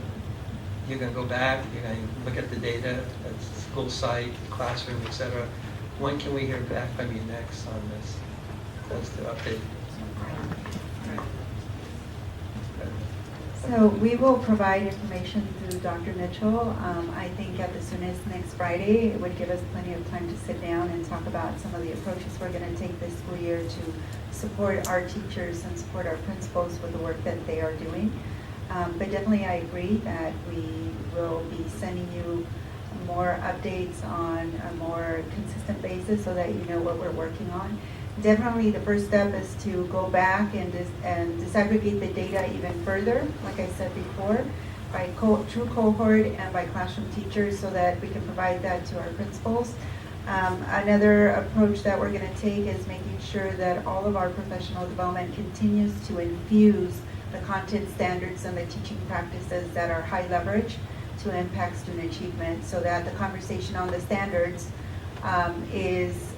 Speaker 11: You're going to go back, you're going to look at the data, at the school site, the classroom, etc. When can we hear back from you next on this? That's the update.
Speaker 19: So we will provide information through Dr. Mitchell. I think at the soonest next Friday, it would give us plenty of time to sit down and talk about some of the approaches we're going to take this school year to support our teachers and support our principals with the work that they are doing. But definitely I agree that we will be sending you more updates on a more consistent basis so that you know what we're working on. Definitely the first step is to go back and disaggregate the data even further, like I said before, by true cohort and by classroom teachers so that we can provide that to our principals. Another approach that we're going to take is making sure that all of our professional development continues to infuse the content standards and the teaching practices that are high leverage to impact student achievement so that the conversation on the standards is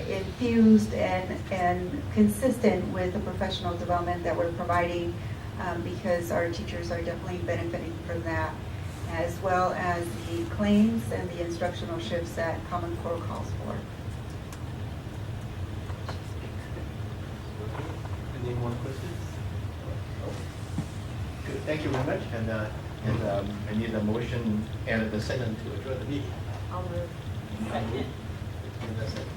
Speaker 19: infused and consistent with the professional development that we're providing because our teachers are definitely benefiting from that, as well as the claims and the instructional shifts that Common Core calls for.
Speaker 6: Any more questions? Good, thank you very much. And I need a motion and the second to adjourn the meeting.
Speaker 7: I'll move.
Speaker 6: Second.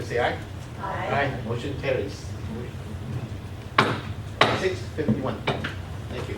Speaker 6: Say aye.
Speaker 7: Aye.
Speaker 6: Motion carries. 6:51. Thank you.